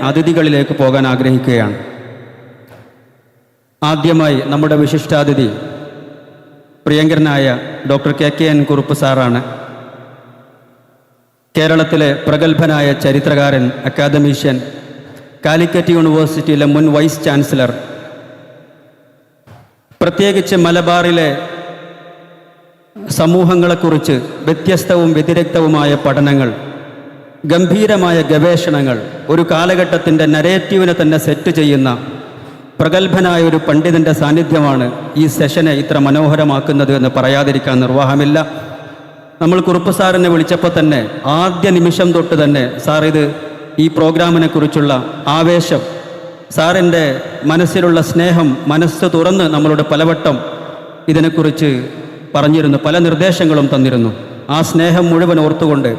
അതിഥികളിലേക്ക് പോകാൻ ആഗ്രഹിക്കുകയാണ്. ആദ്യമായി നമ്മുടെ വിശിഷ്ടാതിഥി പ്രിയങ്കരനായ ഡോക്ടർ KKN കുറുപ്പ് സാറാണ്. കേരളത്തിലെ പ്രഗത്ഭനായ ചരിത്രകാരൻ, അക്കാദമീഷ്യൻ, കാലിക്കറ്റ് യൂണിവേഴ്സിറ്റിയിലെ മുൻ വൈസ് ചാൻസലർ, പ്രത്യേകിച്ച് മലബാറിലെ സമൂഹങ്ങളെക്കുറിച്ച് വ്യത്യസ്തവും വ്യതിരിക്തവുമായ പഠനങ്ങൾ, ഗംഭീരമായ ഗവേഷണങ്ങൾ, ഒരു കാലഘട്ടത്തിൻ്റെ നരേറ്റീവിനെ തന്നെ സെറ്റ് ചെയ്യുന്ന പ്രഗത്ഭനായ ഒരു പണ്ഡിതൻ്റെ സാന്നിധ്യമാണ് ഈ സെഷനെ ഇത്ര മനോഹരമാക്കുന്നത് എന്ന് പറയാതിരിക്കാൻ നിർവാഹമില്ല. നമ്മൾ കുറുപ്പ് സാറിനെ വിളിച്ചപ്പോൾ തന്നെ ആദ്യ നിമിഷം തൊട്ട് തന്നെ സാർ ഈ പ്രോഗ്രാമിനെ കുറിച്ചുള്ള ആവേശം, സാറിൻ്റെ മനസ്സിലുള്ള സ്നേഹം, മനസ്സ് തുറന്ന് നമ്മളോട് പലവട്ടം ഇതിനെക്കുറിച്ച് പറഞ്ഞിരുന്നു, പല നിർദ്ദേശങ്ങളും തന്നിരുന്നു. ആ സ്നേഹം മുഴുവൻ ഓർത്തുകൊണ്ട്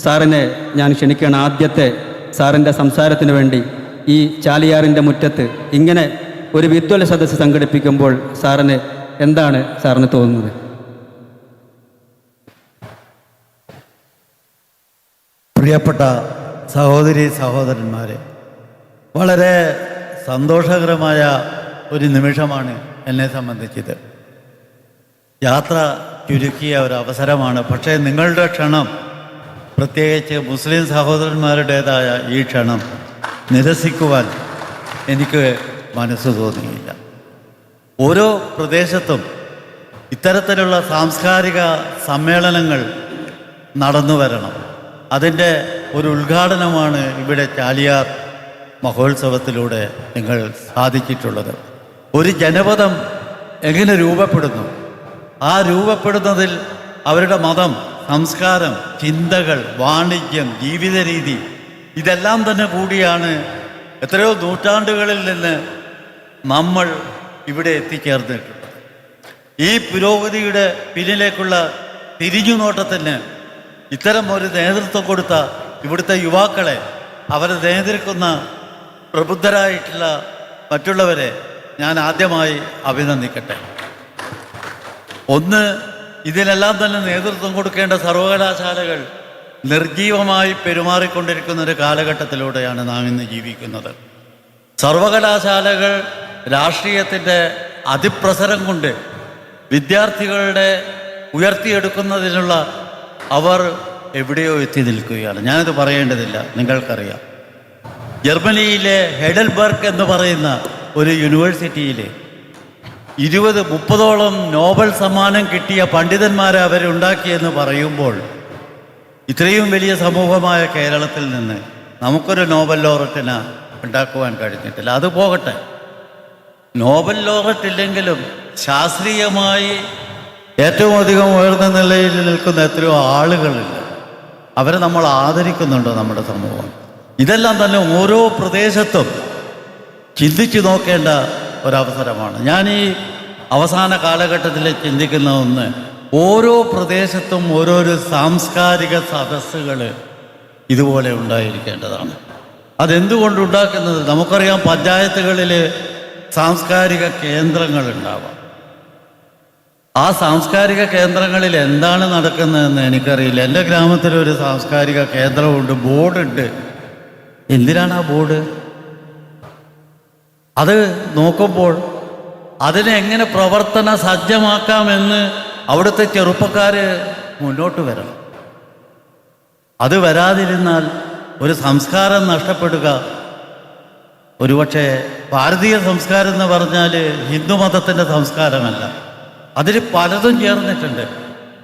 സാറിനെ ഞാൻ ക്ഷണിക്കുകയാണ്. ആദ്യത്തെ സാറിൻ്റെ സംസാരത്തിന് വേണ്ടി ഈ ചാലിയാറിൻ്റെ മുറ്റത്ത് ഇങ്ങനെ ഒരു വിദ്വൽ സദസ്സ് സംഘടിപ്പിക്കുമ്പോൾ സാറിന് എന്താണ് തോന്നുന്നത്? പ്രിയപ്പെട്ട സഹോദരി സഹോദരന്മാരെ, വളരെ സന്തോഷകരമായ ഒരു നിമിഷമാണ് എന്നെ സംബന്ധിച്ചത്. യാത്ര ചുരുക്കിയ ഒരു അവസരമാണ്. പക്ഷേ നിങ്ങളുടെ ക്ഷണം, പ്രത്യേകിച്ച് മുസ്ലിം സഹോദരന്മാരുടേതായ ഈ ക്ഷണം നിരസിക്കുവാൻ എനിക്ക് മനസ്സ് തോന്നിയില്ല. ഓരോ പ്രദേശത്തും ഇത്തരത്തിലുള്ള സാംസ്കാരിക സമ്മേളനങ്ങൾ നടന്നു വരണം. അതിൻ്റെ ഒരു ഉദ്ഘാടനമാണ് ഇവിടെ ചാലിയാർ മഹോത്സവത്തിലൂടെ നിങ്ങൾ സാധിച്ചിട്ടുള്ളത്. ഒരു ജനപദം എങ്ങനെ രൂപപ്പെടുന്നു, ആ രൂപപ്പെടുന്നതിൽ അവരുടെ മതം, സംസ്കാരം, ചിന്തകൾ, വാണിജ്യം, ജീവിത രീതി, ഇതെല്ലാം തന്നെ കൂടിയാണ് എത്രയോ നൂറ്റാണ്ടുകളിൽ നിന്ന് നമ്മൾ ഇവിടെ എത്തിച്ചേർന്നിട്ടുള്ളത്. ഈ പുരോഗതിയുടെ പിന്നിലേക്കുള്ള തിരിഞ്ഞുനോട്ടത്തിന് ഇത്തരം ഒരു നേതൃത്വം കൊടുത്ത ഇവിടുത്തെ യുവാക്കളെ, അവരെ നിയന്ത്രിക്കുന്ന പ്രബുദ്ധരായിട്ടുള്ള മറ്റുള്ളവരെ ഞാൻ ആദ്യമായി അഭിനന്ദിക്കട്ടെ. ഒന്ന്, ഇതിനെല്ലാം തന്നെ നേതൃത്വം കൊടുക്കേണ്ട സർവകലാശാലകൾ നിർജീവമായി പെരുമാറിക്കൊണ്ടിരിക്കുന്ന ഒരു കാലഘട്ടത്തിലൂടെയാണ് നാം ഇന്ന് ജീവിക്കുന്നത്. സർവകലാശാലകൾ രാഷ്ട്രീയത്തിൻ്റെ അതിപ്രസരം കൊണ്ട് വിദ്യാർത്ഥികളുടെ ഉയർത്തിയെടുക്കുന്നതിനുള്ള അവർ എവിടെയോ എത്തി നിൽക്കുകയാണ്. ഞാനത് പറയേണ്ടതില്ല, നിങ്ങൾക്കറിയാം. ജർമ്മനിയിലെ ഹെഡൽബർഗ് എന്ന് പറയുന്ന ഒരു യൂണിവേഴ്സിറ്റിയിൽ 20-30ഓളം നോബൽ സമ്മാനം കിട്ടിയ പണ്ഡിതന്മാരെ അവരുണ്ടാക്കിയെന്ന് പറയുമ്പോൾ, ഇത്രയും വലിയ സമൂഹമായ കേരളത്തിൽ നിന്ന് നമുക്കൊരു നോബൽ ലോററ്റിനെ ഉണ്ടാക്കുവാൻ കഴിഞ്ഞിട്ടില്ല. അത് പോകട്ടെ, നോബൽ ലോററ്റ് ഇല്ലെങ്കിലും ശാസ്ത്രീയമായി ഏറ്റവും അധികം ഉയർന്ന നിലയിൽ നിൽക്കുന്ന എത്രയോ ആളുകളുണ്ട്. അവരെ നമ്മൾ ആദരിക്കുന്നുണ്ടോ നമ്മുടെ സമൂഹം? ഇതെല്ലാം തന്നെ ഓരോ പ്രദേശത്തും ചിന്തിച്ചു നോക്കേണ്ട ഒരവസരമാണ്. ഞാൻ ഈ അവസാന കാലഘട്ടത്തിൽ ചിന്തിക്കുന്ന ഒന്ന്, ഓരോ പ്രദേശത്തും ഓരോരോ സാംസ്കാരിക സദസ്സുകൾ ഇതുപോലെ ഉണ്ടായിരിക്കേണ്ടതാണ്. അതെന്തുകൊണ്ടുണ്ടാക്കുന്നത്? നമുക്കറിയാം, പഞ്ചായത്തുകളിൽ സാംസ്കാരിക കേന്ദ്രങ്ങൾ ഉണ്ടാവാം. ആ സാംസ്കാരിക കേന്ദ്രങ്ങളിൽ എന്താണ് നടക്കുന്നതെന്ന് എനിക്കറിയില്ല. എൻ്റെ ഗ്രാമത്തിലൊരു സാംസ്കാരിക കേന്ദ്രമുണ്ട്, ബോർഡുണ്ട്. എന്തിനാണ് ആ ബോർഡ്? അത് നോക്കുമ്പോൾ അതിനെ എങ്ങനെ പ്രവർത്തന സജ്ജമാക്കാമെന്ന് അവിടുത്തെ ചെറുപ്പക്കാർ മുന്നോട്ട് വരണം. അത് വരാതിരുന്നാൽ ഒരു സംസ്കാരം നഷ്ടപ്പെടുക. ഒരുപക്ഷെ ഭാരതീയ സംസ്കാരം എന്ന് പറഞ്ഞാൽ ഹിന്ദുമതത്തിൻ്റെ സംസ്കാരമല്ല, അതിൽ പലതും ചേർന്നിട്ടുണ്ട്.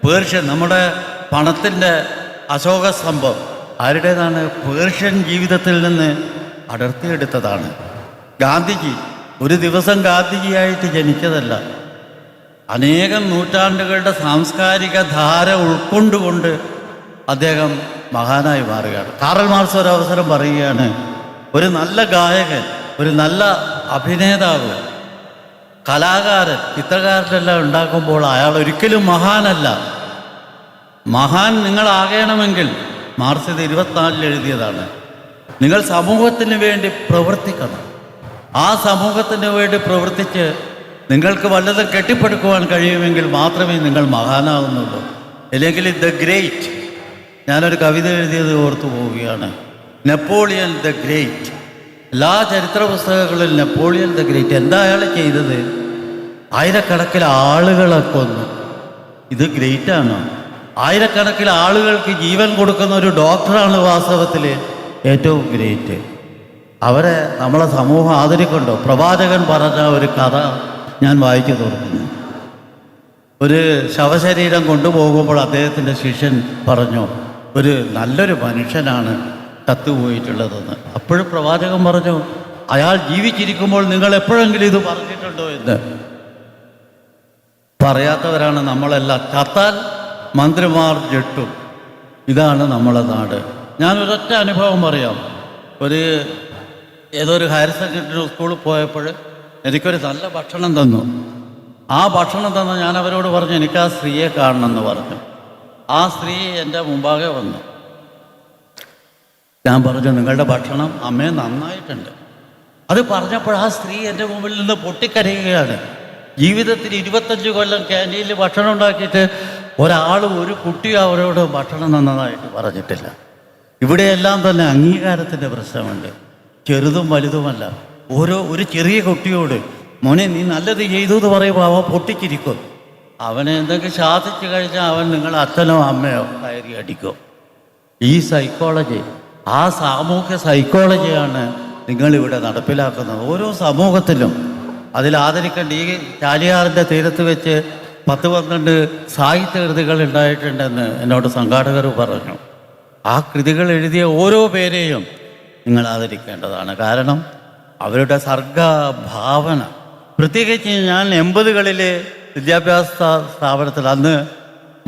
പേർഷ്യൻ, നമ്മുടെ പണത്തിൻ്റെ അശോക സ്തംഭം ആരുടേതാണ്? പേർഷ്യൻ ജീവിതത്തിൽ നിന്ന് അടർത്തിയെടുത്തതാണ്. ഗാന്ധിജി ഒരു ദിവസം ഗാന്ധിജിയായിട്ട് ജനിച്ചതല്ല, അനേകം നൂറ്റാണ്ടുകളുടെ സാംസ്കാരിക ധാര ഉൾക്കൊണ്ടുകൊണ്ട് അദ്ദേഹം മഹാനായി മാറുകയാണ്. കാറൽ മാർക്സ് ഒരവസരം പറയുകയാണ്, ഒരു നല്ല ഗായകൻ, ഒരു നല്ല അഭിനേതാവ്, കലാകാരൻ, ചിത്രകാരനെല്ലാം ഉണ്ടാക്കുമ്പോൾ അയാൾ ഒരിക്കലും മഹാനല്ല. മഹാൻ നിങ്ങളാകണമെങ്കിൽ, മാർക്സ് 24 എഴുതിയതാണ്, നിങ്ങൾ സമൂഹത്തിന് വേണ്ടി പ്രവർത്തിക്കണം. ആ സമൂഹത്തിന് വേണ്ടി പ്രവർത്തിച്ച് നിങ്ങൾക്ക് വല്ലതും കെട്ടിപ്പടുക്കുവാൻ കഴിയുമെങ്കിൽ മാത്രമേ നിങ്ങൾ മഹാനാകുന്നുള്ളൂ. അല്ലെങ്കിൽ ദ ഗ്രേറ്റ്, ഞാനൊരു കവിത എഴുതിയത് ഓർത്തു പോവുകയാണ്. Napoleon the great. എല്ലാ ചരിത്ര പുസ്തകങ്ങളിൽ നെപ്പോളിയൻ ദ ഗ്രേറ്റ് എന്താ അയാൾ ചെയ്തത്? ആയിരക്കണക്കിന് ആളുകളെ കൊന്നു. ഇത് ഗ്രേറ്റാണോ? ആയിരക്കണക്കിന് ആളുകൾക്ക് ജീവൻ കൊടുക്കുന്ന ഒരു ഡോക്ടറാണ് വാസ്തവത്തിൽ ഏറ്റവും ഗ്രേറ്റ്. അവരെ നമ്മളെ സമൂഹം ആദരിക്കുന്നുണ്ടോ? പ്രവാചകൻ പറഞ്ഞ ഒരു കഥ ഞാൻ വായിച്ചു തോന്നുന്നു. ഒരു ശവശരീരം കൊണ്ടുപോകുമ്പോൾ അദ്ദേഹത്തിൻ്റെ ശിഷ്യൻ പറഞ്ഞു, ഒരു നല്ലൊരു മനുഷ്യനാണ് ചത്തുപോയിട്ടുള്ളതെന്ന്. അപ്പോഴും പ്രവാചകൻ പറഞ്ഞു, അയാൾ ജീവിച്ചിരിക്കുമ്പോൾ നിങ്ങൾ എപ്പോഴെങ്കിലും ഇത് പറഞ്ഞിട്ടുണ്ടോ എന്ന്. പറയാത്തവരാണ് നമ്മളെല്ലാം. ചത്താൽ മന്ത്രിമാർ ജെട്ടും. ഇതാണ് നമ്മളെ നാട്. ഞാനൊരൊറ്റ അനുഭവം പറയാം. ഏതൊരു ഹയർ സെക്കൻഡറി സ്കൂളിൽ പോയപ്പോൾ എനിക്കൊരു നല്ല ഭക്ഷണം തന്നു. ആ ഭക്ഷണം തന്ന ഞാൻ അവരോട് പറഞ്ഞു, എനിക്ക് ആ സ്ത്രീയെ കാണണമെന്ന് പറഞ്ഞു. ആ സ്ത്രീ എൻ്റെ മുമ്പാകെ വന്നു. ഞാൻ പറഞ്ഞു, നിങ്ങളുടെ ഭക്ഷണം അമ്മേ നന്നായിട്ടുണ്ട്. അത് പറഞ്ഞപ്പോൾ ആ സ്ത്രീ എൻ്റെ മുമ്പിൽ നിന്ന് പൊട്ടിക്കരയുകയാണ്. ജീവിതത്തിൽ 25 കൊല്ലം ക്യാൻറ്റീനിൽ ഭക്ഷണം ഉണ്ടാക്കിയിട്ട് ഒരു കുട്ടിയും അവരോട് ഭക്ഷണം നന്നതായിട്ട് പറഞ്ഞിട്ടില്ല. ഇവിടെയെല്ലാം തന്നെ അംഗീകാരത്തിൻ്റെ പ്രശ്നമുണ്ട്. ചെറുതും വലുതുമല്ല. ഒരു ചെറിയ കുട്ടിയോട് മോനെ നീ നല്ലത് ചെയ്തു എന്ന് പറയുമ്പോൾ അവൻ പൊട്ടിച്ചിരിക്കും. അവനെ എന്തെങ്കിലും ശാസിച്ചു കഴിഞ്ഞാൽ അവൻ നിങ്ങളുടെ അച്ഛനോ അമ്മയോ കയറി അടിക്കും. ഈ സൈക്കോളജി, ആ സാമൂഹ്യ സൈക്കോളജിയാണ് നിങ്ങളിവിടെ നടപ്പിലാക്കുന്നത് ഓരോ സമൂഹത്തിലും. അതിൽ ആദരിക്കേണ്ട ഈ ചാലിയാറിൻ്റെ തീരത്ത് വെച്ച് 10-12 സാഹിത്യ കൃതികൾ ഉണ്ടായിട്ടുണ്ടെന്ന് എന്നോട് സംഘാടകർ പറഞ്ഞു. ആ കൃതികൾ എഴുതിയ ഓരോ പേരെയും നിങ്ങൾ ആദരിക്കേണ്ടതാണ്. കാരണം അവരുടെ സർഗഭാവന, പ്രത്യേകിച്ച് ഞാൻ 80കളിൽ വിദ്യാഭ്യാസ സ്ഥാപനത്തിൽ അന്ന്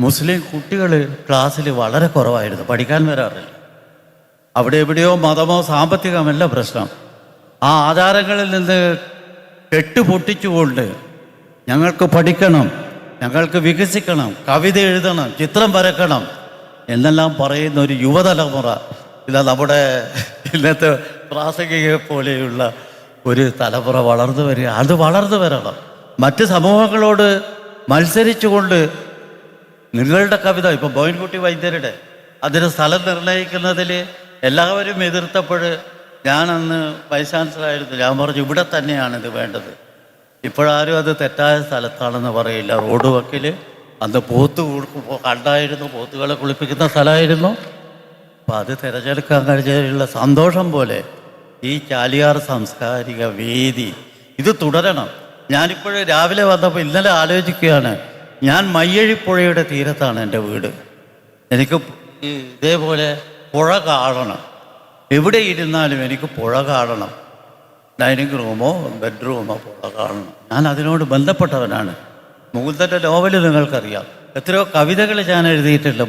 മുസ്ലിം കുട്ടികൾ ക്ലാസ്സിൽ വളരെ കുറവായിരുന്നു, പഠിക്കാൻ വരാറില്ല. അവിടെ എവിടെയോ മതമോ സാമ്പത്തികമല്ല പ്രശ്നം. ആ ആചാരങ്ങളിൽ നിന്ന് കെട്ടുപൊട്ടിച്ചുകൊണ്ട് ഞങ്ങൾക്ക് പഠിക്കണം, ഞങ്ങൾക്ക് വികസിക്കണം, കവിത എഴുതണം, ചിത്രം വരക്കണം എന്നെല്ലാം പറയുന്ന ഒരു യുവതലമുറ ഇല്ല നമ്മുടെ ഇന്നത്തെ പ്രാസംഗിക പോലെയുള്ള ഒരു തലമുറ വളർന്നു വരിക. അത് വളർന്നു വരണം. മറ്റ് സമൂഹങ്ങളോട് മത്സരിച്ചുകൊണ്ട് നിങ്ങളുടെ കവിത, ഇപ്പം ബോയിൻകുട്ടി വൈദ്യരുടെ അതിന് സ്ഥലം നിർണ്ണയിക്കുന്നതിൽ എല്ലാവരും എതിർത്തപ്പോൾ ഞാനന്ന് വൈസ് ചാൻസലറായിരുന്നു. ഞാൻ പറഞ്ഞു, ഇവിടെ തന്നെയാണ് ഇത് വേണ്ടത്. ഇപ്പോഴാരും അത് തെറ്റായ സ്ഥലത്താണെന്ന് പറയില്ല. റോഡ് വക്കിൽ അന്ന് പോത്ത് കണ്ടായിരുന്നു, പോത്തുകളെ കുളിപ്പിക്കുന്ന സ്ഥലമായിരുന്നു. അപ്പം അത് തിരഞ്ഞെടുക്കാൻ കഴിഞ്ഞതിലുള്ള സന്തോഷം പോലെ ഈ ചാലിയാർ സാംസ്കാരിക വേദി ഇത് തുടരണം. ഞാനിപ്പോഴും രാവിലെ വന്നപ്പോൾ ഇന്നലെ ആലോചിക്കുകയാണ്, ഞാൻ മയ്യഴിപ്പുഴയുടെ തീരത്താണ് എൻ്റെ വീട്. എനിക്ക് ഇതേപോലെ പുഴ കാണണം. എവിടെ ഇരുന്നാലും എനിക്ക് പുഴ കാണണം. ഡൈനിങ് റൂമോ ബെഡ്റൂമോ പുഴ കാണണം. ഞാൻ അതിനോട് ബന്ധപ്പെട്ടവനാണ്. മുകുന്ദൻ്റെ നോവൽ നിങ്ങൾക്കറിയാം. എത്രയോ കവിതകൾ ഞാൻ എഴുതിയിട്ടുണ്ട്.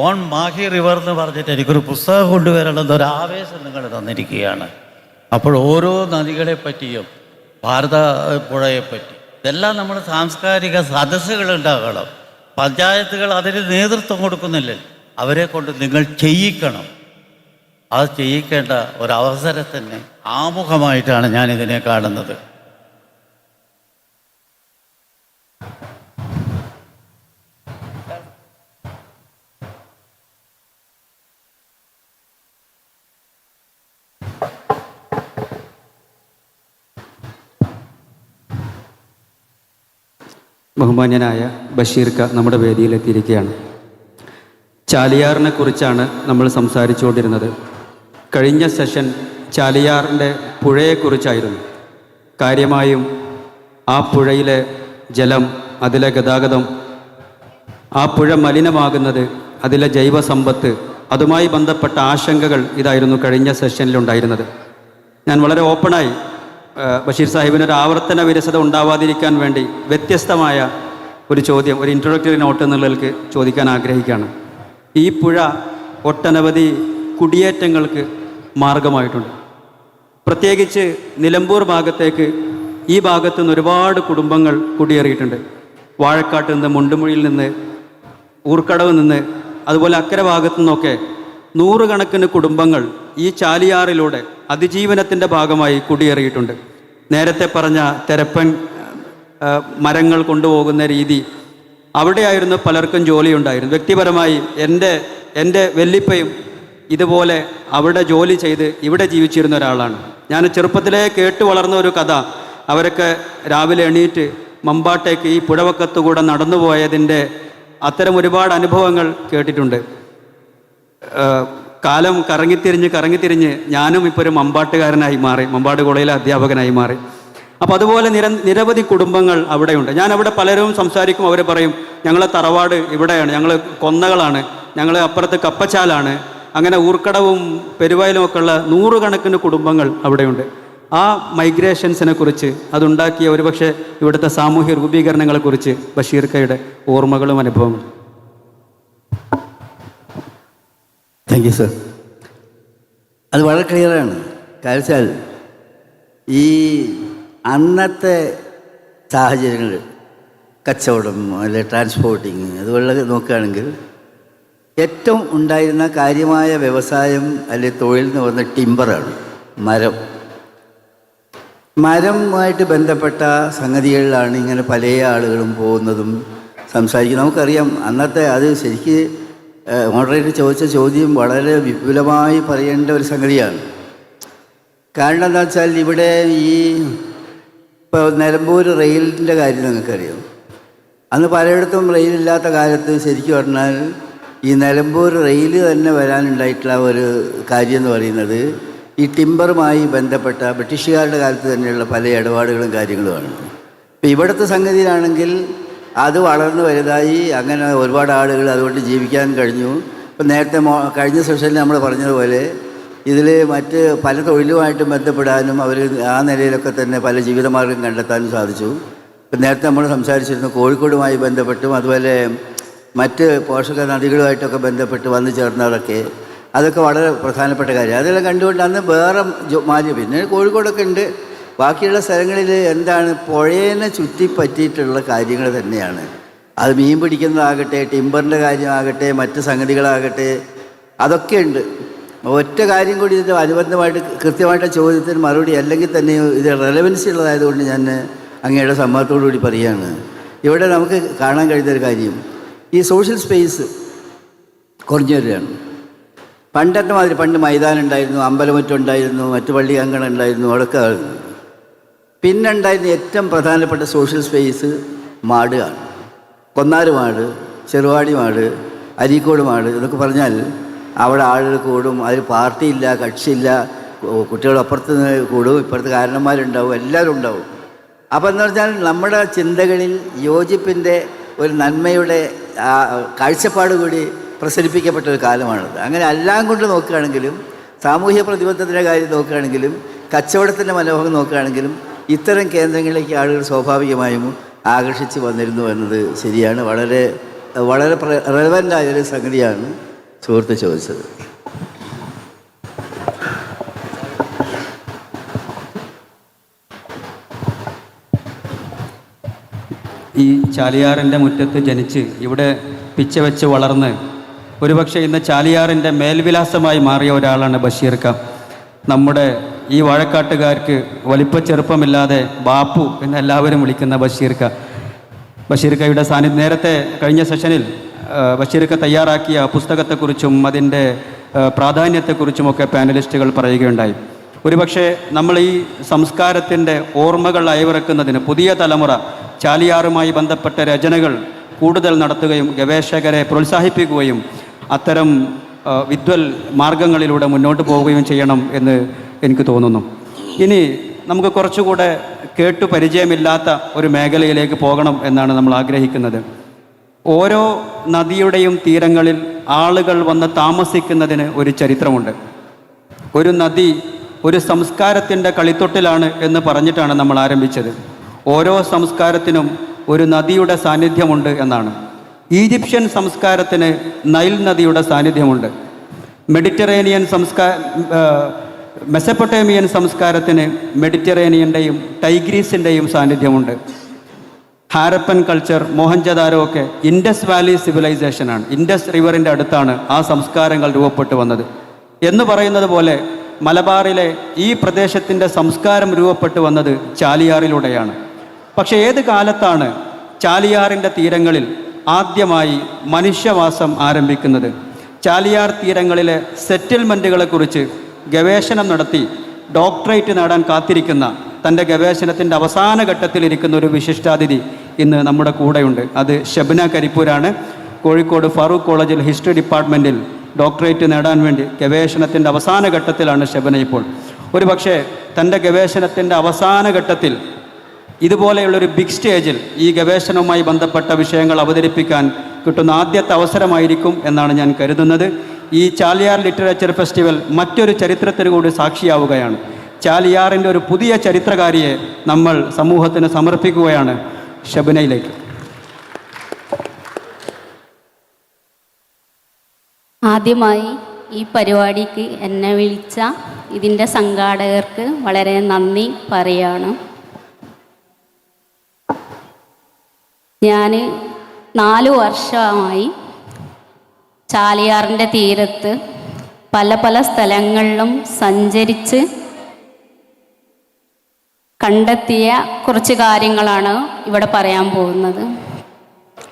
ഓൺ മാഹി റിവർ എന്ന് പറഞ്ഞിട്ട് എനിക്കൊരു പുസ്തകം കൊണ്ടുവരണമെന്ന് ഒരു ആവേശം നിങ്ങൾ തന്നിരിക്കുകയാണ്. അപ്പോൾ ഓരോ നദികളെ പറ്റിയും ഭാരതപ്പുഴയെപ്പറ്റി ഇതെല്ലാം നമ്മൾ സാംസ്കാരിക സദസ്സുകൾ ഉണ്ടാകണം. പഞ്ചായത്തുകൾ അതിന് നേതൃത്വം കൊടുക്കുന്നില്ല. അവരെ കൊണ്ട് നിങ്ങൾ ചെയ്യിക്കണം. അത് ചെയ്യിക്കേണ്ട ഒരവസരത്തിന് ആമുഖമായിട്ടാണ് ഞാനിതിനെ കാണുന്നത്. ബഹുമാന്യനായ ബഷീർക്ക നമ്മുടെ വേദിയിലെത്തിയിരിക്കുകയാണ്. ചാലിയാറിനെ കുറിച്ചാണ് നമ്മൾ സംസാരിച്ചുകൊണ്ടിരുന്നത്. കഴിഞ്ഞ സെഷൻ ചാലിയാറിൻ്റെ പുഴയെക്കുറിച്ചായിരുന്നു. കാര്യമായും ആ പുഴയിലെ ജലം, അതിലെ ഗതാഗതം, ആ പുഴ മലിനമാകുന്നത്, അതിലെ ജൈവസമ്പത്ത്, അതുമായി ബന്ധപ്പെട്ട ആശങ്കകൾ ഇതായിരുന്നു കഴിഞ്ഞ സെഷനിലുണ്ടായിരുന്നത്. ഞാൻ വളരെ ഓപ്പണായി ബഷീർ സാഹിബിനൊരു ആവർത്തന വിരസത ഉണ്ടാവാതിരിക്കാൻ വേണ്ടി വ്യത്യസ്തമായ ഒരു ചോദ്യം, ഒരു ഇൻട്രൊഡക്ടറി നോട്ട് എന്നുള്ളതിലേക്ക് ചോദിക്കാൻ ആഗ്രഹിക്കുകയാണ്. ഈ പുഴ ഒട്ടനവധി കുടിയേറ്റങ്ങൾക്ക് മാർഗമായിട്ടുണ്ട്. പ്രത്യേകിച്ച് നിലമ്പൂർ ഭാഗത്തേക്ക് ഈ ഭാഗത്തു നിന്ന് ഒരുപാട് കുടുംബങ്ങൾ കുടിയേറിയിട്ടുണ്ട്. വാഴക്കാട്ട് നിന്ന്, മുണ്ടുമുഴിയിൽ നിന്ന്, ഊർക്കടവ് നിന്ന്, അതുപോലെ അക്കരെ ഭാഗത്തു നിന്നൊക്കെ നൂറുകണക്കിന് കുടുംബങ്ങൾ ഈ ചാലിയാറിലൂടെ അതിജീവനത്തിൻ്റെ ഭാഗമായി കുടിയേറിയിട്ടുണ്ട്. നേരത്തെ പറഞ്ഞ തെരപ്പൻ മരങ്ങൾ കൊണ്ടുപോകുന്ന രീതി, അവിടെയായിരുന്നു പലർക്കും ജോലിയുണ്ടായിരുന്നു. വ്യക്തിപരമായി എൻ്റെ വല്ലിപ്പയും ഇതുപോലെ അവിടെ ജോലി ചെയ്ത് ഇവിടെ ജീവിച്ചിരുന്ന ഒരാളാണ്. ഞാൻ ചെറുപ്പത്തിലേ കേട്ട് വളർന്ന ഒരു കഥ. അവരൊക്കെ രാവിലെ എണീറ്റ് മമ്പാട്ടേക്ക് ഈ പുഴവക്കത്തുകൂടെ നടന്നു പോയതിൻ്റെ അത്തരം ഒരുപാട് അനുഭവങ്ങൾ കേട്ടിട്ടുണ്ട്. കാലം കറങ്ങിത്തിരിഞ്ഞ് ഞാനും ഇപ്പോൾ ഒരു മമ്പാട്ടുകാരനായി മാറി, മമ്പാട് കോളേജിലെ അധ്യാപകനായി മാറി. അപ്പോൾ അതുപോലെ നിരവധി കുടുംബങ്ങൾ അവിടെയുണ്ട്. ഞാൻ അവിടെ പലരും സംസാരിക്കും, അവർ പറയും ഞങ്ങളെ തറവാട് ഇവിടെയാണ്, ഞങ്ങൾ കൊന്നകളാണ്, ഞങ്ങൾ അപ്പുറത്ത് കപ്പച്ചാലാണ്, അങ്ങനെ ഊർക്കടവും പെരുവയലും ഒക്കെ ഉള്ള നൂറുകണക്കിന് കുടുംബങ്ങൾ അവിടെയുണ്ട്. ആ മൈഗ്രേഷൻസിനെ കുറിച്ച്, അതുണ്ടാക്കിയ ഒരുപക്ഷെ ഇവിടുത്തെ സാമൂഹ്യ രൂപീകരണങ്ങളെക്കുറിച്ച് ബഷീർ കയുടെ ഓർമ്മകളും അനുഭവങ്ങളും. Thank you sir. അത് വളരെ ക്ലിയറാണ്. കാരണം വെച്ചാൽ ഈ അന്നത്തെ സാഹചര്യങ്ങൾ, കച്ചവടം അല്ലെ ട്രാൻസ്പോർട്ടിങ്, അതുപോലെ നോക്കുകയാണെങ്കിൽ ഏറ്റവും ഉണ്ടായിരുന്ന കാര്യമായ വ്യവസായം അല്ലെ തൊഴിൽ എന്ന് പറയുന്നത് ടിമ്പറാണ്, മരവുമായിട്ട് ബന്ധപ്പെട്ട സംഗതികളിലാണ് ഇങ്ങനെ പല ആളുകളും പോകുന്നതും സംസാരിക്കുന്നത്. നമുക്കറിയാം അന്നത്തെ അത് ശരിക്ക് മോഡറേറ്റർ ചോദിച്ച ചോദ്യം വളരെ വിപുലമായി പറയേണ്ട ഒരു സംഗതിയാണ്. കാരണം എന്താ വെച്ചാൽ ഇവിടെ ഈ ഇപ്പോൾ നിലമ്പൂർ റെയിലിൻ്റെ കാര്യം നിങ്ങൾക്കറിയാം. അന്ന് പലയിടത്തും റെയിലില്ലാത്ത കാലത്ത് ശരിക്കും പറഞ്ഞാൽ ഈ നിലമ്പൂർ റെയിൽ തന്നെ വരാനുണ്ടായിട്ടുള്ള ഒരു കാര്യം എന്ന് പറയുന്നത് ഈ ടിമ്പറുമായി ബന്ധപ്പെട്ട ബ്രിട്ടീഷുകാരുടെ കാലത്ത് തന്നെയുള്ള പല ഇടപാടുകളും കാര്യങ്ങളുമാണ്. ഇപ്പം ഇവിടുത്തെ സംഗതിയിലാണെങ്കിൽ അത് വളർന്നു വലുതായി, അങ്ങനെ ഒരുപാട് ആളുകൾ അതുകൊണ്ട് ജീവിക്കാൻ കഴിഞ്ഞു. ഇപ്പം നേരത്തെ കഴിഞ്ഞ സെഷനിൽ നമ്മൾ പറഞ്ഞതുപോലെ ഇതിൽ മറ്റ് പല തൊഴിലുമായിട്ട് ബന്ധപ്പെടാനും അവർ ആ നിലയിലൊക്കെ തന്നെ പല ജീവിതമാർഗം കണ്ടെത്താനും സാധിച്ചു. ഇപ്പം നേരത്തെ നമ്മൾ സംസാരിച്ചിരുന്നു കോഴിക്കോടുമായി ബന്ധപ്പെട്ടും അതുപോലെ മറ്റ് പോഷക നദികളുമായിട്ടൊക്കെ ബന്ധപ്പെട്ട് വന്നു ചേർന്നവരൊക്കെ, അതൊക്കെ വളരെ പ്രധാനപ്പെട്ട കാര്യം. അതെല്ലാം കണ്ടുകൊണ്ട് അന്ന് വേറെ മാലിന്യം, പിന്നെ കോഴിക്കോടൊക്കെ ഉണ്ട്, ബാക്കിയുള്ള സ്ഥലങ്ങളിൽ എന്താണ് പുഴേനെ ചുറ്റിപ്പറ്റിയിട്ടുള്ള കാര്യങ്ങൾ തന്നെയാണ്. അത് മീൻ പിടിക്കുന്നതാകട്ടെ, ടിമ്പറിൻ്റെ കാര്യമാകട്ടെ, മറ്റ് സംഗതികളാകട്ടെ, അതൊക്കെ ഉണ്ട്. ഒറ്റ കാര്യം കൂടി ഇതിൻ്റെ അനുബന്ധമായിട്ട് കൃത്യമായിട്ട് ചോദ്യത്തിന് മറുപടി അല്ലെങ്കിൽ തന്നെ ഇത് റെലവൻസി ഉള്ളതായതുകൊണ്ട് ഞാൻ അങ്ങയുടെ സമ്മതത്തോടു കൂടി പറയുകയാണ്. ഇവിടെ നമുക്ക് കാണാൻ കഴിയുന്നൊരു കാര്യം, ഈ സോഷ്യൽ സ്പേസ് കുറഞ്ഞു വരികയാണ്. പണ്ടത്തെ മാതിരി പണ്ട് മൈതാനം ഉണ്ടായിരുന്നു, അമ്പലമുറ്റുണ്ടായിരുന്നു, മറ്റു പള്ളി അങ്കണം ഉണ്ടായിരുന്നു, അവിടെയൊക്കെ. പിന്നെ ഉണ്ടായിരുന്ന ഏറ്റവും പ്രധാനപ്പെട്ട സോഷ്യൽ സ്പേസ് മാടാണ്. കൊന്നാര് മാട്, ചെറുവാടി മാട്, അരീക്കോട് മാട് എന്നൊക്കെ പറഞ്ഞാൽ അവിടെ ആളുകൾ കൂടും. അതിൽ പാർട്ടിയില്ല, കക്ഷിയില്ല, കുട്ടികൾ അപ്പുറത്ത് കൂടും, ഇപ്പുറത്ത് കാരണന്മാരുണ്ടാവും, എല്ലാവരും ഉണ്ടാവും. അപ്പോൾ എന്ന് പറഞ്ഞാൽ നമ്മുടെ ചിന്തകളിൽ യോജിപ്പിൻ്റെ ഒരു നന്മയുടെ കാഴ്ചപ്പാട് കൂടി പ്രസരിപ്പിക്കപ്പെട്ട ഒരു കാലമാണത്. അങ്ങനെ എല്ലാം കൊണ്ട് നോക്കുകയാണെങ്കിലും, സാമൂഹ്യ പ്രതിബദ്ധത്തിൻ്റെ കാര്യം നോക്കുകയാണെങ്കിലും, കച്ചവടത്തിൻ്റെ മനോഭാവം നോക്കുകയാണെങ്കിലും ഇത്തരം കേന്ദ്രങ്ങളിലേക്ക് ആളുകൾ സ്വാഭാവികമായും ആകർഷിച്ച് വന്നിരുന്നു എന്നത് ശരിയാണ്. വളരെ വളരെ റെലവൻ്റായൊരു സംഗതിയാണ് സുഹൃത്ത് ചോദിച്ചത്. ഈ ചാലിയാറിൻ്റെ മുറ്റത്ത് ജനിച്ച് ഇവിടെ പിച്ച വെച്ച് വളർന്ന് ഒരുപക്ഷെ ഇന്ന് ചാലിയാറിൻ്റെ മേൽവിലാസമായി മാറിയ ഒരാളാണ് ബഷീർ ക. നമ്മുടെ ഈ വാഴക്കാട്ടുകാർക്ക് വലിപ്പച്ചെറുപ്പമില്ലാതെ ബാപ്പു എന്ന് എല്ലാവരും വിളിക്കുന്ന ബഷീർ ക. ബഷീർ കയുടെ സാന്നിധ്യം നേരത്തെ കഴിഞ്ഞ സെഷനിൽ ബഷീർ ക തയ്യാറാക്കിയ പുസ്തകത്തെക്കുറിച്ചും അതിൻ്റെ പ്രാധാന്യത്തെക്കുറിച്ചുമൊക്കെ പാനലിസ്റ്റുകൾ പറയുകയുണ്ടായി. ഒരുപക്ഷെ നമ്മൾ ഈ സംസ്കാരത്തിൻ്റെ ഓർമ്മകൾ അയവിറക്കുന്നതിന് പുതിയ തലമുറ ചാലിയാറുമായി ബന്ധപ്പെട്ട രചനകൾ കൂടുതൽ നടത്തുകയും ഗവേഷകരെ പ്രോത്സാഹിപ്പിക്കുകയും അത്തരം വിദ്വൽ മാർഗങ്ങളിലൂടെ മുന്നോട്ട് പോവുകയും ചെയ്യണം എന്ന് എനിക്ക് തോന്നുന്നു. ഇനി നമുക്ക് കുറച്ചുകൂടെ കേട്ടു പരിചയമില്ലാത്ത ഒരു മേഖലയിലേക്ക് പോകണം എന്നാണ് നമ്മൾ ആഗ്രഹിക്കുന്നത്. ഓരോ നദിയുടെയും തീരങ്ങളിൽ ആളുകൾ വന്ന് താമസിക്കുന്നതിന് ഒരു ചരിത്രമുണ്ട്. ഒരു നദി ഒരു സംസ്കാരത്തിൻ്റെ കളിത്തൊട്ടിലാണ് എന്ന് പറഞ്ഞിട്ടാണ് നമ്മൾ ആരംഭിച്ചത്. ഓരോ സംസ്കാരത്തിനും ഒരു നദിയുടെ സാന്നിധ്യമുണ്ട് എന്നാണ്. ഈജിപ്ഷ്യൻ സംസ്കാരത്തിന് നൈൽ നദിയുടെ സാന്നിധ്യമുണ്ട്. മെസപ്പൊട്ടേമിയൻ സംസ്കാരത്തിന് മെഡിറ്ററേനിയൻ്റെയും ടൈഗ്രീസിൻ്റെയും സാന്നിധ്യമുണ്ട്. ഹാരപ്പൻ കൾച്ചർ, മോഹൻജദാരോ ഒക്കെ ഇൻഡസ് വാലി സിവിലൈസേഷനാണ്. ഇൻഡസ് റിവറിൻ്റെ അടുത്താണ് ആ സംസ്കാരങ്ങൾ രൂപപ്പെട്ടു വന്നത്. എന്ന് പറയുന്നത് പോലെ മലബാറിലെ ഈ പ്രദേശത്തിൻ്റെ സംസ്കാരം രൂപപ്പെട്ടു വന്നത് ചാലിയാറിലൂടെയാണ്. പക്ഷേ ഏത് കാലത്താണ് ചാലിയാറിൻ്റെ തീരങ്ങളിൽ ആദ്യമായി മനുഷ്യവാസം ആരംഭിക്കുന്നത്? ചാലിയാർ തീരങ്ങളിലെ സെറ്റിൽമെൻറ്റുകളെക്കുറിച്ച് ഗവേഷണം നടത്തി ഡോക്ടറേറ്റ് നേടാൻ കാത്തിരിക്കുന്ന തൻ്റെ ഗവേഷണത്തിൻ്റെ അവസാന ഘട്ടത്തിലിരിക്കുന്ന ഒരു വിശിഷ്ടാതിഥി ഇന്ന് നമ്മുടെ കൂടെയുണ്ട്. അത് ഷബ്ന കരിപ്പൂരാണ്. കോഴിക്കോട് ഫാറൂഖ് കോളേജിൽ ഹിസ്റ്ററി ഡിപ്പാർട്ട്മെൻറ്റിൽ ഡോക്ടറേറ്റ് നേടാൻ വേണ്ടി ഗവേഷണത്തിൻ്റെ അവസാന ഘട്ടത്തിലാണ് ഷബ്ന ഇപ്പോൾ. ഒരു പക്ഷേ തൻ്റെ ഗവേഷണത്തിൻ്റെ അവസാന ഘട്ടത്തിൽ ഇതുപോലെയുള്ളൊരു ബിഗ് സ്റ്റേജിൽ ഈ ഗവേഷണവുമായി ബന്ധപ്പെട്ട വിഷയങ്ങൾ അവതരിപ്പിക്കാൻ കിട്ടുന്ന ആദ്യത്തെ അവസരമായിരിക്കും എന്നാണ് ഞാൻ കരുതുന്നത്. ഈ ചാലിയാർ ലിറ്ററേച്ചർ ഫെസ്റ്റിവൽ മറ്റൊരു ചരിത്രത്തിന് കൂടി സാക്ഷിയാവുകയാണ്. ചാലിയാറിൻ്റെ ഒരു പുതിയ ചരിത്രകാരിയെ നമ്മൾ സമൂഹത്തിന് സമർപ്പിക്കുകയാണ്. ഷബ്നയിലേക്ക്. ആദ്യമായി ഈ പരിപാടിക്ക് എന്നെ വിളിച്ച ഇതിൻ്റെ സംഘാടകർക്ക് വളരെ നന്ദി പറയാണ്. ഞാൻ 4 വർഷമായി ചാലിയാറിൻ്റെ തീരത്ത് പല പല സ്ഥലങ്ങളിലും സഞ്ചരിച്ച് കണ്ടെത്തിയ കുറച്ച് കാര്യങ്ങളാണ് ഇവിടെ പറയാൻ പോകുന്നത്.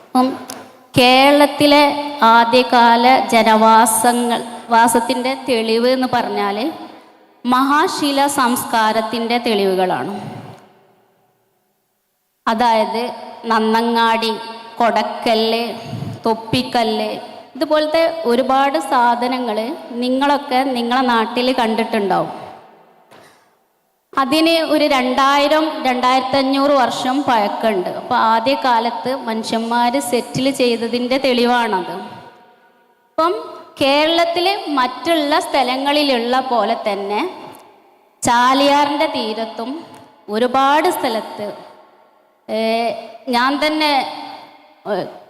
അപ്പം കേരളത്തിലെ ആദ്യകാല വാസത്തിൻ്റെ തെളിവ് എന്ന് പറഞ്ഞാൽ മഹാശില സംസ്കാരത്തിൻ്റെ തെളിവുകളാണ്. അതായത് നന്നങ്ങാടി, കൊടക്കല്ല്, തൊപ്പിക്കല്ല്, ഇതുപോലത്തെ ഒരുപാട് സാധനങ്ങൾ നിങ്ങളൊക്കെ നിങ്ങളെ നാട്ടിൽ കണ്ടിട്ടുണ്ടാവും. അതിന് ഒരു 2000-2500 വർഷം പഴക്കമുണ്ട്. അപ്പോൾ ആദ്യകാലത്ത് മനുഷ്യന്മാർ സെറ്റിൽ ചെയ്തതിൻ്റെ തെളിവാണത്. അപ്പം കേരളത്തിൽ മറ്റുള്ള സ്ഥലങ്ങളിലുള്ള പോലെ തന്നെ ചാലിയാറിൻ്റെ തീരത്തും ഒരുപാട് സ്ഥലത്ത് ഞാൻ തന്നെ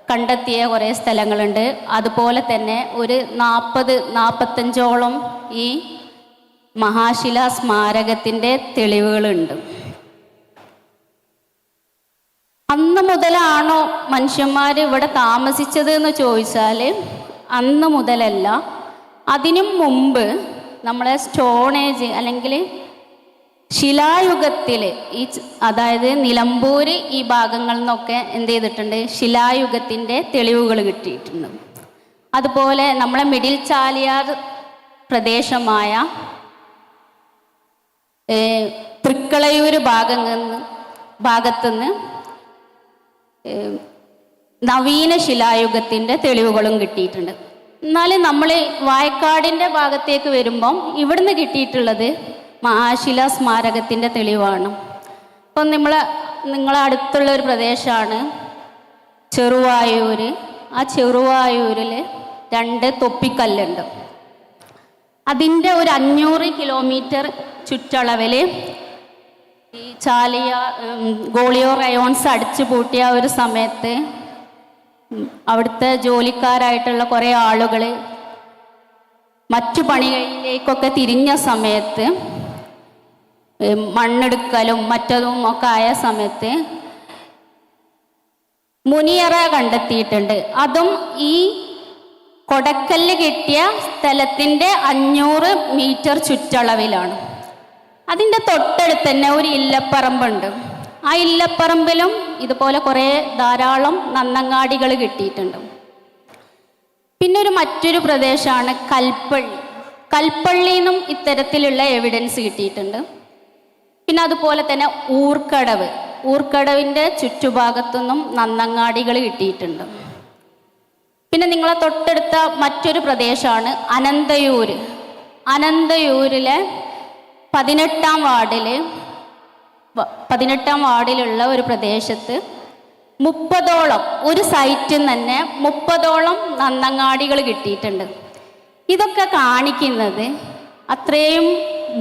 കണ്ടെത്തിയ കുറേ സ്ഥലങ്ങളുണ്ട്. അതുപോലെ തന്നെ ഒരു 40-45ഓളം ഈ മഹാശിലാ സ്മാരകത്തിൻ്റെ തെളിവുകളുണ്ട്. അന്ന് മുതലാണോ മനുഷ്യന്മാർ ഇവിടെ താമസിച്ചത് എന്ന് ചോദിച്ചാൽ അന്ന് മുതലല്ല. അതിനും മുമ്പ് നമ്മളെ സ്റ്റോൺ ഏജ് അല്ലെങ്കിൽ ശിലായുഗത്തിൽ അതായത് നിലമ്പൂർ ഈ ഭാഗങ്ങളിൽ നിന്നൊക്കെ എന്ത് ചെയ്തിട്ടുണ്ട്, ശിലായുഗത്തിൻ്റെ തെളിവുകൾ കിട്ടിയിട്ടുണ്ട്. അതുപോലെ നമ്മളെ മിഡിൽ ചാലിയാർ പ്രദേശമായ തൃക്കളയൂർ ഭാഗത്തുനിന്ന് നവീന ശിലായുഗത്തിൻ്റെ തെളിവുകളും കിട്ടിയിട്ടുണ്ട്. എന്നാൽ നമ്മൾ വായക്കാടിൻ്റെ ഭാഗത്തേക്ക് വരുമ്പം ഇവിടുന്ന് കിട്ടിയിട്ടുള്ളത് മഹാശിലാ സ്മാരകത്തിൻ്റെ തെളിവാണ്. അപ്പം നിങ്ങളെ അടുത്തുള്ള ഒരു പ്രദേശമാണ് ചെറുവായൂർ. ആ ചെറുവായൂരിൽ 2 തൊപ്പിക്കല്ലുണ്ട്. അതിൻ്റെ ഒരു 500 കിലോമീറ്റർ ചുറ്റളവിൽ ഈ ഗോളിയോ റയോൺസ് അടിച്ചു പൂട്ടിയ ഒരു സമയത്ത് അവിടുത്തെ ജോലിക്കാരായിട്ടുള്ള കുറേ ആളുകൾ മറ്റു പണികളിലേക്കൊക്കെ തിരിഞ്ഞ സമയത്ത് മണ്ണെടുക്കലും മറ്റതും ഒക്കെ ആയ സമയത്ത് മുനിയറ കണ്ടെത്തിയിട്ടുണ്ട്. അതും ഈ കൊടക്കല്ല് കിട്ടിയ സ്ഥലത്തിൻ്റെ 500 മീറ്റർ ചുറ്റളവിലാണ്. അതിൻ്റെ തൊട്ടടുത്ത് തന്നെ ഒരു ഇല്ലപ്പറമ്പുണ്ട്. ആ ഇല്ലപ്പറമ്പിലും ഇതുപോലെ ധാരാളം നന്നങ്ങാടികൾ കിട്ടിയിട്ടുണ്ട്. പിന്നെ മറ്റൊരു പ്രദേശമാണ് കൽപ്പള്ളി. കൽപ്പള്ളിയിൽ നിന്നും ഇത്തരത്തിലുള്ള എവിഡൻസ് കിട്ടിയിട്ടുണ്ട്. പിന്നെ അതുപോലെ തന്നെ ഊർക്കടവിൻ്റെ ചുറ്റുഭാഗത്തുനിന്നും നന്നങ്ങാടികൾ കിട്ടിയിട്ടുണ്ട്. പിന്നെ നിങ്ങളെ തൊട്ടടുത്ത മറ്റൊരു പ്രദേശമാണ് അനന്തയൂർ. അനന്തയൂരിലെ 18ാം വാർഡിലുള്ള ഒരു പ്രദേശത്ത് 30ഓളം ഒരു സൈറ്റിൽ തന്നെ 30ഓളം നന്നങ്ങാടികൾ കിട്ടിയിട്ടുണ്ട്. ഇതൊക്കെ കാണിക്കുന്നത് അത്രയും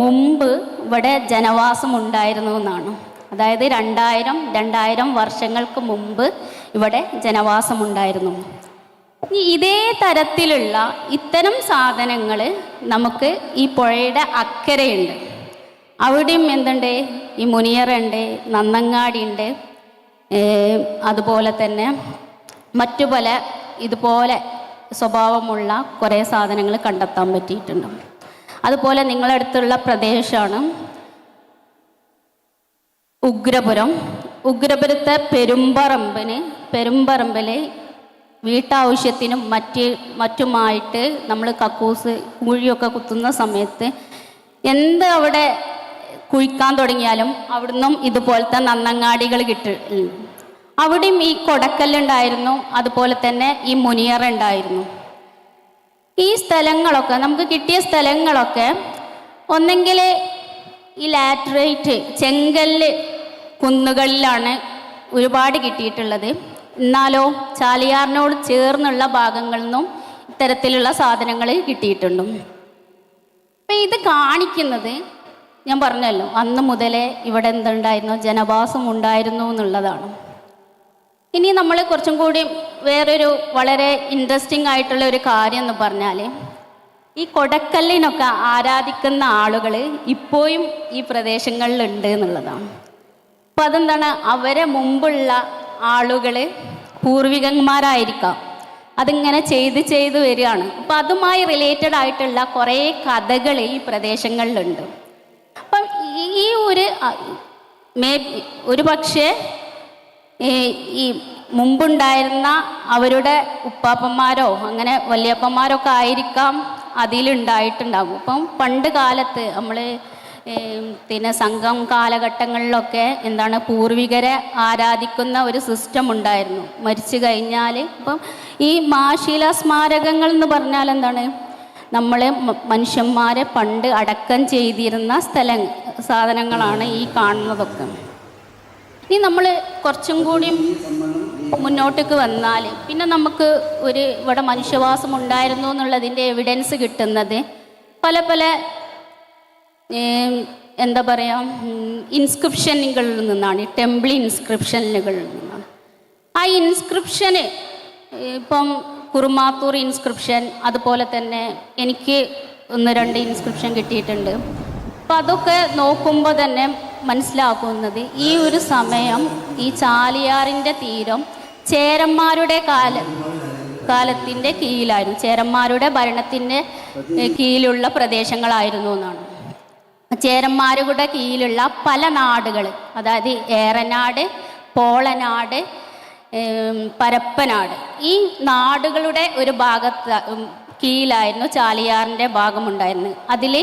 മുമ്പ് ഇവിടെ ജനവാസം ഉണ്ടായിരുന്നു എന്നാണ്. അതായത് 2000 വർഷങ്ങൾക്ക് മുമ്പ് ഇവിടെ ജനവാസം ഉണ്ടായിരുന്നു. ഇതേ തരത്തിലുള്ള ഇത്തരം സാധനങ്ങൾ നമുക്ക് ഈ പുഴയുടെ അക്കരയുണ്ട്. അവിടെയും എന്തുണ്ട്, ഈ മുനിയറുണ്ട്, നന്നങ്ങാടി ഉണ്ട്. അതുപോലെ തന്നെ മറ്റു പല ഇതുപോലെ സ്വഭാവമുള്ള കുറേ സാധനങ്ങൾ കണ്ടെത്താൻ പറ്റിയിട്ടുണ്ട്. അതുപോലെ നിങ്ങളടുത്തുള്ള പ്രദേശമാണ് ഉഗ്രപുരം. ഉഗ്രപുരത്തെ പെരുമ്പറമ്പിൽ വീട്ടാവശ്യത്തിനും മറ്റുമായിട്ട് നമ്മൾ കക്കൂസ് കുഴിയൊക്കെ കുത്തുന്ന സമയത്ത് എന്ത് അവിടെ കുഴിക്കാൻ തുടങ്ങിയാലും അവിടുന്നും ഇതുപോലത്തെ നന്നങ്ങാടികൾ അവിടെയും ഈ കൊടക്കല്ലുണ്ടായിരുന്നു, അതുപോലെ തന്നെ ഈ മുനിയറ ഉണ്ടായിരുന്നു. ഈ സ്ഥലങ്ങളൊക്കെ നമുക്ക് കിട്ടിയ സ്ഥലങ്ങളൊക്കെ ഒന്നെങ്കിൽ ഈ ലാറ്ററൈറ്റ് ചെങ്കല്ല് കുന്നുകളിലാണ് ഒരുപാട് കിട്ടിയിട്ടുള്ളത്. എന്നാലോ ചാലിയാറിനോട് ചേർന്നുള്ള ഭാഗങ്ങളിൽ നിന്നും ഇത്തരത്തിലുള്ള സാധനങ്ങൾ കിട്ടിയിട്ടുണ്ട്. അപ്പം ഇത് കാണിക്കുന്നത് ഞാൻ പറഞ്ഞല്ലോ അന്ന് മുതലേ ഇവിടെ എന്തുണ്ടായിരുന്നു, ജനവാസം ഉണ്ടായിരുന്നു എന്നുള്ളതാണ്. ഇനി നമ്മൾ കുറച്ചും കൂടി വേറൊരു വളരെ ഇൻട്രസ്റ്റിംഗ് ആയിട്ടുള്ള ഒരു കാര്യം എന്ന് പറഞ്ഞാൽ ഈ കൊടക്കല്ലിനൊക്കെ ആരാധിക്കുന്ന ആളുകൾ ഇപ്പോഴും ഈ പ്രദേശങ്ങളിലുണ്ട് എന്നുള്ളതാണ്. അപ്പം അതെന്താണ്, അവരെ മുമ്പുള്ള ആളുകൾ പൂർവികന്മാരായിരിക്കാം, അതിങ്ങനെ ചെയ്ത് വരികയാണ്. അപ്പം അതുമായി റിലേറ്റഡ് ആയിട്ടുള്ള കുറേ കഥകൾ ഈ പ്രദേശങ്ങളിലുണ്ട്. അപ്പം ഈ ഒരു പക്ഷേ ഈ മുമ്പുണ്ടായിരുന്ന അവരുടെ ഉപ്പാപ്പന്മാരോ അങ്ങനെ വല്യപ്പന്മാരോ ഒക്കെ ആയിരിക്കാം അതിലുണ്ടായിട്ടുണ്ടാകും. അപ്പം പണ്ട് കാലത്ത് നമ്മൾ പിന്നെ സംഘം കാലഘട്ടങ്ങളിലൊക്കെ എന്താണ് പൂർവികരെ ആരാധിക്കുന്ന ഒരു സിസ്റ്റം ഉണ്ടായിരുന്നു. മരിച്ചു കഴിഞ്ഞാൽ ഇപ്പം ഈ മാശീല സ്മാരകങ്ങൾ എന്ന് പറഞ്ഞാൽ എന്താണ്, നമ്മളെ മനുഷ്യന്മാരെ പണ്ട് അടക്കം ചെയ്തിരുന്ന സാധനങ്ങളാണ് ഈ കാണുന്നതൊക്കെ. ഇനി നമ്മൾ കുറച്ചും കൂടി മുന്നോട്ടേക്ക് വന്നാൽ പിന്നെ നമുക്ക് ഇവിടെ മനുഷ്യവാസം ഉണ്ടായിരുന്നു എന്നുള്ളതിൻ്റെ എവിഡൻസ് കിട്ടുന്നത് പല എന്താ പറയുക ഇൻസ്ക്രിപ്ഷനുകളിൽ നിന്നാണ്, ടെമ്പിൾ ഇൻസ്ക്രിപ്ഷനുകളിൽ നിന്നാണ്. ആ ഇൻസ്ക്രിപ്ഷന് ഇപ്പം കുറുമാത്തൂർ ഇൻസ്ക്രിപ്ഷൻ, അതുപോലെ തന്നെ എനിക്ക് 1-2 ഇൻസ്ക്രിപ്ഷൻ കിട്ടിയിട്ടുണ്ട്. അപ്പം അതൊക്കെ നോക്കുമ്പോൾ തന്നെ മനസ്സിലാക്കുന്നത് ഈ ഒരു സമയം ഈ ചാലിയാറിൻ്റെ തീരം ചേരന്മാരുടെ കാലത്തിൻ്റെ കീഴിലായിരുന്നു, ചേരന്മാരുടെ ഭരണത്തിൻ്റെ കീഴിലുള്ള പ്രദേശങ്ങളായിരുന്നു എന്നാണ്. ചേരന്മാരുടെ കീഴിലുള്ള പല നാടുകൾ, അതായത് ഏറനാട്, പോളനാട്, പരപ്പനാട്, ഈ നാടുകളുടെ ഒരു കീഴിലായിരുന്നു ചാലിയാറിൻ്റെ ഭാഗമുണ്ടായിരുന്നത്. അതിൽ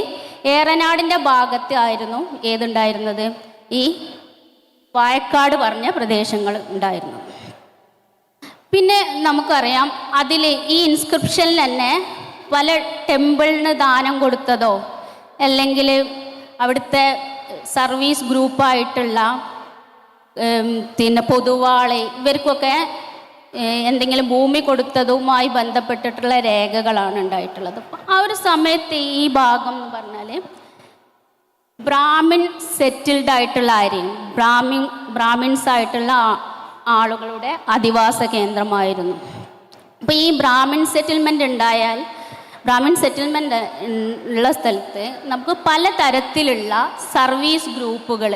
ഏറനാടിൻ്റെ ഭാഗത്തായിരുന്നു ഏതുണ്ടായിരുന്നത്, ഈ വായക്കാട് പറഞ്ഞ പ്രദേശങ്ങൾ ഉണ്ടായിരുന്നു. പിന്നെ നമുക്കറിയാം അതിൽ ഈ ഇൻസ്ക്രിപ്ഷനിൽ തന്നെ പല ടെമ്പിളിന് ദാനം കൊടുത്തതോ അല്ലെങ്കിൽ അവിടുത്തെ സർവീസ് ഗ്രൂപ്പായിട്ടുള്ള പിന്നെ പൊതുവാള് ഇവർക്കൊക്കെ എന്തെങ്കിലും ഭൂമി കൊടുത്തതുമായി ബന്ധപ്പെട്ടിട്ടുള്ള രേഖകളാണ് ഉണ്ടായിട്ടുള്ളത്. അപ്പം ആ ഒരു സമയത്ത് ഈ ഭാഗം എന്ന് പറഞ്ഞാൽ ബ്രാഹ്മിൺ സെറ്റിൽഡ് ആയിട്ടുള്ള ബ്രാഹ്മിൺസ് ആയിട്ടുള്ള ആളുകളുടെ അധിവാസ കേന്ദ്രമായിരുന്നു. അപ്പോൾ ഈ ബ്രാഹ്മിൺ സെറ്റിൽമെൻ്റ് ഉള്ള സ്ഥലത്ത് നമുക്ക് പല തരത്തിലുള്ള സർവീസ് ഗ്രൂപ്പുകൾ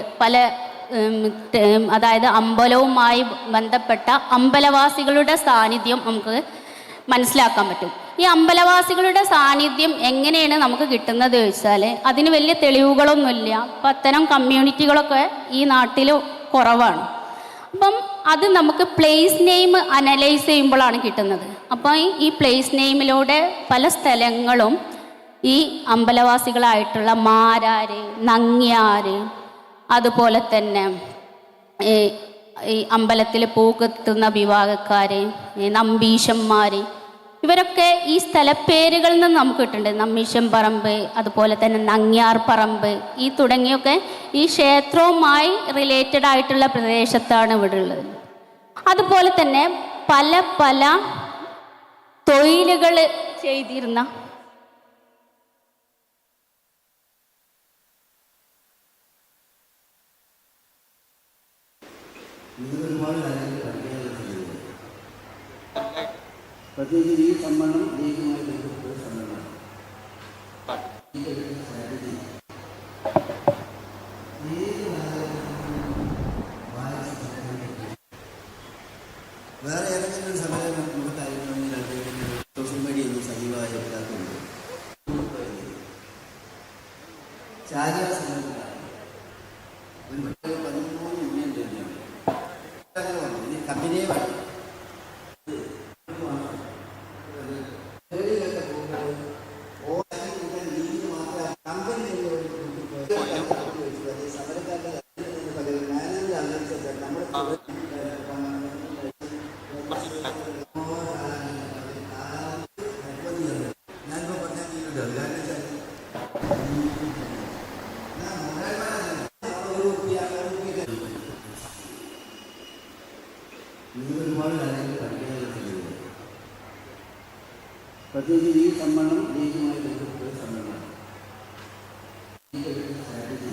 അതായത് അമ്പലവുമായി ബന്ധപ്പെട്ട അമ്പലവാസികളുടെ സാന്നിധ്യം നമുക്ക് മനസ്സിലാക്കാൻ പറ്റും. ഈ അമ്പലവാസികളുടെ സാന്നിധ്യം എങ്ങനെയാണ് നമുക്ക് കിട്ടുന്നത് ചോദിച്ചാൽ അതിന് വലിയ തെളിവുകളൊന്നുമില്ല. അപ്പം അത്തരം കമ്മ്യൂണിറ്റികളൊക്കെ ഈ നാട്ടിൽ കുറവാണ്. അപ്പം അത് നമുക്ക് പ്ലേസ് നെയിം അനലൈസ് ചെയ്യുമ്പോഴാണ് കിട്ടുന്നത്. അപ്പം ഈ പ്ലേസ് നെയിമിലൂടെ പല സ്ഥലങ്ങളും ഈ അമ്പലവാസികളായിട്ടുള്ള മാരാര്, നങ്ങ്യാര്, അതുപോലെ തന്നെ ഈ അമ്പലത്തിൽ പൂക്കെത്തുന്ന വിവാഹക്കാർ, നമ്പീശന്മാർ, ഇവരൊക്കെ ഈ സ്ഥലപ്പേരുകളിൽ നിന്ന് നമുക്ക് കിട്ടുന്നുണ്ട്. നമ്പീശൻ പറമ്പ്, അതുപോലെ തന്നെ നങ്ങ്യാർ പറമ്പ്, ഈ തുടങ്ങിയൊക്കെ ഈ ക്ഷേത്രവുമായി റിലേറ്റഡ് ആയിട്ടുള്ള പ്രദേശത്താണ് ഇവിടെ ഉള്ളത്. അതുപോലെ തന്നെ പല തൊഴിലുകൾ ചെയ്തിരുന്ന പ്രത്യേകിച്ച് ഈ സമ്മേളനം ദൈവമായി ബന്ധപ്പെട്ട സമ്മേളനം വേറെ ഏതെങ്കിലും സമ്മേളനം മുഖത്തായിരുന്നെങ്കിൽ സോഷ്യൽ മീഡിയ ഒന്നും സജീവമായി എത്താത്തുണ്ട്. ചാരിയ സമ്മേളനത്തിലാണ് ഒരു 13 യൂണിയൻ തന്നെയാണ്. ഇനി കമ്പനിയെ വേണം ഒരുപാട് കാര്യങ്ങൾ പഠിക്കാനുള്ള പ്രത്യേകിച്ച് ഈ സമ്മേളനം ദേശീയമായി ബന്ധപ്പെട്ട സമ്മേളനമാണ്. സ്ട്രാറ്റജി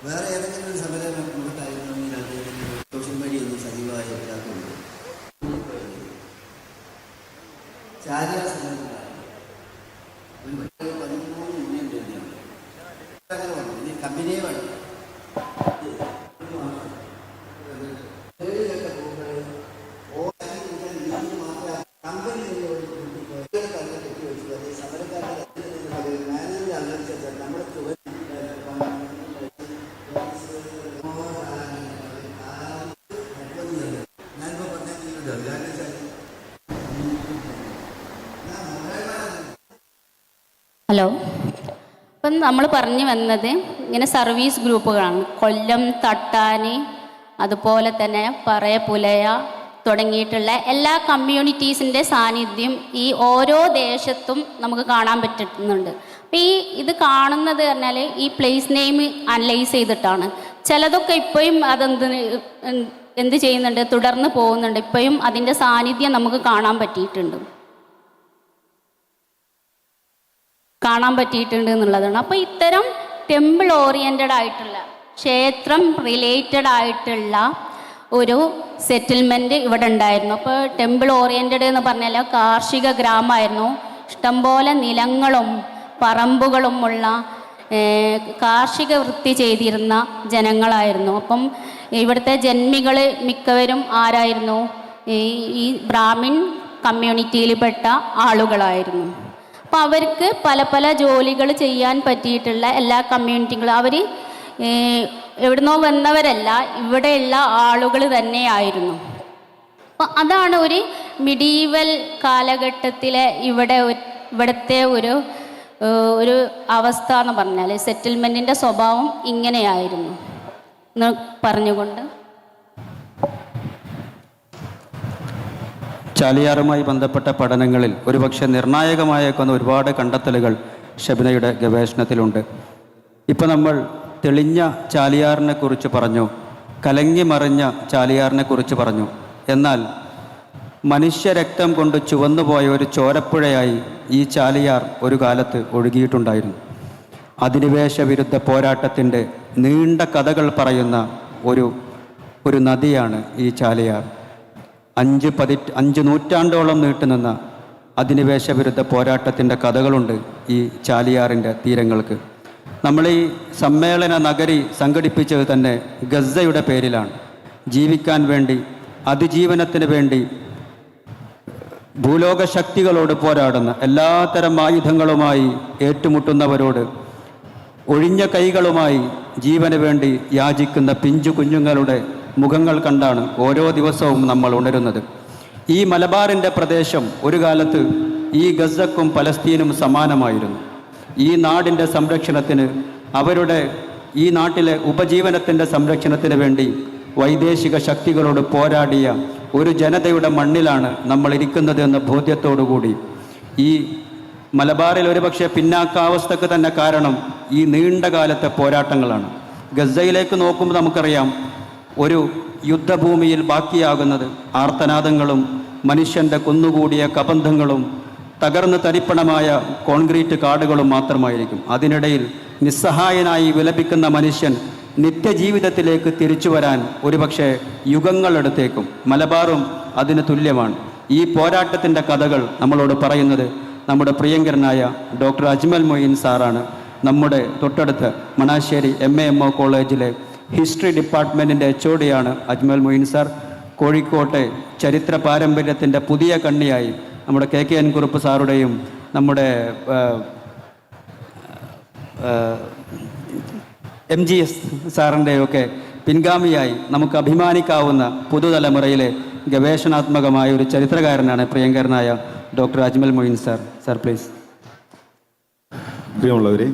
വേറെ ഏതെങ്കിലും ഒരു സമരം മുഖത്തായിരുന്നെങ്കിൽ അത് സോഷ്യൽ മീഡിയ ഒന്നും സജീവമായി എടുക്കാത്തുണ്ട്. ചാരിയ സമരത്തിലാണ് 13 യൂണിയൻ തന്നെയാണ് ഇനി കമ്പനിയെ വേണം. ഹലോ, ഇപ്പം നമ്മൾ പറഞ്ഞു വന്നത് ഇങ്ങനെ സർവീസ് ഗ്രൂപ്പുകളാണ്. കൊല്ലം, തട്ടാന്, അതുപോലെ തന്നെ പറയ, പുലയ തുടങ്ങിയിട്ടുള്ള എല്ലാ കമ്മ്യൂണിറ്റീസിൻ്റെ സാന്നിധ്യം ഈ ഓരോ ദേശത്തും നമുക്ക് കാണാൻ പറ്റുന്നുണ്ട്. അപ്പോൾ ഇത് കാണുന്നത് പറഞ്ഞാൽ ഈ പ്ലേസ് നെയിം അനലൈസ് ചെയ്തിട്ടാണ്. ചിലതൊക്കെ ഇപ്പോഴും എന്ത് ചെയ്യുന്നുണ്ട്, തുടർന്ന് പോകുന്നുണ്ട്. ഇപ്പോഴും അതിൻ്റെ സാന്നിധ്യം നമുക്ക് കാണാൻ പറ്റിയിട്ടുണ്ട് എന്നുള്ളതാണ്. അപ്പോൾ ഇത്തരം ടെമ്പിൾ ഓറിയൻറ്റഡ് ആയിട്ടുള്ള, ക്ഷേത്രം റിലേറ്റഡ് ആയിട്ടുള്ള ഒരു സെറ്റിൽമെൻറ്റ് ഇവിടെ ഉണ്ടായിരുന്നു. അപ്പോൾ ടെമ്പിൾ ഓറിയൻറ്റഡ് എന്ന് പറഞ്ഞാൽ കാർഷിക ഗ്രാമമായിരുന്നു. ഇഷ്ടംപോലെ നിലങ്ങളും പറമ്പുകളുമുള്ള കാർഷിക വൃത്തി ചെയ്തിരുന്ന ജനങ്ങളായിരുന്നു. അപ്പം ഇവിടുത്തെ ജന്മികൾ മിക്കവരും ആരായിരുന്നു? ഈ ബ്രാഹ്മിൺ കമ്മ്യൂണിറ്റിയിൽപ്പെട്ട ആളുകളായിരുന്നു. അപ്പോൾ അവർക്ക് പല പല ജോലികൾ ചെയ്യാൻ പറ്റിയിട്ടുള്ള എല്ലാ കമ്മ്യൂണിറ്റികളും അവർ എവിടുന്നോ വന്നവരല്ല, ഇവിടെയുള്ള ആളുകൾ തന്നെയായിരുന്നു. അപ്പോൾ അതാണ് ഒരു മിഡീവൽ കാലഘട്ടത്തിലെ ഇവിടുത്തെ ഒരു അവസ്ഥ എന്ന് പറഞ്ഞാൽ സെറ്റിൽമെൻറ്റിൻ്റെ സ്വഭാവം ഇങ്ങനെയായിരുന്നു എന്ന് പറഞ്ഞുകൊണ്ട് ചാലിയാറുമായി ബന്ധപ്പെട്ട പഠനങ്ങളിൽ ഒരുപക്ഷെ നിർണായകമായേക്കുന്ന ഒരുപാട് കണ്ടെത്തലുകൾ ഷബിനയുടെ ഗവേഷണത്തിലുണ്ട്. ഇപ്പോൾ നമ്മൾ തെളിഞ്ഞ ചാലിയാറിനെ കുറിച്ച് പറഞ്ഞു, കലങ്ങി മറിഞ്ഞ ചാലിയാറിനെ കുറിച്ച് പറഞ്ഞു. എന്നാൽ മനുഷ്യരക്തം കൊണ്ട് ചുവന്നുപോയ ഒരു ചോരപ്പുഴയായി ഈ ചാലിയാർ ഒരു കാലത്ത് ഒഴുകിയിട്ടുണ്ടായിരുന്നു. അധിനിവേശ വിരുദ്ധ പോരാട്ടത്തിൻ്റെ നീണ്ട കഥകൾ പറയുന്ന ഒരു നദിയാണ് ഈ ചാലിയാർ. 5 നൂറ്റാണ്ടോളം നീട്ടുനിന്ന അധിനിവേശ വിരുദ്ധ പോരാട്ടത്തിൻ്റെ കഥകളുണ്ട് ഈ ചാലിയാറിൻ്റെ തീരങ്ങൾക്ക്. നമ്മൾ ഈ സമ്മേളന നഗരി സംഘടിപ്പിച്ചത് തന്നെ ഗസയുടെ പേരിലാണ്. ജീവിക്കാൻ വേണ്ടി, അതിജീവനത്തിന് വേണ്ടി ഭൂലോക ശക്തികളോട് പോരാടുന്ന, എല്ലാത്തരം ആയുധങ്ങളുമായി ഏറ്റുമുട്ടുന്നവരോട് ഒഴിഞ്ഞ കൈകളുമായി ജീവന് വേണ്ടി യാചിക്കുന്ന പിഞ്ചു കുഞ്ഞുങ്ങളുടെ മുഖങ്ങൾ കണ്ടാണ് ഓരോ ദിവസവും നമ്മൾ ഉണരുന്നത്. ഈ മലബാറിൻ്റെ പ്രദേശം ഒരു കാലത്ത് ഈ ഗസക്കും പലസ്തീനും സമാനമായിരുന്നു. ഈ നാടിൻ്റെ സംരക്ഷണത്തിന്, ഈ നാട്ടിലെ ഉപജീവനത്തിൻ്റെ സംരക്ഷണത്തിന് വേണ്ടി വൈദേശിക ശക്തികളോട് പോരാടിയ ഒരു ജനതയുടെ മണ്ണിലാണ് നമ്മൾ ഇരിക്കുന്നത് എന്ന ബോധ്യത്തോടുകൂടി ഈ മലബാറിൽ ഒരുപക്ഷെ പിന്നാക്കാവസ്ഥക്ക് തന്നെ കാരണം ഈ നീണ്ട കാലത്തെ പോരാട്ടങ്ങളാണ്. ഗസയിലേക്ക് നോക്കുമ്പോൾ നമുക്കറിയാം, ഒരു യുദ്ധഭൂമിയിൽ ബാക്കിയാകുന്നത് ആർത്തനാദങ്ങളും മനുഷ്യൻ്റെ കുന്നുകൂടിയ കബന്ധങ്ങളും തകർന്ന് തരിപ്പണമായ കോൺക്രീറ്റ് കാടുകളും മാത്രമായിരിക്കും. അതിനിടയിൽ നിസ്സഹായനായി വിലപിക്കുന്ന മനുഷ്യൻ നിത്യജീവിതത്തിലേക്ക് തിരിച്ചു വരാൻ ഒരുപക്ഷെ യുഗങ്ങളെടുത്തേക്കും. മലബാറും അതിന് തുല്യമാണ്. ഈ പോരാട്ടത്തിൻ്റെ കഥകൾ നമ്മളോട് പറയുന്നത് നമ്മുടെ പ്രിയങ്കരനായ ഡോക്ടർ അജ്മൽ മൊയ്ൻ സാറാണ്. നമ്മുടെ തൊട്ടടുത്ത് മണാശ്ശേരി MAMO കോളേജിലെ ഹിസ്റ്ററി ഡിപ്പാർട്ട്മെൻറ്റിൻ്റെ HOD അജ്മൽ മൊയ്ൻ സാർ. കോഴിക്കോട്ടെ ചരിത്ര പാരമ്പര്യത്തിൻ്റെ പുതിയ കണ്ണിയായി നമ്മുടെ KKN കുറുപ്പ് സാറുടെയും നമ്മുടെ MGS സാറിൻ്റെയൊക്കെ പിൻഗാമിയായി നമുക്ക് അഭിമാനിക്കാവുന്ന പുതുതലമുറയിലെ ഗവേഷണാത്മകമായ ഒരു ചരിത്രകാരനാണ് പ്രിയങ്കരനായ doctor Ajmal Moin sir. Sir please. പ്രിയമുള്ളവരെ,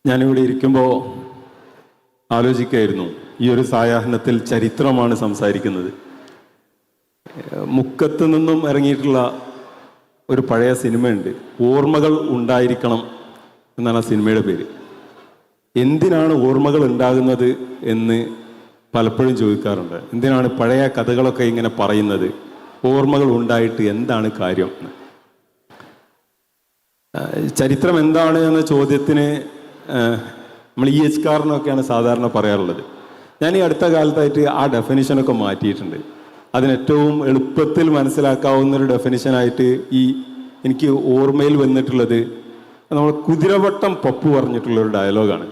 ഞാനിവിടെ ഇരിക്കുമ്പോൾ ആലോചിക്കുകയായിരുന്നു, ഈ ഒരു സായാഹ്നത്തിൽ ചരിത്രമാണ് സംസാരിക്കുന്നത്. മുക്കത്ത് നിന്നും ഇറങ്ങിയിട്ടുള്ള ഒരു പഴയ സിനിമയുണ്ട്, ഓർമ്മകൾ ഉണ്ടായിരിക്കണം എന്നാണ് ആ സിനിമയുടെ പേര്. എന്തിനാണ് ഓർമ്മകൾ ഉണ്ടാകുന്നത് എന്ന് പലപ്പോഴും ചോദിക്കാറുണ്ട്. എന്തിനാണ് പഴയ കഥകളൊക്കെ ഇങ്ങനെ പറയുന്നത്? ഓർമ്മകൾ ഉണ്ടായിട്ട് എന്താണ് കാര്യം? ചരിത്രം എന്താണ് എന്ന ചോദ്യത്തിന് നമ്മൾ EH കാരനൊക്കെയാണ് സാധാരണ പറയാറുള്ളത്. ഞാൻ ഈ അടുത്ത കാലത്തായിട്ട് ആ ഡെഫിനിഷനൊക്കെ മാറ്റിയിട്ടുണ്ട്. അതിനേറ്റവും എളുപ്പത്തിൽ മനസ്സിലാക്കാവുന്നൊരു ഡെഫിനിഷനായിട്ട് എനിക്ക് ഓർമ്മയിൽ വന്നിട്ടുള്ളത് നമ്മൾ കുതിരവട്ടം പപ്പു പറഞ്ഞിട്ടുള്ളൊരു ഡയലോഗാണ്.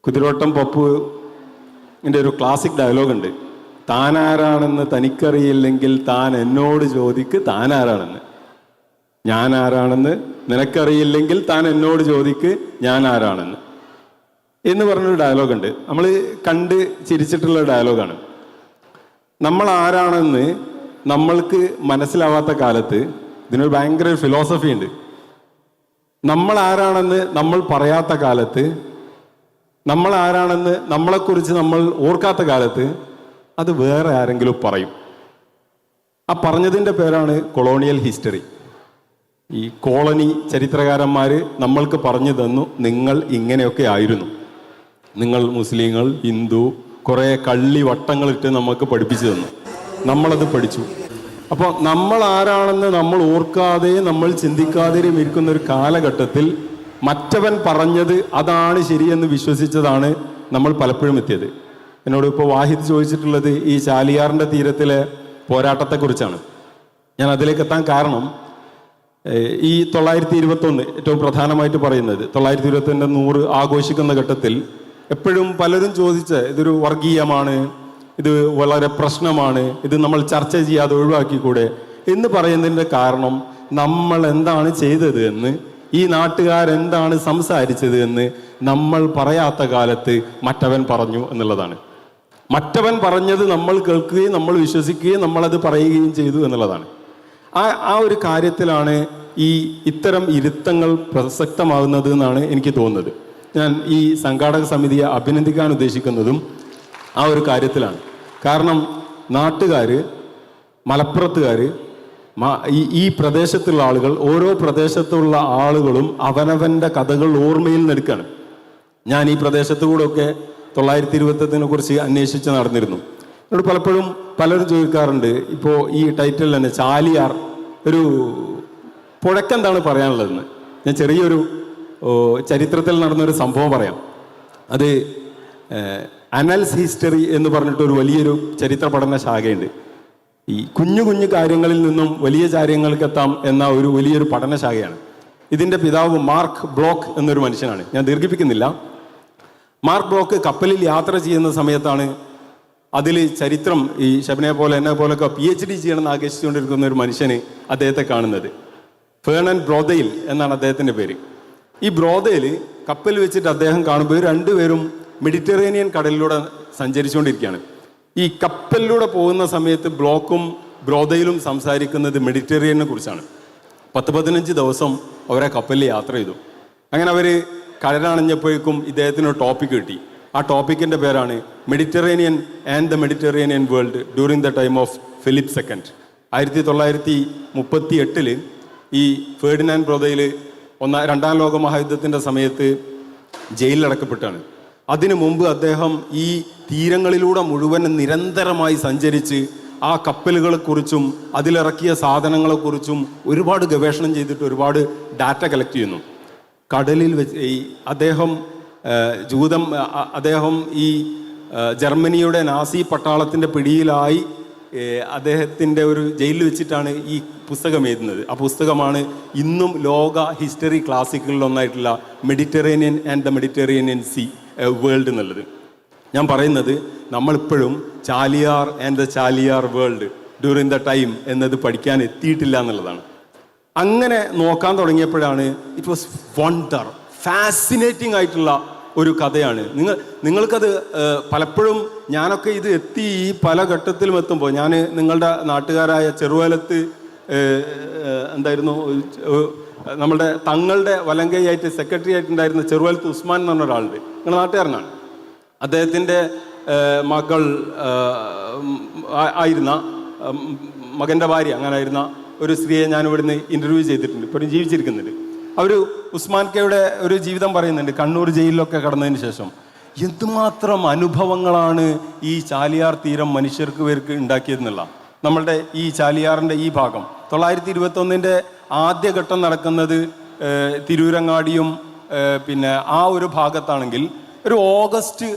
കുതിരവട്ടം പപ്പുവിൻ്റെ ഒരു ക്ലാസിക് ഡയലോഗുണ്ട്, താനാരാണെന്ന് തനിക്കറിയില്ലെങ്കിൽ താൻ എന്നോട് ചോദിക്ക് താനാരാണെന്ന്. ഞാൻ ആരാണെന്ന് നിനക്കറിയില്ലെങ്കിൽ താൻ എന്നോട് ചോദിക്ക് ഞാൻ ആരാണെന്ന് എന്ന് പറഞ്ഞൊരു ഡയലോഗുണ്ട്. നമ്മൾ കണ്ട് ചിരിച്ചിട്ടുള്ള ഡയലോഗാണ്. നമ്മൾ ആരാണെന്ന് നമ്മൾക്ക് മനസ്സിലാവാത്ത കാലത്ത് ഇതിനൊരു ഭയങ്കര ഫിലോസഫി ഉണ്ട്. നമ്മൾ ആരാണെന്ന് നമ്മൾ പറയാത്ത കാലത്ത്, നമ്മൾ ആരാണെന്ന് നമ്മളെക്കുറിച്ച് നമ്മൾ ഓർക്കാത്ത കാലത്ത് അത് വേറെ ആരെങ്കിലും പറയും. ആ പറഞ്ഞതിൻ്റെ പേരാണ് കൊളോണിയൽ ഹിസ്റ്ററി. ഈ കോളനി ചരിത്രകാരന്മാർ നമ്മൾക്ക് പറഞ്ഞു തന്നു, നിങ്ങൾ ഇങ്ങനെയൊക്കെ ആയിരുന്നു, നിങ്ങൾ മുസ്ലിങ്ങൾ, ഹിന്ദു, കുറേ കള്ളി വട്ടങ്ങളിട്ട് നമുക്ക് പഠിപ്പിച്ചു തന്നു. നമ്മളത് പഠിച്ചു. അപ്പോൾ നമ്മൾ ആരാണെന്ന് നമ്മൾ ഓർക്കാതെ നമ്മൾ ചിന്തിക്കാതെയും ഇരിക്കുന്ന ഒരു കാലഘട്ടത്തിൽ മറ്റവൻ പറഞ്ഞത് അതാണ് ശരിയെന്ന് വിശ്വസിച്ചതാണ് നമ്മൾ പലപ്പോഴും എത്തിയത്. എന്നോട് ഇപ്പോൾ വാഹിദ് ചോദിച്ചിട്ടുള്ളത് ഈ ചാലിയാറിൻ്റെ തീരത്തിലെ പോരാട്ടത്തെക്കുറിച്ചാണ്. ഞാൻ അതിലേക്ക് എത്താൻ കാരണം ഈ 921 ഏറ്റവും പ്രധാനമായിട്ട് പറയുന്നത് 921 100 ആഘോഷിക്കുന്ന ഘട്ടത്തിൽ എപ്പോഴും പലരും ഇതൊരു വർഗീയമാണ്, ഇത് വളരെ പ്രശ്നമാണ്, ഇത് നമ്മൾ ചർച്ച ചെയ്യാതെ ഒഴിവാക്കിക്കൂടെ എന്ന് പറയുന്നതിൻ്റെ കാരണം നമ്മൾ എന്താണ് ചെയ്തത് എന്ന്, ഈ നാട്ടുകാരെന്താണ് സംസാരിച്ചത് എന്ന് നമ്മൾ പറയാത്ത കാലത്ത് മറ്റവൻ പറഞ്ഞു എന്നുള്ളതാണ്. മറ്റവൻ പറഞ്ഞത് നമ്മൾ കേൾക്കുകയും നമ്മൾ വിശ്വസിക്കുകയും നമ്മളത് പറയുകയും ചെയ്തു എന്നുള്ളതാണ്. ആ ഒരു കാര്യത്തിലാണ് ഇത്തരം ഇരുത്തങ്ങൾ പ്രസക്തമാകുന്നത് എന്നാണ് എനിക്ക് തോന്നുന്നത്. ഞാൻ ഈ സംഘാടക സമിതിയെ അഭിനന്ദിക്കാൻ ഉദ്ദേശിക്കുന്നതും ആ ഒരു കാര്യത്തിലാണ്. കാരണം നാട്ടുകാർ, മലപ്പുറത്തുകാർ, ഈ പ്രദേശത്തുള്ള ആളുകൾ, ഓരോ പ്രദേശത്തുള്ള ആളുകളും അവനവൻ്റെ കഥകൾ ഓർമ്മയിൽ നിന്നെടുക്കുകയാണ്. ഞാൻ ഈ പ്രദേശത്തു കൂടെയൊക്കെ 921 കുറിച്ച് അന്വേഷിച്ച് നടന്നിരുന്നു. എന്നോട് പലപ്പോഴും പലരും ചോദിക്കാറുണ്ട്, ഇപ്പോൾ ഈ ടൈറ്റിൽ തന്നെ ചാലിയാർ ഒരു പുഴക്കെന്താണ് പറയാനുള്ളതെന്ന്. ഞാൻ ചെറിയൊരു ചരിത്രത്തിൽ നടന്നൊരു സംഭവം പറയാം. അത് അനൽസ് ഹിസ്റ്ററി എന്ന് പറഞ്ഞിട്ടൊരു വലിയൊരു ചരിത്ര പഠന ശാഖയുണ്ട്. ഈ കുഞ്ഞു കുഞ്ഞു കാര്യങ്ങളിൽ നിന്നും വലിയ കാര്യങ്ങൾക്ക് എത്താം എന്ന ഒരു വലിയൊരു പഠനശാഖയാണ്. ഇതിൻ്റെ പിതാവ് മാർക്ക് ബ്ലോക്ക് എന്നൊരു മനുഷ്യനാണ്. ഞാൻ ദീർഘിപ്പിക്കുന്നില്ല. മാർക്ക് ബ്ലോക്ക് കപ്പലിൽ യാത്ര ചെയ്യുന്ന സമയത്താണ് അതിൽ ചരിത്രം, ഈ ഷബനെ പോലെ എന്നെ പോലൊക്കെ PhD ചെയ്യണമെന്ന് ആഗ്രഹിച്ചുകൊണ്ടിരിക്കുന്ന ഒരു മനുഷ്യന് അദ്ദേഹത്തെ കാണുന്നത്. ഫേണൻ ബ്രോദയിൽ എന്നാണ് അദ്ദേഹത്തിൻ്റെ പേര്. ഈ ബ്രോദയിൽ കപ്പൽ വെച്ചിട്ട് അദ്ദേഹം കാണുമ്പോൾ രണ്ടുപേരും മെഡിറ്ററേനിയൻ കടലിലൂടെ സഞ്ചരിച്ചുകൊണ്ടിരിക്കുകയാണ്. ഈ കപ്പലിലൂടെ പോകുന്ന സമയത്ത് ബ്ലോക്കും ബ്രോദയിലും സംസാരിക്കുന്നത് മെഡിറ്ററേനിയനെ കുറിച്ചാണ്. 10-15 ദിവസം അവരെ കപ്പലിൽ യാത്ര ചെയ്തു. അങ്ങനെ അവർ കടലണഞ്ഞപ്പോഴേക്കും ഇദ്ദേഹത്തിന് ഒരു ടോപ്പിക് കിട്ടി. ആ ടോപ്പിക്കിൻ്റെ പേരാണ് Mediterranean and the Mediterranean world during the time of Philip second. 1938 ഈ ഫെർഡിനാൻഡ് ബ്രോദയിൽ രണ്ടാം ലോക മഹായുദ്ധത്തിൻ്റെ സമയത്ത് ജയിലിലടക്കപ്പെട്ടാണ്. അതിനു മുമ്പ് അദ്ദേഹം ഈ തീരങ്ങളിലൂടെ മുഴുവൻ നിരന്തരമായി സഞ്ചരിച്ച് ആ കപ്പലുകളെക്കുറിച്ചും അതിലിറക്കിയ സാധനങ്ങളെക്കുറിച്ചും ഒരുപാട് ഗവേഷണം ചെയ്തിട്ട് ഒരുപാട് ഡാറ്റ കളക്ട് ചെയ്യുന്നു. കടലിൽ വെച്ച് അദ്ദേഹം ഈ ജർമ്മനിയുടെ നാസി പട്ടാളത്തിൻ്റെ പിടിയിലായി അദ്ദേഹത്തിൻ്റെ ഒരു ജയിലിൽ വെച്ചിട്ടാണ് ഈ പുസ്തകം എഴുതുന്നത്. ആ പുസ്തകമാണ് ഇന്നും ലോക ഹിസ്റ്ററി ക്ലാസിക്കുകളിലൊന്നായിട്ടുള്ള Mediterranean and the Mediterranean sea world എന്നുള്ളത്. ഞാൻ പറയുന്നത് നമ്മളിപ്പോഴും Chaliyar and the Chaliyar world during the time എന്നത് പഠിക്കാൻ എത്തിയിട്ടില്ല എന്നുള്ളതാണ്. അങ്ങനെ നോക്കാൻ തുടങ്ങിയപ്പോഴാണ് ഇറ്റ് വാസ് വണ്ടർ, ഫാസിനേറ്റിംഗ് ആയിട്ടുള്ള ഒരു കഥയാണ്. നിങ്ങൾക്കത് പലപ്പോഴും ഞാനൊക്കെ ഇത് എത്തി ഈ പല ഘട്ടത്തിലും എത്തുമ്പോൾ, ഞാൻ നിങ്ങളുടെ നാട്ടുകാരായ ചെറുവേലത്ത് എന്തായിരുന്നു നമ്മുടെ തങ്ങളുടെ വലങ്കയായിട്ട് സെക്രട്ടറി ആയിട്ടുണ്ടായിരുന്ന ചെറുവലത്ത് ഉസ്മാൻ എന്ന് പറഞ്ഞ ഒരാളുണ്ട്, നിങ്ങളുടെ നാട്ടുകാരനാണ്. അദ്ദേഹത്തിൻ്റെ മകൾ ആയിരുന്ന മകൻ്റെ ഭാര്യ അങ്ങനായിരുന്ന ഒരു സ്ത്രീയെ ഞാൻ ഇവിടുന്ന് ഇൻ്റർവ്യൂ ചെയ്തിട്ടുണ്ട്, ഇപ്പോഴും ജീവിച്ചിരിക്കുന്നുണ്ട്. അവർ ഉസ്മാൻ കെയുടെ ഒരു ജീവിതം പറയുന്നുണ്ട്. കണ്ണൂർ ജയിലിലൊക്കെ കടന്നതിന് ശേഷം എന്തുമാത്രം അനുഭവങ്ങളാണ് ഈ ചാലിയാർ തീരം മനുഷ്യർക്ക് പേർക്ക് ഉണ്ടാക്കിയതെന്നുള്ള. നമ്മളുടെ ഈ ചാലിയാറിൻ്റെ ഈ ഭാഗം 921 ആദ്യഘട്ടം നടക്കുന്നത് തിരൂരങ്ങാടിയും പിന്നെ ആ ഒരു ഭാഗത്താണെങ്കിൽ ഒരു ഓഗസ്റ്റ്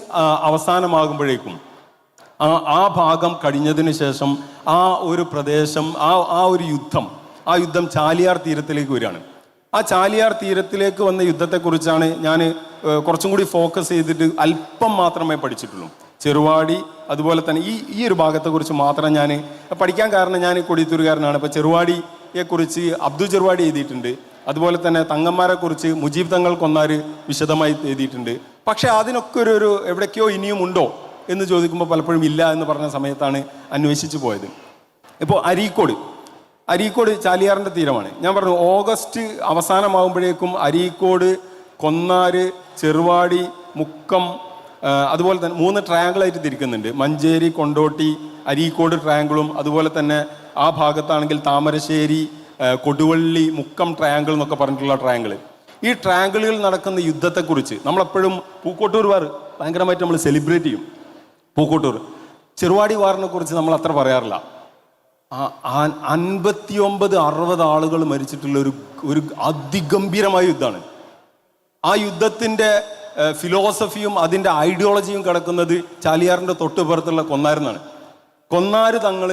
അവസാനമാകുമ്പോഴേക്കും ആ ഭാഗം കഴിഞ്ഞതിന് ശേഷം ആ ഒരു പ്രദേശം ആ ഒരു യുദ്ധം ചാലിയാർ തീരത്തിലേക്ക് വരികയാണ്. ആ ചാലിയാർ തീരത്തിലേക്ക് വന്ന യുദ്ധത്തെക്കുറിച്ചാണ് ഞാൻ കുറച്ചും കൂടി ഫോക്കസ് ചെയ്തിട്ട് അല്പം മാത്രമേ പഠിച്ചിട്ടുള്ളൂ. ചെറുവാടി അതുപോലെ തന്നെ ഈ ഒരു ഭാഗത്തെക്കുറിച്ച് മാത്രം ഞാൻ പഠിക്കാൻ കാരണം ഞാൻ കൊടിയത്തൂരുകാരനാണ്. ഇപ്പോൾ ചെറുവാടിയെക്കുറിച്ച് അബ്ദു ചെറുവാടി എഴുതിയിട്ടുണ്ട്. അതുപോലെ തന്നെ തങ്ങന്മാരെക്കുറിച്ച് മുജീബ് തങ്ങൾ കൊന്നാർ വിശദമായി എഴുതിയിട്ടുണ്ട്. പക്ഷേ അതിനൊക്കെ ഒരു എവിടേക്കോ ഇനിയും ഉണ്ടോ എന്ന് ചോദിക്കുമ്പോൾ പലപ്പോഴും ഇല്ല എന്ന് പറഞ്ഞ സമയത്താണ് അന്വേഷിച്ച് പോയത്. ഇപ്പോൾ അരീക്കോട് ചാലിയാറിൻ്റെ തീരമാണ്. ഞാൻ പറഞ്ഞു ഓഗസ്റ്റ് അവസാനമാകുമ്പോഴേക്കും അരീക്കോട്, കൊന്നാര്, ചെറുവാടി, മുക്കം, അതുപോലെ തന്നെ 3 ട്രയാങ്കിളായിട്ട് തിരിക്കുന്നുണ്ട്. മഞ്ചേരി, കൊണ്ടോട്ടി, അരീക്കോട് ട്രയാങ്കിളും അതുപോലെ തന്നെ ആ ഭാഗത്താണെങ്കിൽ താമരശ്ശേരി, കൊടുവള്ളി, മുക്കം ട്രയാങ്കിൾ എന്നൊക്കെ പറഞ്ഞിട്ടുള്ള ട്രയാങ്കിൾ. ഈ ട്രയാങ്കിളുകൾ നടക്കുന്ന യുദ്ധത്തെക്കുറിച്ച് നമ്മളെപ്പോഴും പൂക്കോട്ടൂർ വാർ ഭയങ്കരമായിട്ട് നമ്മൾ സെലിബ്രേറ്റ് ചെയ്യും. പൂക്കോട്ടൂർ ചെറുവാടി വാറിനെ കുറിച്ച് നമ്മൾ അത്ര പറയാറില്ല. 59-60 ആളുകൾ മരിച്ചിട്ടുള്ള ഒരു അതിഗംഭീരമായ യുദ്ധമാണ്. ആ യുദ്ധത്തിൻ്റെ ഫിലോസഫിയും അതിൻ്റെ ഐഡിയോളജിയും കിടക്കുന്നത് ചാലിയാറിൻ്റെ തൊട്ടുപുറത്തുള്ള കൊന്നാരെന്നാണ്. കൊന്നാര് തങ്ങൾ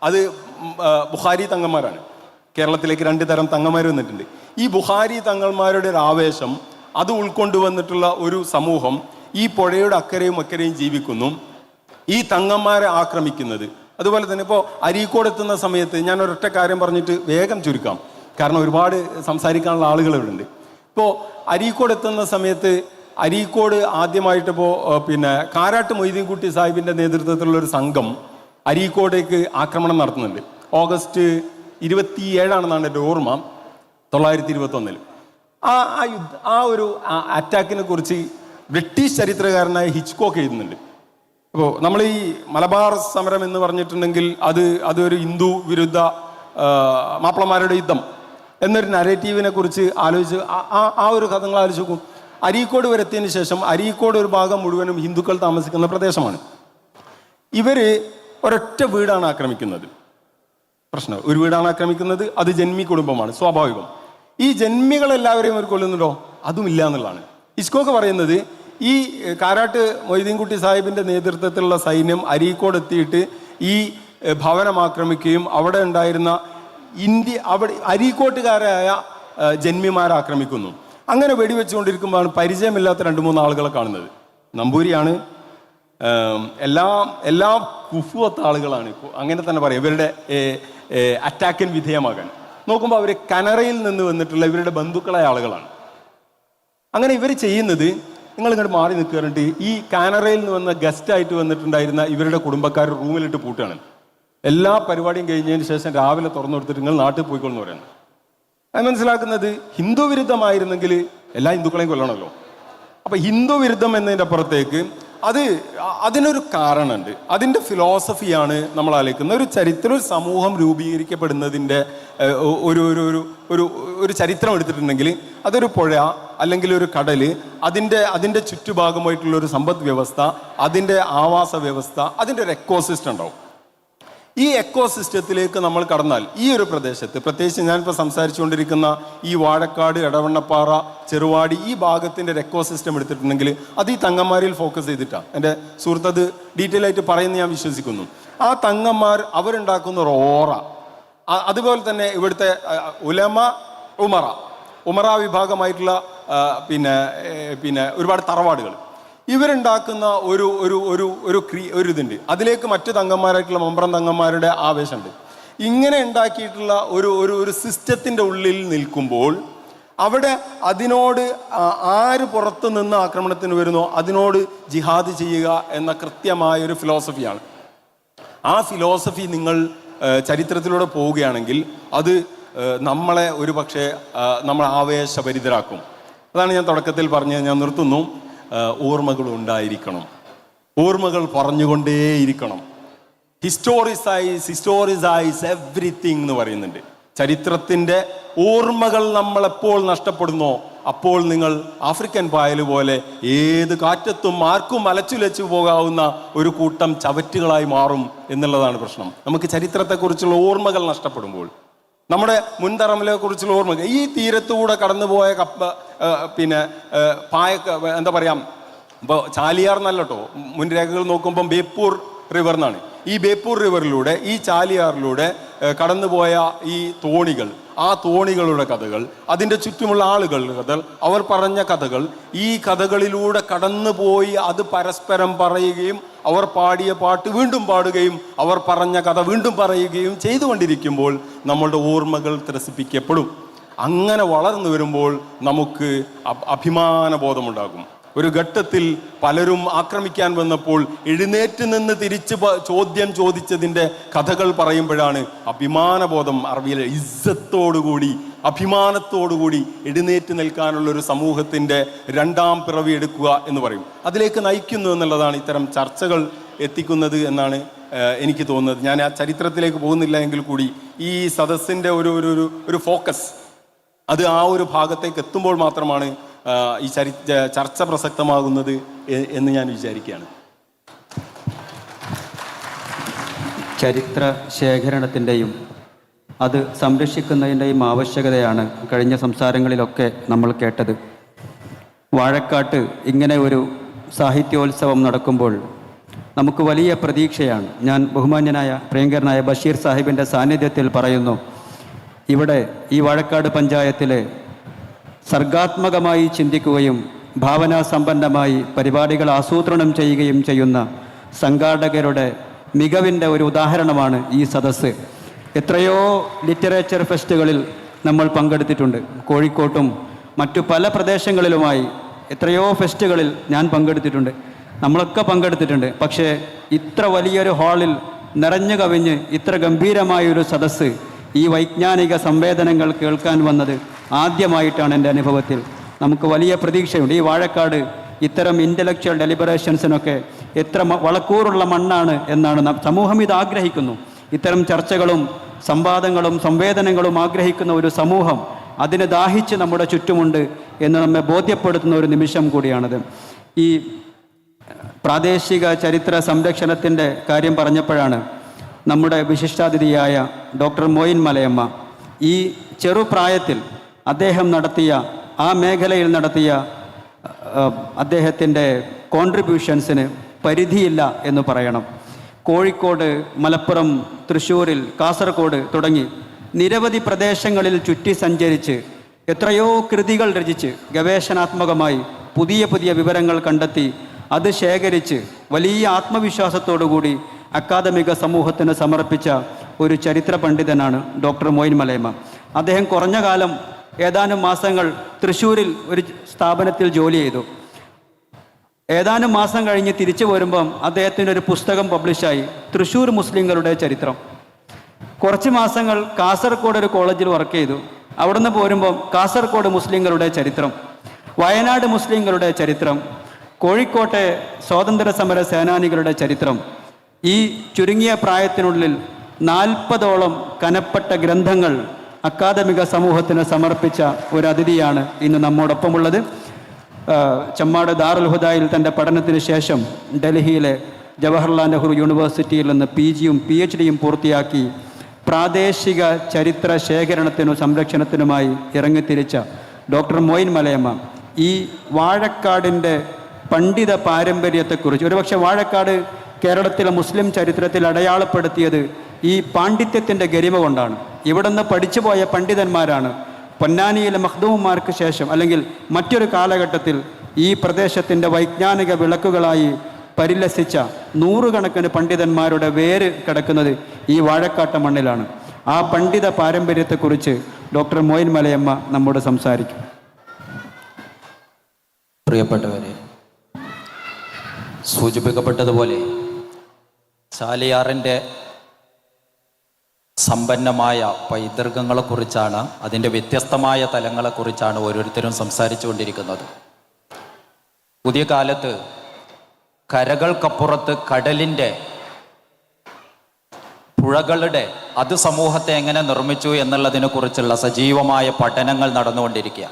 അത് ബുഖാരി തങ്ങന്മാരാണ്. കേരളത്തിലേക്ക് 2 തരം തങ്ങന്മാർ വന്നിട്ടുണ്ട്. ഈ ബുഖാരി തങ്ങന്മാരുടെ ഒരു ആവേശം അത് ഉൾക്കൊണ്ടുവന്നിട്ടുള്ള ഒരു സമൂഹം ഈ പുഴയുടെ അക്കരയും അക്കരയും ജീവിക്കുന്നു. ഈ തങ്ങന്മാരെ ആക്രമിക്കുന്നത് അതുപോലെ തന്നെ ഇപ്പോൾ അരീക്കോട് എത്തുന്ന സമയത്ത് ഞാൻ ഒരൊറ്റ കാര്യം പറഞ്ഞിട്ട് വേഗം ചുരുക്കാം, കാരണം ഒരുപാട് സംസാരിക്കാനുള്ള ആളുകൾ ഇവിടെ ഉണ്ട്. ഇപ്പോൾ അരീക്കോട് എത്തുന്ന സമയത്ത് അരീക്കോട് ആദ്യമായിട്ടിപ്പോൾ പിന്നെ കാരാട്ട് മൊയ്തീൻകുട്ടി സാഹിബിൻ്റെ നേതൃത്വത്തിലുള്ള ഒരു സംഘം അരീക്കോടേക്ക് ആക്രമണം നടത്തുന്നുണ്ട്. ഓഗസ്റ്റ് 27 എൻ്റെ ഓർമ്മ, 921. ആ ഒരു അറ്റാക്കിനെ കുറിച്ച് ബ്രിട്ടീഷ് ചരിത്രകാരനായ ഹിച്ച്കോക്ക് എഴുതുന്നുണ്ട്. അപ്പോൾ നമ്മൾ ഈ മലബാർ സമരം എന്ന് പറഞ്ഞിട്ടുണ്ടെങ്കിൽ അതൊരു ഹിന്ദു വിരുദ്ധ മാപ്പിളമാരുടെ യുദ്ധം എന്നൊരു നരേറ്റീവിനെ കുറിച്ച് ആലോചിച്ച് ആ ഒരു കഥ നിങ്ങൾ ആലോചിച്ച് നോക്കും. അരീക്കോട് വരെ എത്തിയതിന് ശേഷം അരീക്കോട് ഒരു ഭാഗം മുഴുവനും ഹിന്ദുക്കൾ താമസിക്കുന്ന പ്രദേശമാണ്. ഇവർ ഒരൊറ്റ വീടാണ് ആക്രമിക്കുന്നത്. പ്രശ്നം, ഒരു വീടാണ് ആക്രമിക്കുന്നത്, അത് ജന്മി കുടുംബമാണ്, സ്വാഭാവികം. ഈ ജന്മികളെല്ലാവരെയും അവർ കൊല്ലുന്നുണ്ടോ? അതുമില്ല എന്നുള്ളതാണ്. ഹിച്ച്കോക്ക് പറയുന്നത് ഈ കാരാട്ട് മൊയ്തീൻകുട്ടി സാഹിബിൻ്റെ നേതൃത്വത്തിലുള്ള സൈന്യം അരീക്കോട് എത്തിയിട്ട് ഈ ഭവനം ആക്രമിക്കുകയും അവിടെ ഉണ്ടായിരുന്ന അവിടെ അരീക്കോട്ടുകാരായ ജന്മിമാരെ ആക്രമിക്കുന്നു. അങ്ങനെ വെടിവെച്ചുകൊണ്ടിരിക്കുമ്പോഴാണ് പരിചയമില്ലാത്ത 2-3 ആളുകളെ കാണുന്നത്. നമ്പൂരിയാണ്, എല്ലാം കുഫുവത്ത ആളുകളാണ്, അങ്ങനെ തന്നെ പറയാം. ഇവരുടെ അറ്റാക്കിന് വിധേയമാകാൻ നോക്കുമ്പോൾ അവർ കനറയിൽ നിന്ന് വന്നിട്ടുള്ള ഇവരുടെ ബന്ധുക്കളായ ആളുകളാണ്. അങ്ങനെ ഇവർ ചെയ്യുന്നത്, നിങ്ങൾ ഇങ്ങോട്ട് മാറി നിൽക്കാറുണ്ട്, ഈ കാനറയിൽ നിന്ന് വന്ന ഗസ്റ്റായിട്ട് വന്നിട്ടുണ്ടായിരുന്ന ഇവരുടെ കുടുംബക്കാർ റൂമിലിട്ട് പൂട്ടാണ്. എല്ലാ പരിപാടിയും കഴിഞ്ഞതിന് ശേഷം രാവിലെ തുറന്നു കൊടുത്തിട്ട് നിങ്ങൾ നാട്ടിൽ പോയിക്കൊള്ളെന്ന് പറയുന്നത്. അത് മനസ്സിലാക്കുന്നത് ഹിന്ദു വിരുദ്ധമായിരുന്നെങ്കിൽ എല്ലാ ഹിന്ദുക്കളെയും കൊല്ലണമല്ലോ. അപ്പം ഹിന്ദു വിരുദ്ധം എന്നതിൻ്റെ അപ്പുറത്തേക്ക് അതിനൊരു കാരണമുണ്ട്. അതിൻ്റെ ഫിലോസഫിയാണ് നമ്മൾ ആലോചിക്കുന്നത്. ഒരു സമൂഹം രൂപീകരിക്കപ്പെടുന്നതിൻ്റെ ഒരു ചരിത്രം എടുത്തിട്ടുണ്ടെങ്കിൽ അതൊരു പുഴ അല്ലെങ്കിൽ ഒരു കടൽ, അതിൻ്റെ ചുറ്റുഭാഗമായിട്ടുള്ള ഒരു സമ്പദ് വ്യവസ്ഥ, അതിൻ്റെ ആവാസ വ്യവസ്ഥ, അതിൻ്റെ ഒരു എക്കോസിസ്റ്റം ഉണ്ടാവും. ഈ എക്കോസിസ്റ്റത്തിലേക്ക് നമ്മൾ കടന്നാൽ ഈ ഒരു പ്രദേശത്ത്, പ്രത്യേകിച്ച് ഞാനിപ്പോൾ സംസാരിച്ചുകൊണ്ടിരിക്കുന്ന ഈ വാഴക്കാട്, എടവണ്ണപ്പാറ, ചെറുവാടി, ഈ ഭാഗത്തിൻ്റെ ഒരു എക്കോസിസ്റ്റം എടുത്തിട്ടുണ്ടെങ്കിൽ അത് ഈ തങ്ങന്മാരിൽ ഫോക്കസ് ചെയ്തിട്ടാണ്. എൻ്റെ സുഹൃത്ത് അത് ഡീറ്റെയിൽ ആയിട്ട് പറയുന്നത് ഞാൻ വിശ്വസിക്കുന്നു. ആ തങ്ങന്മാർ അവരുണ്ടാക്കുന്ന ഒരു ഓറ, അതുപോലെ തന്നെ ഇവിടുത്തെ ഉമറ വിഭാഗമായിട്ടുള്ള പിന്നെ ഒരുപാട് തറവാടുകൾ, ഇവരുണ്ടാക്കുന്ന ഒരു ഇതുണ്ട്. അതിലേക്ക് മറ്റു തങ്ങന്മാരായിട്ടുള്ള മമ്പ്രം തങ്ങന്മാരുടെ ആവേശമുണ്ട്. ഇങ്ങനെ ഉണ്ടാക്കിയിട്ടുള്ള ഒരു സിസ്റ്റത്തിൻ്റെ ഉള്ളിൽ നിൽക്കുമ്പോൾ അവിടെ അതിനോട് ആര് പുറത്തു നിന്ന് ആക്രമണത്തിന് വരുന്നോ അതിനോട് ജിഹാദ് ചെയ്യുക എന്ന കൃത്യമായ ഒരു ഫിലോസഫിയാണ്. ആ ഫിലോസഫി നിങ്ങൾ ചരിത്രത്തിലൂടെ പോവുകയാണെങ്കിൽ നമ്മളെ ഒരു പക്ഷേ നമ്മൾ ആവേശഭരിതരാക്കും. അതാണ് ഞാൻ തുടക്കത്തിൽ പറഞ്ഞത്. ഞാൻ നിർത്തുന്നു. ഓർമ്മകൾ ഉണ്ടായിരിക്കണം, ഓർമ്മകൾ പറഞ്ഞുകൊണ്ടേയിരിക്കണം. ഹിസ്റ്റോറിസൈസ് എവ്രിതിങ് എന്ന് പറയുന്നുണ്ട്. ചരിത്രത്തിൻ്റെ ഓർമ്മകൾ നമ്മളെപ്പോൾ നഷ്ടപ്പെടുന്നോ അപ്പോൾ നിങ്ങൾ ആഫ്രിക്കൻ പായൽ പോലെ ഏത് കാറ്റത്തും ആർക്കും അലച്ചുലച്ചു പോകാവുന്ന ഒരു കൂട്ടം ചവറ്റുകളായി മാറും എന്നുള്ളതാണ് പ്രശ്നം. നമുക്ക് ചരിത്രത്തെക്കുറിച്ചുള്ള ഓർമ്മകൾ നഷ്ടപ്പെടുമ്പോൾ, നമ്മുടെ മുൻതലമുറയെ കുറിച്ചുള്ള ഓർമ്മകൾ, ഈ തീരത്തുകൂടെ കടന്നുപോയ എന്താ പറയാ, ഇപ്പോൾ ചാലിയാർ എന്നല്ല കേട്ടോ, മുൻരേഖകൾ നോക്കുമ്പം ബേപ്പൂർ റിവർ എന്നാണ്. ഈ ബേപ്പൂർ റിവറിലൂടെ, ഈ ചാലിയാറിലൂടെ കടന്നുപോയ ഈ തോണികൾ, ആ തോണികളുടെ കഥകൾ, അതിൻ്റെ ചുറ്റുമുള്ള ആളുകളുടെ കഥകൾ, അവർ പറഞ്ഞ കഥകൾ, ഈ കഥകളിലൂടെ കടന്നുപോയി അത് പരസ്പരം പറയുകയും അവർ പാടിയ പാട്ട് വീണ്ടും പാടുകയും അവർ പറഞ്ഞ കഥ വീണ്ടും പറയുകയും ചെയ്തുകൊണ്ടിരിക്കുമ്പോൾ നമ്മളുടെ ഓർമ്മകൾ ത്രസിപ്പിക്കപ്പെടും. അങ്ങനെ വളർന്നു വരുമ്പോൾ നമുക്ക് അഭിമാനബോധമുണ്ടാകും. ഒരു ഘട്ടത്തിൽ പലരും ആക്രമിക്കാൻ വന്നപ്പോൾ എഴുന്നേറ്റ് നിന്ന് തിരിച്ച് ചോദ്യം ചോദിച്ചതിൻ്റെ കഥകൾ പറയുമ്പോഴാണ് അഭിമാനബോധം, അറബിയിലെ ഇസ്സത്തോടുകൂടി അഭിമാനത്തോടുകൂടി എഴുന്നേറ്റ് നിൽക്കാനുള്ളൊരു സമൂഹത്തിൻ്റെ രണ്ടാം പിറവി എടുക്കുക എന്ന് പറയും. അതിലേക്ക് നയിക്കുന്നു എന്നുള്ളതാണ് ഇത്തരം ചർച്ചകൾ എത്തിക്കുന്നത് എന്നാണ് എനിക്ക് തോന്നുന്നത്. ഞാൻ ആ ചരിത്രത്തിലേക്ക് പോകുന്നില്ല എങ്കിൽ കൂടി ഈ സദസ്സിൻ്റെ ഒരു ഫോക്കസ് അത് ആ ഒരു ഭാഗത്തേക്ക് എത്തുമ്പോൾ മാത്രമാണ് ഈ ചർച്ച പ്രസക്തമാകുന്നത് എന്ന് ഞാൻ വിചാരിക്കുകയാണ്. ചരിത്ര ശേഖരണത്തിൻ്റെയും അത് സംരക്ഷിക്കുന്നതിൻ്റെയും ആവശ്യകതയാണ് കഴിഞ്ഞ സംസാരങ്ങളിലൊക്കെ നമ്മൾ കേട്ടത്. വാഴക്കാട്ട് ഇങ്ങനെ ഒരു സാഹിത്യോത്സവം നടക്കുമ്പോൾ നമുക്ക് വലിയ പ്രതീക്ഷയാണ്. ഞാൻ ബഹുമാന്യനായ പ്രിയങ്കരനായ ബഷീർ സാഹിബിൻ്റെ സാന്നിധ്യത്തിൽ പറയുന്നു, ഇവിടെ ഈ വാഴക്കാട് പഞ്ചായത്തിലെ സർഗാത്മകമായി ചിന്തിക്കുകയും ഭാവനാസമ്പന്നമായി പരിപാടികൾ ആസൂത്രണം ചെയ്യുകയും ചെയ്യുന്ന സംഘാടകരുടെ മികവിൻ്റെ ഒരു ഉദാഹരണമാണ് ഈ സദസ്സ്. എത്രയോ ലിറ്ററേച്ചർ ഫെസ്റ്റുകളിൽ നമ്മൾ പങ്കെടുത്തിട്ടുണ്ട്. കോഴിക്കോട്ടും മറ്റു പല പ്രദേശങ്ങളിലുമായി എത്രയോ ഫെസ്റ്റുകളിൽ ഞാൻ പങ്കെടുത്തിട്ടുണ്ട്, നമ്മളൊക്കെ പങ്കെടുത്തിട്ടുണ്ട്. പക്ഷേ ഇത്ര വലിയൊരു ഹാളിൽ നിറഞ്ഞു കവിഞ്ഞ് ഇത്ര ഗംഭീരമായൊരു സദസ്സ്, ഈ വൈജ്ഞാനിക സംവേദനങ്ങൾ കേൾക്കാൻ വന്നത് ആദ്യമായിട്ടാണ് എൻ്റെ അനുഭവത്തിൽ. നമുക്ക് വലിയ പ്രതീക്ഷയുണ്ട്. ഈ വാഴക്കാട് ഇത്തരം ഇൻ്റലക്ച്വൽ ഡെലിബറേഷൻസിനൊക്കെ എത്ര വളക്കൂറുള്ള മണ്ണാണ് എന്നാണ് സമൂഹം ഇത് ആഗ്രഹിക്കുന്നു. ഇത്തരം ചർച്ചകളും സംവാദങ്ങളും സംവേദനങ്ങളും ആഗ്രഹിക്കുന്ന ഒരു സമൂഹം അതിന് ദാഹിച്ച് നമ്മുടെ ചുറ്റുമുണ്ട് എന്ന് നമ്മെ ബോധ്യപ്പെടുത്തുന്ന ഒരു നിമിഷം കൂടിയാണത്. ഈ പ്രാദേശിക ചരിത്ര സംരക്ഷണത്തിൻ്റെ കാര്യം പറഞ്ഞപ്പോഴാണ് നമ്മുടെ വിശിഷ്ടാതിഥിയായ ഡോക്ടർ മോയിൻ മലയമ്മ ഈ ചെറുപ്രായത്തിൽ അദ്ദേഹം നടത്തിയ ആ മേഖലയിൽ നടത്തിയ അദ്ദേഹത്തിൻ്റെ കോൺട്രിബ്യൂഷൻസിന് പരിധിയില്ല എന്ന് പറയണം. കോഴിക്കോട്, മലപ്പുറം, തൃശ്ശൂരിൽ, കാസർഗോഡ് തുടങ്ങി നിരവധി പ്രദേശങ്ങളിൽ ചുറ്റി സഞ്ചരിച്ച് എത്രയോ കൃതികൾ രചിച്ച് ഗവേഷണാത്മകമായി പുതിയ പുതിയ വിവരങ്ങൾ കണ്ടെത്തി അത് ശേഖരിച്ച് വലിയ ആത്മവിശ്വാസത്തോടുകൂടി അക്കാദമിക സമൂഹത്തിന് സമർപ്പിച്ച ഒരു ചരിത്ര പണ്ഡിതനാണ് ഡോക്ടർ മോയിൻ മലയമ്മ. അദ്ദേഹം കുറഞ്ഞ കാലം ഏതാനും മാസങ്ങൾ തൃശ്ശൂരിൽ ഒരു സ്ഥാപനത്തിൽ ജോലി ചെയ്തു. ഏതാനും മാസം കഴിഞ്ഞ് തിരിച്ചു വരുമ്പം അദ്ദേഹത്തിൻ്റെ ഒരു പുസ്തകം പബ്ലിഷായി, തൃശ്ശൂർ മുസ്ലിങ്ങളുടെ ചരിത്രം. കുറച്ച് മാസങ്ങൾ കാസർഗോഡ് ഒരു കോളേജിൽ വർക്ക് ചെയ്തു. അവിടെ നിന്ന് പോരുമ്പം കാസർഗോഡ് മുസ്ലിങ്ങളുടെ ചരിത്രം, വയനാട് മുസ്ലിങ്ങളുടെ ചരിത്രം, കോഴിക്കോട്ടെ സ്വാതന്ത്ര്യ സമര സേനാനികളുടെ ചരിത്രം. ഈ ചുരുങ്ങിയ പ്രായത്തിനുള്ളിൽ 40ഓളം കനപ്പെട്ട ഗ്രന്ഥങ്ങൾ അക്കാദമിക സമൂഹത്തിന് സമർപ്പിച്ച ഒരു അതിഥിയാണ് ഇന്ന് നമ്മോടൊപ്പമുള്ളത്. ചമ്മാട് ദാറുൽ ഹുദയിൽ തൻ്റെ പഠനത്തിന് ശേഷം ഡൽഹിയിലെ ജവഹർലാൽ നെഹ്റു യൂണിവേഴ്സിറ്റിയിൽ നിന്ന് PGയും PhDയും പൂർത്തിയാക്കി പ്രാദേശിക ചരിത്ര ശേഖരണത്തിനും സംരക്ഷണത്തിനുമായി ഇറങ്ങിത്തിരിച്ച ഡോക്ടർ മോയിൻ മലയമ്മ ഈ വാഴക്കാടിൻ്റെ പണ്ഡിത പാരമ്പര്യത്തെക്കുറിച്ച്, ഒരുപക്ഷെ വാഴക്കാട് കേരളത്തിലെ മുസ്ലിം ചരിത്രത്തിൽ അടയാളപ്പെടുത്തിയത് ഈ പാണ്ഡിത്യത്തിൻ്റെ ഗരിമ കൊണ്ടാണ്. ഇവിടെ നിന്ന് പഠിച്ചുപോയ പണ്ഡിതന്മാരാണ് പൊന്നാനിയിലെ മഖ്ദൂമുമാർക്ക് ശേഷം അല്ലെങ്കിൽ മറ്റൊരു കാലഘട്ടത്തിൽ ഈ പ്രദേശത്തിൻ്റെ വൈജ്ഞാനിക വിളക്കുകളായി പരിലസിച്ച നൂറുകണക്കിന് പണ്ഡിതന്മാരുടെ വേര് കിടക്കുന്നത് ഈ വാഴക്കാട്ട മണ്ണിലാണ്. ആ പണ്ഡിത പാരമ്പര്യത്തെക്കുറിച്ച് ഡോക്ടർ മോയിൻ മലയമ്മ നമ്മോട് സംസാരിക്കും. പ്രിയപ്പെട്ടവരെ, സൂചിപ്പിക്കപ്പെട്ടതുപോലെ ചാലിയാറിൻ്റെ സമ്പന്നമായ പൈതൃകങ്ങളെക്കുറിച്ചാണ്, അതിൻ്റെ വ്യത്യസ്തമായ തലങ്ങളെക്കുറിച്ചാണ് ഓരോരുത്തരും സംസാരിച്ചു കൊണ്ടിരിക്കുന്നത്. പുതിയ കാലത്ത് കരകൾക്കപ്പുറത്ത് കടലിൻ്റെ, പുഴകളുടെ അത് സമൂഹത്തെ എങ്ങനെ നിർമ്മിച്ചു എന്നുള്ളതിനെക്കുറിച്ചുള്ള സജീവമായ പഠനങ്ങൾ നടന്നുകൊണ്ടിരിക്കുക.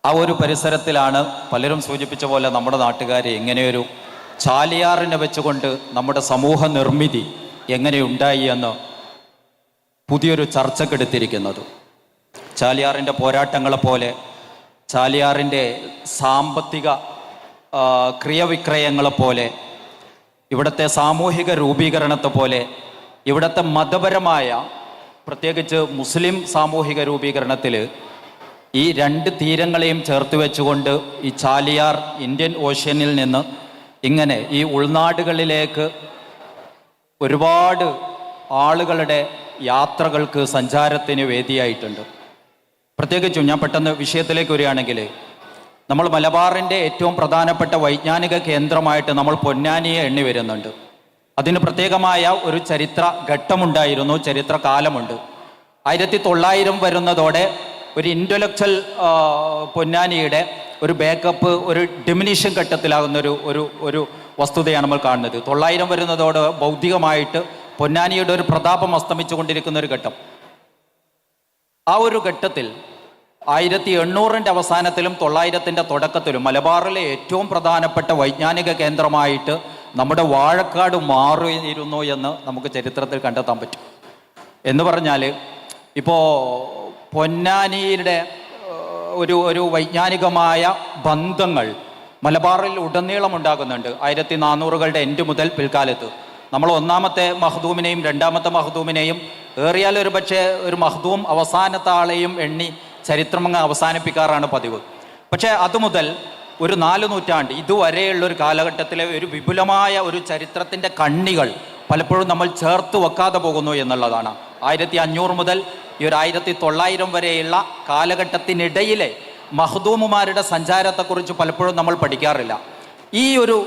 ആ ഒരു പരിസരത്തിലാണ് പലരും സൂചിപ്പിച്ച പോലെ നമ്മുടെ നാട്ടുകാർ എങ്ങനെയൊരു ചാലിയാറിനെ വെച്ചുകൊണ്ട് നമ്മുടെ സമൂഹ നിർമ്മിതി എങ്ങനെയുണ്ടായി എന്ന് പുതിയൊരു ചർച്ചക്കെടുത്തിരിക്കുന്നത്. ചാലിയാറിൻ്റെ പോരാട്ടങ്ങളെപ്പോലെ, ചാലിയാറിൻ്റെ സാമ്പത്തിക ക്രിയവിക്രയങ്ങളെപ്പോലെ, ഇവിടുത്തെ സാമൂഹിക രൂപീകരണത്തെ പോലെ, ഇവിടുത്തെ മതപരമായ, പ്രത്യേകിച്ച് മുസ്ലിം സാമൂഹിക രൂപീകരണത്തിൽ ഈ രണ്ട് തീരങ്ങളെയും ചേർത്ത് വെച്ചുകൊണ്ട് ഈ ചാലിയാർ ഇന്ത്യൻ ഓഷ്യനിൽ നിന്ന് ഇങ്ങനെ ഈ ഉൾനാടുകളിലേക്ക് ഒരുപാട് ആളുകളുടെ യാത്രകൾക്ക്, സഞ്ചാരത്തിന് വേദിയായിട്ടുണ്ട്. പ്രത്യേകിച്ചും ഞാൻ പെട്ടെന്ന് വിഷയത്തിലേക്ക് വരികയാണെങ്കിൽ, നമ്മൾ മലബാറിൻ്റെ ഏറ്റവും പ്രധാനപ്പെട്ട വൈജ്ഞാനിക കേന്ദ്രമായിട്ട് നമ്മൾ പൊന്നാനിയെ എണ്ണി വരുന്നുണ്ട്. അതിന് പ്രത്യേകമായ ഒരു ചരിത്ര ഘട്ടമുണ്ടായിരുന്നു, ചരിത്ര കാലമുണ്ട്. 1900 വരുന്നതോടെ ഒരു ഇൻ്റലക്ച്വൽ പൊന്നാനിയുടെ ഒരു ബാക്കപ്പ്, ഒരു ഡിമിനിഷൻ ഘട്ടത്തിലാകുന്ന ഒരു വസ്തുതയാണ് നമ്മൾ കാണുന്നത്. 900 വരുന്നതോടെ ബൗദ്ധികമായിട്ട് പൊന്നാനിയുടെ ഒരു പ്രതാപം അസ്തമിച്ചു കൊണ്ടിരിക്കുന്ന ഒരു ഘട്ടം. ആ ഒരു ഘട്ടത്തിൽ 1800 അവസാനത്തിലും 900 തുടക്കത്തിലും മലബാറിലെ ഏറ്റവും പ്രധാനപ്പെട്ട വൈജ്ഞാനിക കേന്ദ്രമായിട്ട് നമ്മുടെ വാഴക്കാട് മാറിയിരുന്നു എന്ന് നമുക്ക് ചരിത്രത്തിൽ കണ്ടെത്താൻ പറ്റും. എന്ന് പറഞ്ഞാൽ ഇപ്പോൾ പൊന്നാനിയുടെ ഒരു വൈജ്ഞാനികമായ ബന്ധങ്ങൾ മലബാറിൽ ഉടനീളം ഉണ്ടാകുന്നുണ്ട്. 1400കളുടെ എൻഡ് മുതൽ പിൽക്കാലത്ത് നമ്മൾ ഒന്നാമത്തെ മഖ്ദൂമിനെയും രണ്ടാമത്തെ മഖ്ദൂമിനെയും, ഏറിയാൽ ഒരു പക്ഷേ ഒരു മഖ്ദൂം അവസാനത്തെ ആളെയും എണ്ണി ചരിത്രമങ്ങ് അവസാനിപ്പിക്കാറാണ് പതിവ്. പക്ഷേ അതുമുതൽ ഒരു 4 നൂറ്റാണ്ട് ഇതുവരെയുള്ള ഒരു കാലഘട്ടത്തിലെ ഒരു വിപുലമായ ഒരു ചരിത്രത്തിൻ്റെ കണ്ണികൾ പലപ്പോഴും നമ്മൾ ചേർത്ത് വെക്കാതെ പോകുന്നു എന്നുള്ളതാണ്. 1500 മുതൽ ഈ ഒരു 1900 വരെയുള്ള കാലഘട്ടത്തിനിടയിലെ മഖ്ദൂമുമാരുടെ സഞ്ചാരത്തെക്കുറിച്ച് പലപ്പോഴും നമ്മൾ പഠിക്കാറില്ല. ഈ ഒരു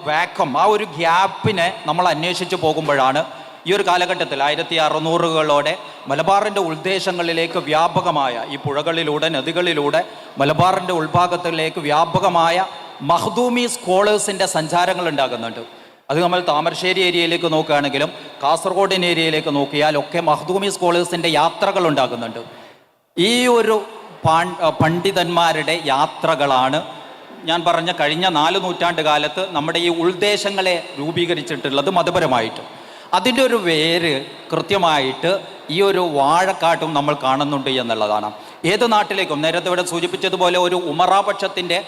വാക്കം, ആ ഒരു ഗ്യാപ്പിനെ നമ്മൾ അന്വേഷിച്ച് പോകുമ്പോഴാണ് ഈ ഒരു കാലഘട്ടത്തിൽ 1600കളോടെ മലബാറിൻ്റെ ഉൾദേശങ്ങളിലേക്ക് വ്യാപകമായ, ഈ പുഴകളിലൂടെ, നദികളിലൂടെ മലബാറിൻ്റെ ഉൾഭാഗത്തിലേക്ക് വ്യാപകമായ മഖ്ദൂമി സ്കോളേഴ്സിൻ്റെ സഞ്ചാരങ്ങൾ ഉണ്ടാകുന്നുണ്ട്. അത് നമ്മൾ താമരശ്ശേരി ഏരിയയിലേക്ക് നോക്കുകയാണെങ്കിലും കാസർഗോഡിൻ ഏരിയയിലേക്ക് നോക്കിയാൽ ഒക്കെ മഖ്ദൂമി സ്കോളേഴ്സിൻ്റെ യാത്രകൾ ഉണ്ടാകുന്നുണ്ട്. ഈ ഒരു പണ്ഡിതന്മാരുടെ യാത്രകളാണ് ഞാൻ പറഞ്ഞ കഴിഞ്ഞ 4 നൂറ്റാണ്ട് കാലത്ത് നമ്മുടെ ഈ ഉൾദേശങ്ങളെ രൂപീകരിച്ചിട്ടുള്ളത് മതപരമായിട്ട്. അതിൻ്റെ ഒരു വേര് കൃത്യമായിട്ട് ഈ ഒരു വാഴക്കാട്ടും നമ്മൾ കാണുന്നുണ്ട് എന്നുള്ളതാണ്. ഏത് നാട്ടിലേക്കും നേരത്തെ ഇവിടെ സൂചിപ്പിച്ചതുപോലെ ഒരു ഉമറാപക്ഷത്തിൻ്റെ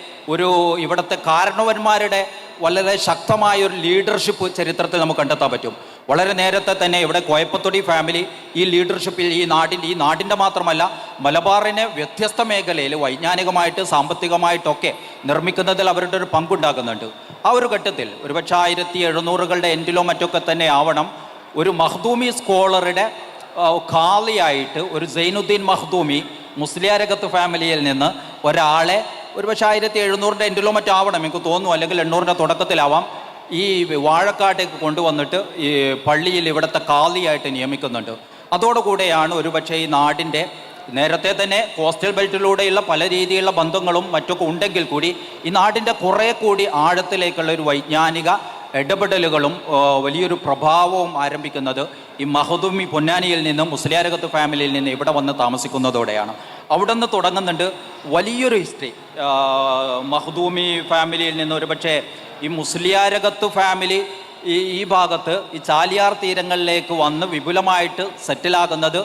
ഇവിടുത്തെ കാരണവന്മാരുടെ വളരെ ശക്തമായ ഒരു ലീഡർഷിപ്പ് ചരിത്രത്തിൽ നമുക്ക് കണ്ടെത്താൻ പറ്റും. വളരെ നേരത്തെ തന്നെ ഇവിടെ കോയപ്പത്തൊടി ഫാമിലി ഈ ലീഡർഷിപ്പിൽ ഈ നാടിൻ്റെ മാത്രമല്ല മലബാറിനെ വ്യത്യസ്ത മേഖലയിൽ വൈജ്ഞാനികമായിട്ട് സാമ്പത്തികമായിട്ടൊക്കെ നിർമ്മിക്കുന്നതിൽ അവരുടെ ഒരു പങ്കുണ്ടാകുന്നുണ്ട്. ആ ഒരു ഘട്ടത്തിൽ ഒരുപക്ഷെ 1700കളുടെ എൻഡിലോ മറ്റൊക്കെ തന്നെ ആവണം ഒരു മഖ്ദൂമി സ്കോളറുടെ ഖാളിയായിട്ട് ഒരു സൈനുദ്ദീൻ മഖ്ദൂമി മുസ്ലിയാരകത്ത് ഫാമിലിയിൽ നിന്ന് ഒരാളെ ഒരുപക്ഷെ 1700ൻ്റെ എൻഡിലോ മറ്റാവണം എനിക്ക് തോന്നുന്നു, അല്ലെങ്കിൽ 800ൻ്റെ തുടക്കത്തിലാവാം, ഈ വാഴക്കാട്ടേക്ക് കൊണ്ടുവന്നിട്ട് ഈ പള്ളിയിൽ ഇവിടുത്തെ ഖാളിയായിട്ട് നിയമിക്കുന്നുണ്ട്. അതോടുകൂടെയാണ് ഒരുപക്ഷെ ഈ നാടിൻ്റെ നേരത്തെ തന്നെ കോസ്റ്റൽ ബെൽറ്റിലൂടെയുള്ള പല രീതിയിലുള്ള ബന്ധങ്ങളും മറ്റൊക്കെ ഉണ്ടെങ്കിൽ കൂടി ഈ നാടിൻ്റെ കുറേ കൂടി ആഴത്തിലേക്കുള്ള ഒരു വൈജ്ഞാനിക ഇടപെടലുകളും വലിയൊരു പ്രഭാവവും ആരംഭിക്കുന്നത് ഈ മഖ്ദൂമി പൊന്നാനിയിൽ നിന്നും മുസ്ലിയാരകത്ത് ഫാമിലിയിൽ നിന്ന് ഇവിടെ വന്ന് താമസിക്കുന്നതോടെയാണ്. അവിടെ നിന്ന് തുടങ്ങുന്നുണ്ട് വലിയൊരു ഹിസ്റ്ററി. മഖ്ദൂമി ഫാമിലിയിൽ നിന്ന് ഒരുപക്ഷെ ഈ മുസ്ലിയാരകത്ത് ഫാമിലി ഈ ഭാഗത്ത് ഈ ചാലിയാർ തീരങ്ങളിലേക്ക് വന്ന് വിപുലമായിട്ട് സെറ്റിലാകുന്നത്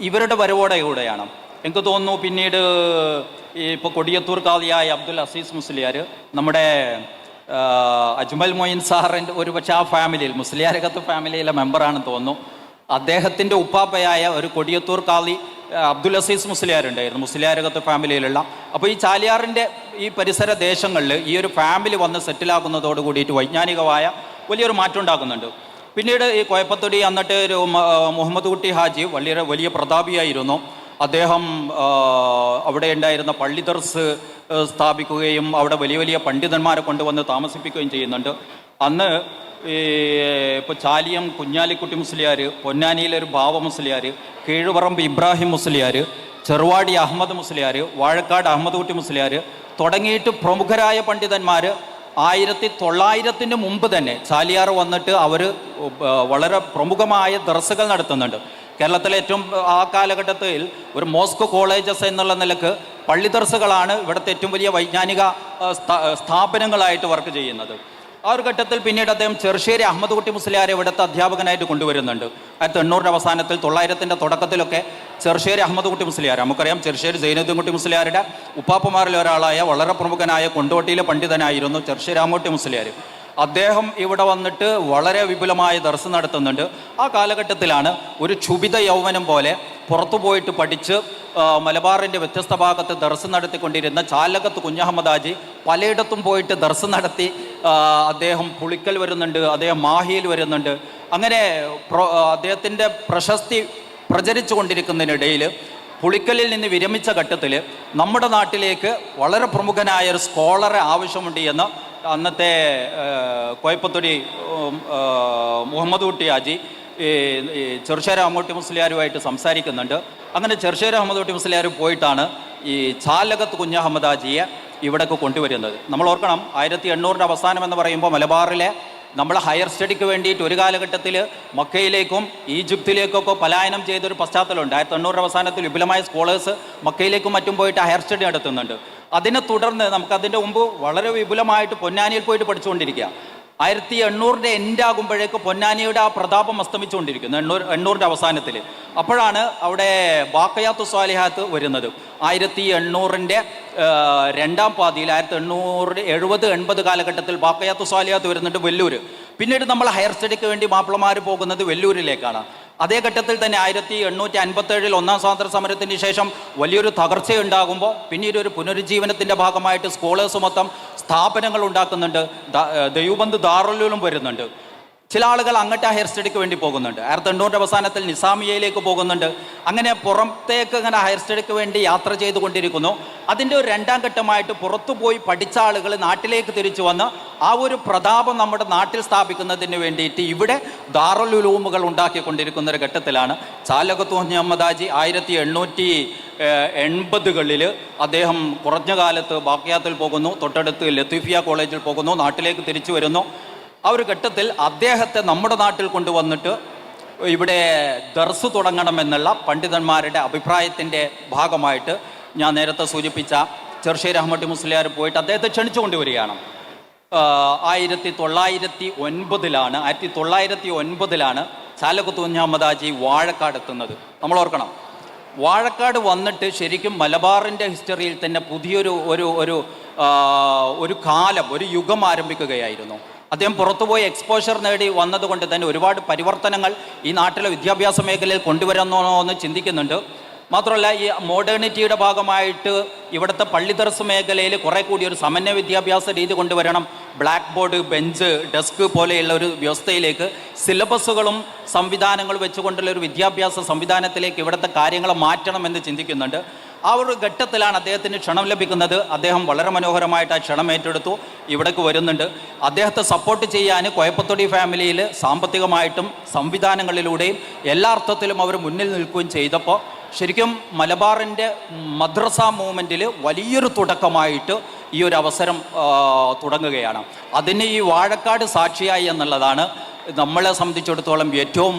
ഇവരുടെ വരവോടെകൂടെയാണ്. എനിക്ക് തോന്നുന്നു പിന്നീട് ഇപ്പോൾ കൊടിയത്തൂർ ഖാദിയായ അബ്ദുൽ അസീസ് മുസ്ലിയാർ, നമ്മുടെ അജ്മൽ മൊയിൻ സാറിൻ്റെ ഒരുപക്ഷെ ആ ഫാമിലിയിൽ മുസ്ലിയാരകത്ത് ഫാമിലിയിലെ മെമ്പറാണെന്ന് തോന്നുന്നു. അദ്ദേഹത്തിൻ്റെ ഉപ്പാപ്പയായ ഒരു കൊടിയത്തൂർ ഖാദി അബ്ദുൽ അസീസ് മുസ്ലിയാരുണ്ടായിരുന്നു മുസ്ലിയാരകത്ത് ഫാമിലിയിലുള്ള. അപ്പോൾ ഈ ചാലിയാറിൻ്റെ ഈ പരിസര ദേശങ്ങളിൽ ഈ ഒരു ഫാമിലി വന്ന് സെറ്റിലാകുന്നതോട് കൂടിയിട്ട് വൈജ്ഞാനികമായ വലിയൊരു മാറ്റം ഉണ്ടാകുന്നുണ്ട്. പിന്നീട് ഈ കോയപ്പത്തൊടി എന്നിട്ട് ഒരു മുഹമ്മദ് കുട്ടി ഹാജി വലിയ പ്രതാപിയായിരുന്നു. അദ്ദേഹം അവിടെ ഉണ്ടായിരുന്ന പള്ളി ദർസ് സ്ഥാപിക്കുകയും അവിടെ വലിയ വലിയ പണ്ഡിതന്മാരെ കൊണ്ടുവന്ന് താമസിപ്പിക്കുകയും ചെയ്യുന്നുണ്ട്. അന്ന് ഇപ്പോൾ ചാലിയം കുഞ്ഞാലിക്കുട്ടി മുസ്ലിയാർ, പൊന്നാനിയിലൊരു ബാവ മുസ്ലിയാർ, കീഴുപറമ്പ് ഇബ്രാഹിം മുസ്ലിയാർ, ചെറുവാടി അഹമ്മദ് മുസ്ലിയാർ, വാഴക്കാട് അഹമ്മദ് കുട്ടി മുസ്ലിയാർ തുടങ്ങിയിട്ട് പ്രമുഖരായ പണ്ഡിതന്മാർ 1900 മുമ്പ് തന്നെ ചാലിയാർ വന്നിട്ട് അവർ വളരെ പ്രമുഖമായ ദർസുകൾ നടത്തുന്നുണ്ട്. കേരളത്തിലെ ഏറ്റവും ആ കാലഘട്ടത്തിൽ ഒരു മോസ്കോ കോളേജസ് എന്നുള്ള നിലക്ക് പള്ളി ദർസുകളാണ് ഇവിടുത്തെ ഏറ്റവും വലിയ വൈജ്ഞാനിക സ്ഥാപനങ്ങളായിട്ട് വർക്ക് ചെയ്യുന്നത്. ആ ഒരു ഘട്ടത്തിൽ പിന്നീട് അദ്ദേഹം ചെറുശ്ശേരി അഹമ്മദ് കുട്ടി മുസ്ലിയാരെ ഇവിടുത്തെ അധ്യാപകനായിട്ട് കൊണ്ടുവരുന്നുണ്ട്. 1800 അവസാനത്തിൽ 900 തുടക്കത്തിലൊക്കെ ചെറുശ്ശേരി അഹമ്മദ് കുട്ടി മുസ്ലിയാർ, നമുക്കറിയാം ചെറുശ്ശേരി സൈനുദ്ദീൻ കുട്ടി മുസ്ലിയാരുടെ ഉപ്പാപ്പമാരിൽ ഒരാളായ വളരെ പ്രമുഖനായ കൊണ്ടോട്ടിയിലെ പണ്ഡിതനായിരുന്നു ചെറുശ്ശേരി അഹമ്മദ് കുട്ടി മുസ്ലിയാർ. അദ്ദേഹം ഇവിടെ വന്നിട്ട് വളരെ വിപുലമായ ദർസ് നടത്തുന്നുണ്ട്. ആ കാലഘട്ടത്തിലാണ് ഒരു ക്ഷുഭിത യൗവനം പോലെ പുറത്തു പോയിട്ട് പഠിച്ച് മലബാറിൻ്റെ വ്യത്യസ്ത ഭാഗത്ത് ദർസ് നടത്തിക്കൊണ്ടിരുന്ന ചാലകത്ത് കുഞ്ഞഹമ്മദ് ഹാജി പലയിടത്തും പോയിട്ട് ദർസ് നടത്തി. അദ്ദേഹം പുളിക്കൽ വരുന്നുണ്ട്, അദ്ദേഹം മാഹിയിൽ വരുന്നുണ്ട്. അങ്ങനെ അദ്ദേഹത്തിൻ്റെ പ്രശസ്തി പ്രചരിച്ചു കൊണ്ടിരിക്കുന്നതിനിടയിൽ പുളിക്കലിൽ നിന്ന് വിരമിച്ച ഘട്ടത്തിൽ നമ്മുടെ നാട്ടിലേക്ക് വളരെ പ്രമുഖനായ ഒരു സ്കോളറെ ആവശ്യമുണ്ട് എന്ന് അന്നത്തെ കോയപ്പത്തൊടി മുഹമ്മദ് കുട്ടി ഹാജി ചെറുശ്ശേരി അഹമ്മദ് കുട്ടി മുസ്ലിയാരുമായിട്ട് സംസാരിക്കുന്നുണ്ട്. അങ്ങനെ ചെറുശ്ശേരി അഹമ്മദ് കുട്ടി മുസ്ലിയാർ പോയിട്ടാണ് ഈ ചാലകത്ത് കുഞ്ഞഹമ്മദ് ഹാജിയെ ഇവിടേക്ക് കൊണ്ടുവരുന്നത്. നമ്മൾ ഓർക്കണം, 1800 അവസാനം എന്ന് പറയുമ്പോൾ മലബാറിലെ നമ്മൾ ഹയർ സ്റ്റഡിക്ക് വേണ്ടിയിട്ട് ഒരു കാലഘട്ടത്തിൽ മക്കയിലേക്കും ഈജിപ്തിലേക്കൊക്കെ പലായനം ചെയ്തൊരു പശ്ചാത്തലമുണ്ട്. 1800 അവസാനത്തിൽ വിപുലമായ സ്കോളേഴ്സ് മക്കയിലേക്കും മറ്റും പോയിട്ട് ഹയർ സ്റ്റഡി നടത്തുന്നുണ്ട്. അതിനെ തുടർന്ന് നമുക്കതിൻ്റെ മുമ്പ് വളരെ വിപുലമായിട്ട് പൊന്നാനിയിൽ പോയിട്ട് പഠിച്ചുകൊണ്ടിരിക്കുക. 1800 എൻഡ് ആകുമ്പോഴേക്ക് പൊന്നാനിയുടെ ആ പ്രതാപം അസ്തമിച്ചുകൊണ്ടിരിക്കുന്നു. 800 അവസാനത്തിൽ. അപ്പോഴാണ് അവിടെ ബാക്കയാത്തു സ്വാലിഹാത്ത് വരുന്നത്. 1800 രണ്ടാം പാതിയിൽ 1870-80 കാലഘട്ടത്തിൽ ബാക്കയാത്തു സ്വാലിഹാത്ത് വരുന്നുണ്ട് വെല്ലൂർ. പിന്നീട് നമ്മൾ ഹയർ സ്റ്റഡിക്ക് വേണ്ടി മാപ്പിളമാർ പോകുന്നത് വെല്ലൂരിലേക്കാണ്. അതേ ഘട്ടത്തിൽ തന്നെ 1857 ഒന്നാം സ്വാതന്ത്ര്യ സമരത്തിന് ശേഷം വലിയൊരു തകർച്ചയുണ്ടാകുമ്പോൾ പിന്നീട് ഒരു പുനരുജ്ജീവനത്തിൻ്റെ ഭാഗമായിട്ട് സ്കോളേഴ്സ് മൊത്തം സ്ഥാപനങ്ങൾ ഉണ്ടാക്കുന്നുണ്ട്. ദൈവബന്ധ് ദാറുലും വരുന്നുണ്ട്. ചില ആളുകൾ അങ്ങോട്ട് ഹയർ സ്റ്റഡിക്ക് വേണ്ടി പോകുന്നുണ്ട്. 1800 അവസാനത്തിൽ നിസാമിയയിലേക്ക് പോകുന്നുണ്ട്. അങ്ങനെ പുറത്തേക്ക് ഇങ്ങനെ ഹയർ സ്റ്റഡിക്ക് വേണ്ടി യാത്ര ചെയ്തുകൊണ്ടിരിക്കുന്നു. അതിൻ്റെ ഒരു രണ്ടാം ഘട്ടമായിട്ട് പുറത്തു പോയി പഠിച്ച ആളുകൾ നാട്ടിലേക്ക് തിരിച്ചു വന്ന് ആ ഒരു പ്രതാപം നമ്മുടെ നാട്ടിൽ സ്ഥാപിക്കുന്നതിന് വേണ്ടിയിട്ട് ഇവിടെ ദാറുൽ ഉലൂമുകൾ ഉണ്ടാക്കിക്കൊണ്ടിരിക്കുന്ന ഒരു ഘട്ടത്തിലാണ് ചാലകത്ത് മുഹമ്മദ് ഹാജി 1880കളിൽ അദ്ദേഹം കുറഞ്ഞ കാലത്ത് ബാക്കിയാത്തിൽ പോകുന്നു, തൊട്ടടുത്ത് ലത്തീഫിയ കോളേജിൽ പോകുന്നു, നാട്ടിലേക്ക് തിരിച്ചു വരുന്നു. ആ ഒരു ഘട്ടത്തിൽ അദ്ദേഹത്തെ നമ്മുടെ നാട്ടിൽ കൊണ്ടുവന്നിട്ട് ഇവിടെ ദർസ് തുടങ്ങണമെന്നുള്ള പണ്ഡിതന്മാരുടെ അഭിപ്രായത്തിൻ്റെ ഭാഗമായിട്ട് ഞാൻ നേരത്തെ സൂചിപ്പിച്ച ചെറുശ്ശേരി അഹമ്മദ് മുസ്ലിയാർ പോയിട്ട് അദ്ദേഹത്തെ ക്ഷണിച്ചു കൊണ്ടുവരികയാണ്. 1909 ചാലകത്ത് കുഞ്ഞഹമ്മദ് ഹാജി വാഴക്കാട് എത്തുന്നത്. നമ്മൾ ഓർക്കണം, വാഴക്കാട് വന്നിട്ട് ശരിക്കും മലബാറിൻ്റെ ഹിസ്റ്ററിയിൽ തന്നെ പുതിയൊരു ഒരു കാലം, ഒരു യുഗം ആരംഭിക്കുകയായിരുന്നു. അദ്ദേഹം പുറത്തുപോയി എക്സ്പോഷർ നേടി വന്നതുകൊണ്ട് തന്നെ ഒരുപാട് പരിവർത്തനങ്ങൾ ഈ നാട്ടിലെ വിദ്യാഭ്യാസ മേഖലയിൽ കൊണ്ടുവരുന്നോ എന്ന് ചിന്തിക്കുന്നുണ്ട്. മാത്രമല്ല, ഈ മോഡേണിറ്റിയുടെ ഭാഗമായിട്ട് ഇവിടുത്തെ പള്ളി ദർസ് മേഖലയിൽ കുറേ കൂടി ഒരു സമന്വയ വിദ്യാഭ്യാസ രീതി കൊണ്ടുവരണം. ബ്ലാക്ക് ബോർഡ്, ബെഞ്ച്, ഡെസ്ക് പോലെയുള്ള ഒരു വ്യവസ്ഥയിലേക്ക് സിലബസുകളും സംവിധാനങ്ങളും വെച്ചുകൊണ്ടുള്ള ഒരു വിദ്യാഭ്യാസ സംവിധാനത്തിലേക്ക് ഇവിടുത്തെ കാര്യങ്ങൾ മാറ്റണമെന്ന് ചിന്തിക്കുന്നുണ്ട്. ആ ഒരു ഘട്ടത്തിലാണ് അദ്ദേഹത്തിന് ക്ഷണം ലഭിക്കുന്നത്. അദ്ദേഹം വളരെ മനോഹരമായിട്ട് ആ ക്ഷണം ഏറ്റെടുത്തു, ഇവിടേക്ക് വരുന്നുണ്ട്. അദ്ദേഹത്തെ സപ്പോർട്ട് ചെയ്യാൻ കോയപ്പത്തൊടി ഫാമിലിയിൽ സാമ്പത്തികമായിട്ടും സംവിധാനങ്ങളിലൂടെയും എല്ലാ അർത്ഥത്തിലും അവർ മുന്നിൽ നിൽക്കുകയും ചെയ്തപ്പോൾ ശരിക്കും മലബാറിൻ്റെ മദ്രസ മൂവ്മെൻറ്റിൽ വലിയൊരു തുടക്കമായിട്ട് ഈ ഒരു അവസരം തുടങ്ങുകയാണ്. അതിന് ഈ വാഴക്കാട് സാക്ഷിയായി എന്നുള്ളതാണ് നമ്മളെ സംബന്ധിച്ചിടത്തോളം ഏറ്റവും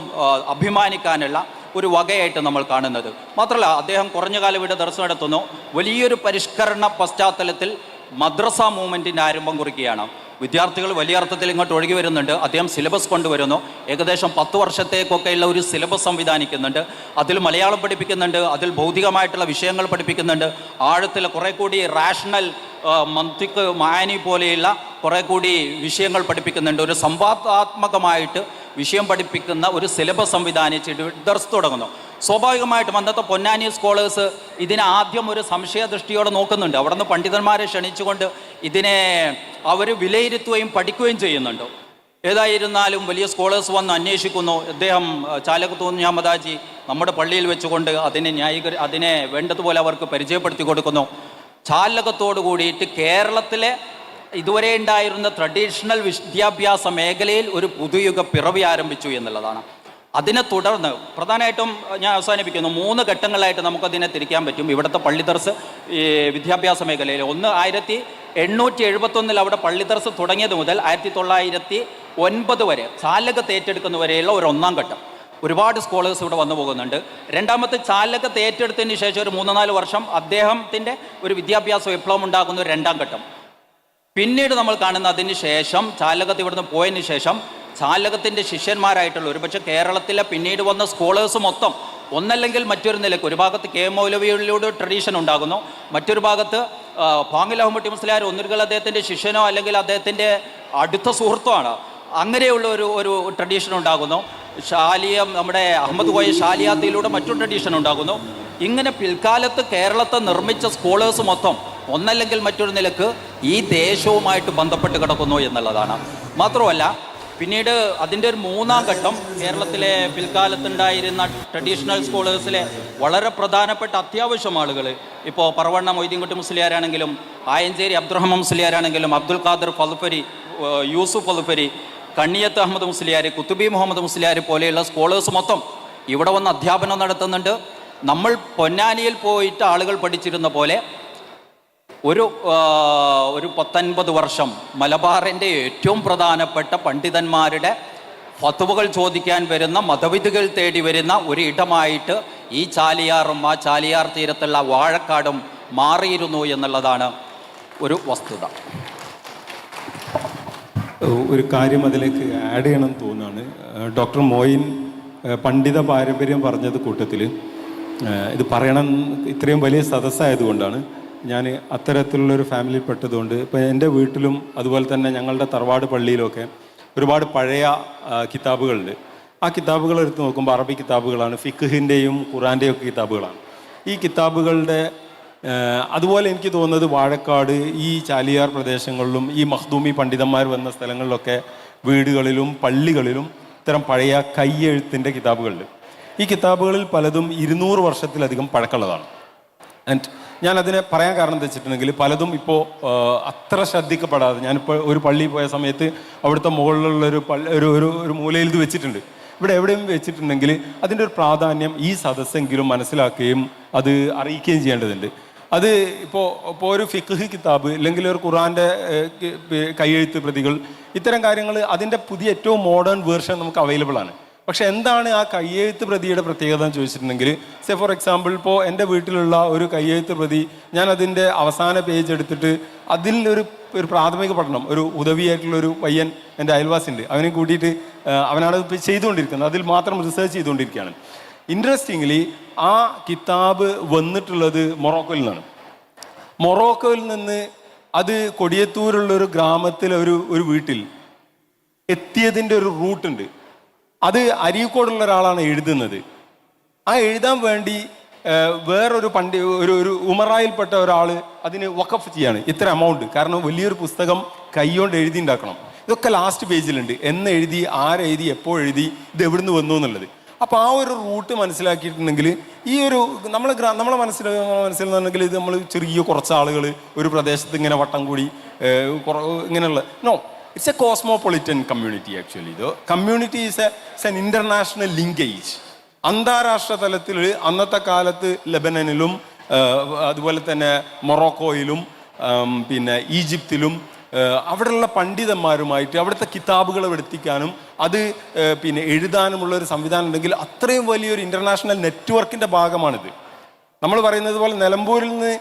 അഭിമാനിക്കാനുള്ള ഒരു വകയായിട്ട് നമ്മൾ കാണുന്നത്. മാത്രമല്ല, അദ്ദേഹം കുറഞ്ഞ കാലം ഇവിടെ ദർസ് നടത്തുന്നു. വലിയൊരു പരിഷ്കരണ പശ്ചാത്തലത്തിൽ മദ്രസ മൂവ്മെൻറ്റിൻ്റെ ആരംഭം കുറിക്കുകയാണ്. വിദ്യാർത്ഥികൾ വലിയ അർത്ഥത്തിൽ ഇങ്ങോട്ട് ഒഴുകി വരുന്നുണ്ട്. അദ്ദേഹം സിലബസ് കൊണ്ടുവരുന്നു. ഏകദേശം 10 വർഷത്തേക്കൊക്കെയുള്ള ഒരു സിലബസ് സംവിധാനിക്കുന്നുണ്ട്. അതിൽ മലയാളം പഠിപ്പിക്കുന്നുണ്ട്, അതിൽ ഭൗതികമായിട്ടുള്ള വിഷയങ്ങൾ പഠിപ്പിക്കുന്നുണ്ട്. ആഴത്തിൽ കുറേ കൂടി റാഷണൽ മന്തിക്ക് മാനി പോലെയുള്ള കുറേ കൂടി വിഷയങ്ങൾ പഠിപ്പിക്കുന്നുണ്ട്. ഒരു സംവാദാത്മകമായിട്ട് വിഷയം പഠിപ്പിക്കുന്ന ഒരു സിലബസ് സംവിധാനിച്ചിട്ട് ദർസ് തുടങ്ങുന്നു. സ്വാഭാവികമായിട്ടും അന്നത്തെ പൊന്നാനി സ്കോളേഴ്സ് ഇതിനെ ആദ്യം ഒരു സംശയദൃഷ്ടിയോടെ നോക്കുന്നുണ്ട്. അവിടെ നിന്ന് പണ്ഡിതന്മാരെ ക്ഷണിച്ചുകൊണ്ട് ഇതിനെ അവർ വിലയിരുത്തുകയും പഠിക്കുകയും ചെയ്യുന്നുണ്ട്. ഏതായിരുന്നാലും വലിയ സ്കോളേഴ്സ് വന്ന് അന്വേഷിക്കുന്നു. അദ്ദേഹം ചാലകത്ത് മുഹമ്മദ് ഹാജി നമ്മുടെ പള്ളിയിൽ വെച്ചുകൊണ്ട് അതിനെ വേണ്ടതുപോലെ അവർക്ക് പരിചയപ്പെടുത്തി കൊടുക്കുന്നു. ചാലകത്തോടു കൂടിയിട്ട് കേരളത്തിലെ ഇതുവരെ ഉണ്ടായിരുന്ന ട്രഡീഷണൽ വിദ്യാഭ്യാസ മേഖലയിൽ ഒരു പുതുയുഗ പിറവി ആരംഭിച്ചു എന്നുള്ളതാണ്. അതിനെ തുടർന്ന് പ്രധാനമായിട്ടും ഞാൻ അവസാനിപ്പിക്കുന്നു, 3 ഘട്ടങ്ങളായിട്ട് നമുക്കതിനെ തിരിക്കാൻ പറ്റും. ഇവിടുത്തെ പള്ളി ദർസ് ഈ വിദ്യാഭ്യാസ മേഖലയിൽ 1871 അവിടെ പള്ളി ദർസ് തുടങ്ങിയത് മുതൽ 1909 വരെ ചാലകത്ത് ഏറ്റെടുക്കുന്നവരെയുള്ള ഒരു 1-ാം ഘട്ടം. ഒരുപാട് സ്കോളേഴ്സ് ഇവിടെ വന്നു പോകുന്നുണ്ട്. രണ്ടാമത്തെ ചാലകത്ത് ഏറ്റെടുത്തതിന് ശേഷം ഒരു 3-4 വർഷം അദ്ദേഹത്തിൻ്റെ ഒരു വിദ്യാഭ്യാസ വിപ്ലവം ഉണ്ടാകുന്ന ഒരു 2-ാം ഘട്ടം. പിന്നീട് നമ്മൾ കാണുന്ന അതിന് ശേഷം ചാലകത്ത് ഇവിടുന്ന് പോയതിന് ശേഷം ചാലകത്തിൻ്റെ ശിഷ്യന്മാരായിട്ടുള്ള ഒരുപക്ഷെ കേരളത്തിലെ പിന്നീട് വന്ന സ്കോളേഴ്സ് മൊത്തം ഒന്നല്ലെങ്കിൽ മറ്റൊരു നിലയ്ക്ക് ഒരു ഭാഗത്ത് കെ മൗലവിയിലൂടെ ട്രഡീഷൻ ഉണ്ടാകുന്നു, മറ്റൊരു ഭാഗത്ത് പാങ്ങിൽ അഹമ്മദ് മുസ്ലിയാർ ഒന്നുകിൽ അദ്ദേഹത്തിൻ്റെ ശിഷ്യനോ അല്ലെങ്കിൽ അദ്ദേഹത്തിൻ്റെ അടുത്ത സുഹൃത്തോ ആണ്, അങ്ങനെയുള്ള ഒരു ട്രഡീഷൻ ഉണ്ടാകുന്നു. ഷാലിയം നമ്മുടെ അഹമ്മദ് കോയ ഷാലിയാത്തിലൂടെ മറ്റൊരു ട്രഡീഷൻ ഉണ്ടാകുന്നു. ഇങ്ങനെ പിൽക്കാലത്ത് കേരളത്തെ നിർമ്മിച്ച സ്കോളേഴ്സ് മൊത്തം ഒന്നല്ലെങ്കിൽ മറ്റൊരു നിലക്ക് ഈ ദേശവുമായിട്ട് ബന്ധപ്പെട്ട് കിടക്കുന്നു എന്നുള്ളതാണ്. മാത്രമല്ല പിന്നീട് അതിൻ്റെ ഒരു 3-ാം ഘട്ടം കേരളത്തിലെ പിൽക്കാലത്തുണ്ടായിരുന്ന ട്രഡീഷണൽ സ്കോളേഴ്സിലെ വളരെ പ്രധാനപ്പെട്ട അത്യാവശ്യം ആളുകൾ, ഇപ്പോൾ പറവണ്ണ മൊയ്തീൻകുട്ടി മുസ്ലിയാരാണെങ്കിലും ആയഞ്ചേരി അബ്ദുറഹ്മാൻ മുസ്ലിയാരാണെങ്കിലും അബ്ദുൽ ഖാദർ ഫൽഫരി, യൂസുഫ് ഫൽഫരി, കണ്ണിയത്ത് അഹമ്മദ് മുസ്ലിയാർ, കുത്തുബി മുഹമ്മദ് മുസ്ലിയാർ പോലെയുള്ള സ്കോളേഴ്സ് മൊത്തം ഇവിടെ വന്ന് അധ്യാപനം നടത്തുന്നുണ്ട്. നമ്മൾ പൊന്നാനിയിൽ പോയിട്ട് ആളുകൾ പഠിച്ചിരുന്ന പോലെ ഒരു 19 വർഷം മലബാറിൻ്റെ ഏറ്റവും പ്രധാനപ്പെട്ട പണ്ഡിതന്മാരുടെ ഫത്വകൾ ചോദിക്കാൻ വരുന്ന, മതവിധികൾ തേടി വരുന്ന ഒരു ഇടമായിട്ട് ഈ ചാലിയാറും ആ ചാലിയാർ തീരത്തുള്ള വാഴക്കാടും മാറിയിരുന്നു എന്നുള്ളതാണ് ഒരു വസ്തുത. ഒരു കാര്യം അതിലേക്ക് ആഡ് ചെയ്യണം തോന്നുകയാണ്. ഡോക്ടർ മോയിൻ പണ്ഡിത പാരമ്പര്യം പറഞ്ഞത് കൂട്ടത്തിൽ ഇത് പറയണം, ഇത്രയും വലിയ സദസ്സായതുകൊണ്ടാണ്. ഞാൻ അത്തരത്തിലുള്ളൊരു ഫാമിലിയിൽ പെട്ടതുകൊണ്ട് ഇപ്പോൾ എൻ്റെ വീട്ടിലും അതുപോലെ തന്നെ ഞങ്ങളുടെ തറവാട് പള്ളിയിലൊക്കെ ഒരുപാട് പഴയ കിതാബുകളുണ്ട്. ആ കിതാബുകൾ എടുത്ത് നോക്കുമ്പോൾ അറബി കിതാബുകളാണ്, ഫിഖ്ഹിൻ്റെയും ഖുറാൻ്റെയും ഒക്കെ കിതാബുകളാണ്. ഈ കിതാബുകളുടെ അതുപോലെ എനിക്ക് തോന്നുന്നത് വാഴക്കാട്, ഈ ചാലിയാർ പ്രദേശങ്ങളിലും ഈ മഖ്ദൂമി പണ്ഡിതന്മാർ വന്ന സ്ഥലങ്ങളിലൊക്കെ വീടുകളിലും പള്ളികളിലും ഇത്തരം പഴയ കയ്യെഴുത്തിൻ്റെ കിതാബുകളുണ്ട്. ഈ കിതാബുകളിൽ പലതും 200 വർഷത്തിലധികം പഴക്കമുള്ളതാണ്. ആൻഡ് ഞാൻ അതിനെ പറയാൻ കാരണം എന്താ വെച്ചിട്ടുണ്ടെങ്കിൽ പലതും ഇപ്പോൾ അത്ര ശ്രദ്ധിക്കപ്പെടാതെ, ഞാനിപ്പോൾ ഒരു പള്ളിയിൽ പോയ സമയത്ത് അവിടുത്തെ മുകളിലുള്ളൊരു ഒരു മൂലയിൽ ഇത് വെച്ചിട്ടുണ്ട്. ഇവിടെ എവിടെയും വെച്ചിട്ടുണ്ടെങ്കിൽ അതിൻ്റെ ഒരു പ്രാധാന്യം ഈ സദസ്സെങ്കിലും മനസ്സിലാക്കുകയും അത് അറിയിക്കുകയും ചെയ്യേണ്ടതുണ്ട്. അത് ഇപ്പോൾ ഒരു ഫിഖ് കിതാബ് അല്ലെങ്കിൽ ഒരു ഖുറാൻ്റെ കയ്യെഴുത്ത് പ്രതികൾ, ഇത്തരം കാര്യങ്ങൾ അതിൻ്റെ പുതിയ ഏറ്റവും മോഡേൺ വേർഷൻ നമുക്ക് അവൈലബിൾ ആണ്. പക്ഷെ എന്താണ് ആ കയ്യെഴുത്ത് പ്രതിയുടെ പ്രത്യേകത എന്ന് ചോദിച്ചിട്ടുണ്ടെങ്കിൽ, സേ ഫോർ എക്സാമ്പിൾ ഇപ്പോൾ എൻ്റെ വീട്ടിലുള്ള ഒരു കയ്യെഴുത്ത് പ്രതി, ഞാൻ അതിൻ്റെ അവസാന പേജ് എടുത്തിട്ട് അതിൽ ഒരു പ്രാഥമിക പഠനം, ഒരു ഉദവിയായിട്ടുള്ളൊരു പയ്യൻ എൻ്റെ അയൽവാസിയുണ്ട്, അവനെ കൂട്ടിയിട്ട് അവനാണ് ചെയ്തുകൊണ്ടിരിക്കുന്നത്, അതിൽ മാത്രം റിസർച്ച് ചെയ്തുകൊണ്ടിരിക്കുകയാണ്. ഇൻട്രസ്റ്റിംഗ്ലി ആ കിതാബ് വന്നിട്ടുള്ളത് മൊറോക്കോയിൽ നിന്നാണ്. മൊറോക്കോയിൽ നിന്ന് അത് കൊടിയത്തൂരുള്ളൊരു ഗ്രാമത്തിലെ ഒരു വീട്ടിൽ എത്തിയതിൻ്റെ ഒരു റൂട്ടുണ്ട്. അത് അരീക്കോടുള്ള ഒരാളാണ് എഴുതുന്നത്. ആ എഴുതാൻ വേണ്ടി വേറൊരു ഒരു ഉമറായിൽപ്പെട്ട ഒരാൾ അതിന് വഖഫ് ചെയ്യാണ് ഇത്ര എമൗണ്ട്. കാരണം വലിയൊരു പുസ്തകം കൈകൊണ്ട് എഴുതി ഉണ്ടാക്കണം. ഇതൊക്കെ ലാസ്റ്റ് പേജിലുണ്ട്, എന്ന് എഴുതി, ആരെഴുതി, എപ്പോഴെഴുതി, ഇത് എവിടുന്ന് വന്നു എന്നുള്ളത്. അപ്പോൾ ആ ഒരു റൂട്ട് മനസ്സിലാക്കിയിട്ടുണ്ടെങ്കിൽ ഈ ഒരു നമ്മളെ മനസ്സിലാണെങ്കിൽ ഇത് നമ്മൾ ചെറിയ കുറച്ച് ആളുകൾ ഒരു പ്രദേശത്ത് ഇങ്ങനെ വട്ടം കൂടി ഇങ്ങനെയുള്ള it's a cosmopolitan community actually. The community is an international linkage. അന്താരാഷ്ട്ര തലത്തിൽ അന്നത്തെ കാലത്ത് ലെബനനിലും അതുപോലെ തന്നെ മൊറോക്കോയിലും പിന്നെ ഈജിപ്തിലും അവിടെയുള്ള പണ്ഡിതന്മാരുമായിട്ട് അവിടുത്തെ കിതാബുകൾ എടുത്തിക്കാനും അത് പിന്നെ എഴുതാനുമുള്ള ഒരു സംവിധാനം ഉണ്ടെങ്കിൽ അത്രയും വലിയൊരു ഇൻ്റർനാഷണൽ നെറ്റ്വർക്കിൻ്റെ ഭാഗമാണിത്. നമ്മൾ പറയുന്നത് പോലെ നിലമ്പൂരിൽ നിന്ന്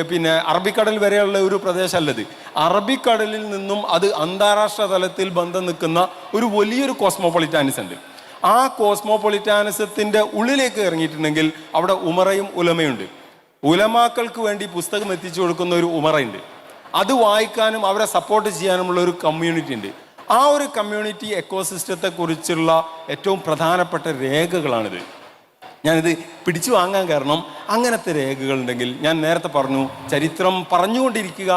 പിന്നെ അറബിക്കടൽ വരെയുള്ള ഒരു പ്രദേശമല്ലത്. അറബിക്കടലിൽ നിന്നും അത് അന്താരാഷ്ട്ര തലത്തിൽ ബന്ധം നിൽക്കുന്ന ഒരു വലിയൊരു കോസ്മോപൊളിറ്റാനിസം ഉണ്ട്. ആ കോസ്മോപൊളിറ്റാനിസത്തിൻ്റെ ഉള്ളിലേക്ക് ഇറങ്ങിയിട്ടുണ്ടെങ്കിൽ അവിടെ ഉമറയും ഉലമയുണ്ട്. ഉലമാക്കൾക്ക് വേണ്ടി പുസ്തകം എത്തിച്ചു കൊടുക്കുന്ന ഒരു ഉമറയുണ്ട്. അത് വായിക്കാനും അവരെ സപ്പോർട്ട് ചെയ്യാനുമുള്ള ഒരു കമ്മ്യൂണിറ്റി ഉണ്ട്. ആ ഒരു കമ്മ്യൂണിറ്റി എക്കോസിസ്റ്റത്തെ കുറിച്ചുള്ള ഏറ്റവും പ്രധാനപ്പെട്ട രേഖകളാണിത്. ഞാനിത് പിടിച്ചു വാങ്ങാൻ കാരണം അങ്ങനത്തെ രേഖകളുണ്ടെങ്കിൽ, ഞാൻ നേരത്തെ പറഞ്ഞു, ചരിത്രം പറഞ്ഞുകൊണ്ടിരിക്കുക,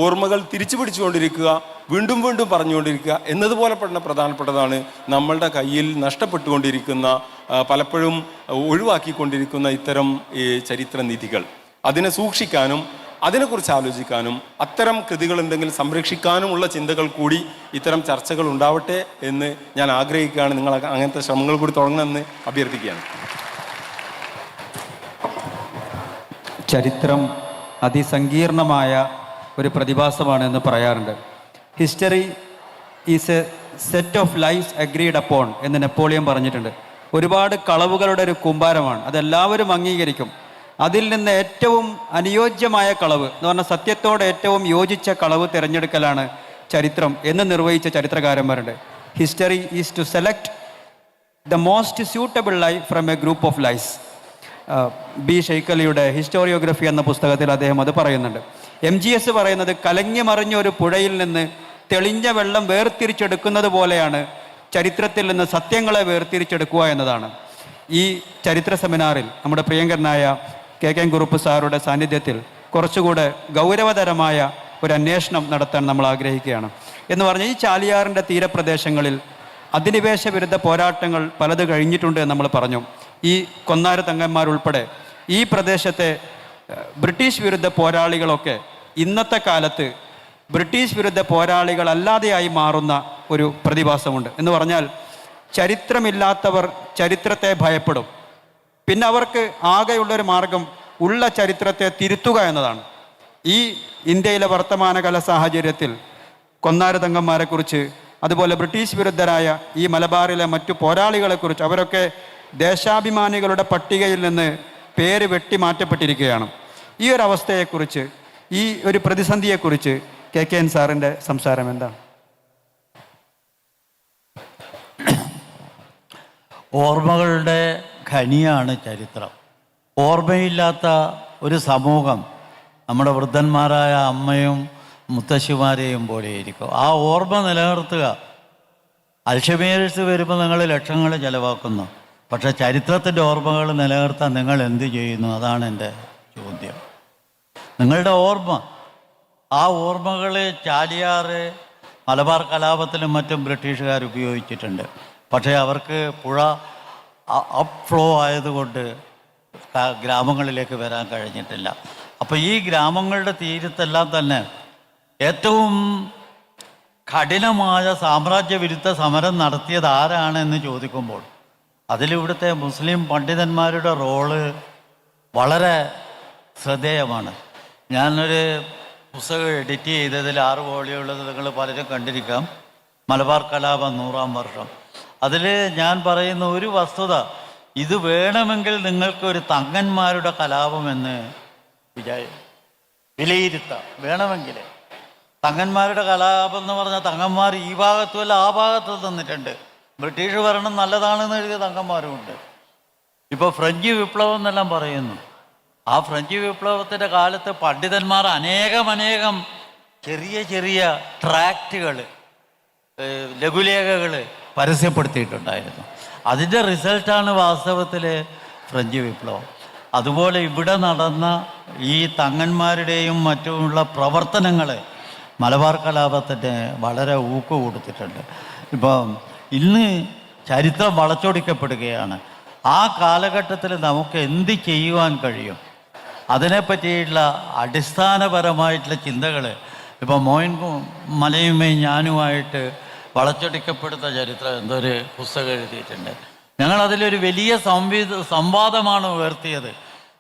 ഓർമ്മകൾ തിരിച്ചു പിടിച്ചുകൊണ്ടിരിക്കുക, വീണ്ടും വീണ്ടും പറഞ്ഞുകൊണ്ടിരിക്കുക എന്നതുപോലെ പ്രധാനപ്പെട്ടതാണ് നമ്മളുടെ കയ്യിൽ നഷ്ടപ്പെട്ടുകൊണ്ടിരിക്കുന്ന, പലപ്പോഴും ഒഴിവാക്കിക്കൊണ്ടിരിക്കുന്ന ഇത്തരം ചരിത്ര നിധികൾ. അതിനെ സൂക്ഷിക്കാനും അതിനെക്കുറിച്ച് ആലോചിക്കാനും അത്തരം കൃതികൾ എന്തെങ്കിലും സംരക്ഷിക്കാനുമുള്ള ചിന്തകൾ കൂടി ഇത്തരം ചർച്ചകൾ ഉണ്ടാവട്ടെ എന്ന് ഞാൻ ആഗ്രഹിക്കുകയാണ്. നിങ്ങൾ അങ്ങനത്തെ ശ്രമങ്ങൾ കൂടി തുടങ്ങണമെന്ന് അഭ്യർത്ഥിക്കുകയാണ്. ചരിത്രം അതിസങ്കീർണമായ ഒരു പ്രതിഭാസമാണ് എന്ന് പറയാറുണ്ട്. History is a set of lies agreed upon എന്ന് നെപ്പോളിയൻ പറഞ്ഞിട്ടുണ്ട്. ഒരുപാട് കളവുകളുടെ ഒരു കൂമ്പാരമാണ്, അതെല്ലാവരും അംഗീകരിക്കും. അതിൽ നിന്ന് ഏറ്റവും അനുയോജ്യമായ കളവ് എന്ന് പറഞ്ഞാൽ സത്യത്തോട് ഏറ്റവും യോജിച്ച കളവ് തിരഞ്ഞെടുക്കലാണ് ചരിത്രം എന്ന് നിർവഹിച്ച ചരിത്രകാരന്മാരുണ്ട്. History is to select the most suitable lie from a group of lies. B ഷെയ്ക്കലിയുടെ ഹിസ്റ്റോറിയോഗ്രഫി എന്ന പുസ്തകത്തിൽ അദ്ദേഹം അത് പറയുന്നുണ്ട്. MGS പറയുന്നത് കലങ്ങി മറിഞ്ഞ ഒരു പുഴയിൽ നിന്ന് തെളിഞ്ഞ വെള്ളം വേർതിരിച്ചെടുക്കുന്നത് പോലെയാണ് ചരിത്രത്തിൽ നിന്ന് സത്യങ്ങളെ വേർതിരിച്ചെടുക്കുക എന്നതാണ്. ഈ ചരിത്ര സെമിനാറിൽ നമ്മുടെ പ്രിയങ്കരനായ KK കുറുപ്പ് സാറുടെ സാന്നിധ്യത്തിൽ കുറച്ചുകൂടെ ഗൗരവതരമായ ഒരു അന്വേഷണം നടത്താൻ നമ്മൾ ആഗ്രഹിക്കുകയാണ്. എന്ന് പറഞ്ഞാൽ ഈ ചാലിയാറിൻ്റെ തീരപ്രദേശങ്ങളിൽ അധിനിവേശ വിരുദ്ധ പോരാട്ടങ്ങൾ പലത് കഴിഞ്ഞിട്ടുണ്ട് എന്ന് നമ്മൾ പറഞ്ഞു. ഈ കൊന്നാര തങ്ങന്മാരുൾപ്പെടെ ഈ പ്രദേശത്തെ ബ്രിട്ടീഷ് വിരുദ്ധ പോരാളികളൊക്കെ ഇന്നത്തെ കാലത്ത് ബ്രിട്ടീഷ് വിരുദ്ധ പോരാളികളല്ലാതെയായി മാറുന്ന ഒരു പ്രതിഭാസമുണ്ട്. എന്ന് പറഞ്ഞാൽ ചരിത്രമില്ലാത്തവർ ചരിത്രത്തെ ഭയപ്പെടും. പിന്നെ അവർക്ക് ആകെയുള്ളൊരു മാർഗം ഉള്ള ചരിത്രത്തെ തിരുത്തുക എന്നതാണ്. ഈ ഇന്ത്യയിലെ വർത്തമാനകാല സാഹചര്യത്തിൽ കൊന്നാര തങ്ങന്മാരെക്കുറിച്ച്, അതുപോലെ ബ്രിട്ടീഷ് വിരുദ്ധരായ ഈ മലബാറിലെ മറ്റു പോരാളികളെക്കുറിച്ച്, അവരൊക്കെ ദേശാഭിമാനികളുടെ പട്ടികയിൽ നിന്ന് പേര് വെട്ടിമാറ്റപ്പെട്ടിരിക്കുകയാണ്. ഈ ഒരു അവസ്ഥയെക്കുറിച്ച്, ഈ ഒരു പ്രതിസന്ധിയെക്കുറിച്ച് KK സാറിൻ്റെ സംസാരം എന്താണ്? ഓർമ്മകളുടെ ഖനിയാണ് ചരിത്രം. ഓർമ്മയില്ലാത്ത ഒരു സമൂഹം നമ്മുടെ വൃദ്ധന്മാരായ അമ്മയും മുത്തശ്ശിമാരെയും പോലെയായിരിക്കും. ആ ഓർമ്മ നിലനിർത്തുക. അൽഷമേഴ്സ് വരുമ്പോൾ നിങ്ങൾ ലക്ഷങ്ങൾ ചിലവാക്കുന്നു, പക്ഷേ ചരിത്രത്തിൻ്റെ ഓർമ്മകൾ നിലനിർത്താൻ നിങ്ങൾ എന്ത് ചെയ്യുന്നു? അതാണ് എൻ്റെ ചോദ്യം. നിങ്ങളുടെ ഓർമ്മ, ആ ഓർമ്മകൾ ചാലിയാറ് മലബാർ കലാപത്തിലും മറ്റും ബ്രിട്ടീഷുകാർ ഉപയോഗിച്ചിട്ടുണ്ട്. പക്ഷേ അവർക്ക് പുഴ അപ്പ് ഫ്ലോ ആയതുകൊണ്ട് ഗ്രാമങ്ങളിലേക്ക് വരാൻ കഴിഞ്ഞിട്ടില്ല. അപ്പോൾ ഈ ഗ്രാമങ്ങളുടെ തീരത്തെല്ലാം തന്നെ ഏറ്റവും കഠിനമായ സാമ്രാജ്യവിരുദ്ധ സമരം നടത്തിയത് ആരാണെന്ന് ചോദിക്കുമ്പോൾ അതിലിവിടുത്തെ മുസ്ലിം പണ്ഡിതന്മാരുടെ റോള് വളരെ ശ്രദ്ധേയമാണ്. ഞാനൊരു പുസ്തകം എഡിറ്റ് ചെയ്തതിൽ 6 വോളിയുള്ളത് നിങ്ങൾ പലരും കണ്ടിരിക്കാം, മലബാർ കലാപം 100-ാം വർഷം. അതിൽ ഞാൻ പറയുന്ന ഒരു വസ്തുത, ഇത് വേണമെങ്കിൽ നിങ്ങൾക്കൊരു തങ്ങന്മാരുടെ കലാപമെന്ന് വിലയിരുത്താം. വേണമെങ്കിൽ തങ്ങന്മാരുടെ കലാപം എന്ന് പറഞ്ഞാൽ തങ്ങന്മാർ ഈ ഭാഗത്തുമല്ല ആ ഭാഗത്തും തന്നിട്ടുണ്ട്. ബ്രിട്ടീഷ് ഭരണം നല്ലതാണെന്ന് എഴുതിയ തങ്ങന്മാരുമുണ്ട്. ഇപ്പോൾ ഫ്രഞ്ച് വിപ്ലവം എന്നെല്ലാം പറയുന്നു. ആ ഫ്രഞ്ച് വിപ്ലവത്തിൻ്റെ കാലത്ത് പണ്ഡിതന്മാർ അനേകം ചെറിയ ചെറിയ ട്രാക്റ്റുകൾ, ലഘുലേഖകൾ പരസ്യപ്പെടുത്തിയിട്ടുണ്ടായിരുന്നു. അതിൻ്റെ റിസൾട്ടാണ് വാസ്തവത്തിൽ ഫ്രഞ്ച് വിപ്ലവം. അതുപോലെ ഇവിടെ നടന്ന ഈ തങ്ങന്മാരുടെയും മറ്റുമുള്ള പ്രവർത്തനങ്ങൾ മലബാർ കലാപത്തിന് വളരെ ഊക്ക് കൊടുത്തിട്ടുണ്ട്. ഇപ്പം ഇന്ന് ചരിത്രം വളച്ചൊടിക്കപ്പെടുകയാണ്. ആ കാലഘട്ടത്തിൽ നമുക്ക് എന്ത് ചെയ്യുവാൻ കഴിയും, അതിനെപ്പറ്റിയുള്ള അടിസ്ഥാനപരമായിട്ടുള്ള ചിന്തകൾ ഇപ്പം മോയിൻ മലയുമേയും ഞാനുമായിട്ട് വളച്ചൊടിക്കപ്പെടുന്ന ചരിത്രം എന്തൊരു പുസ്തകം എഴുതിയിട്ടുണ്ട്. ഞങ്ങളതിലൊരു വലിയ സംവാദമാണ് ഉയർത്തിയത്.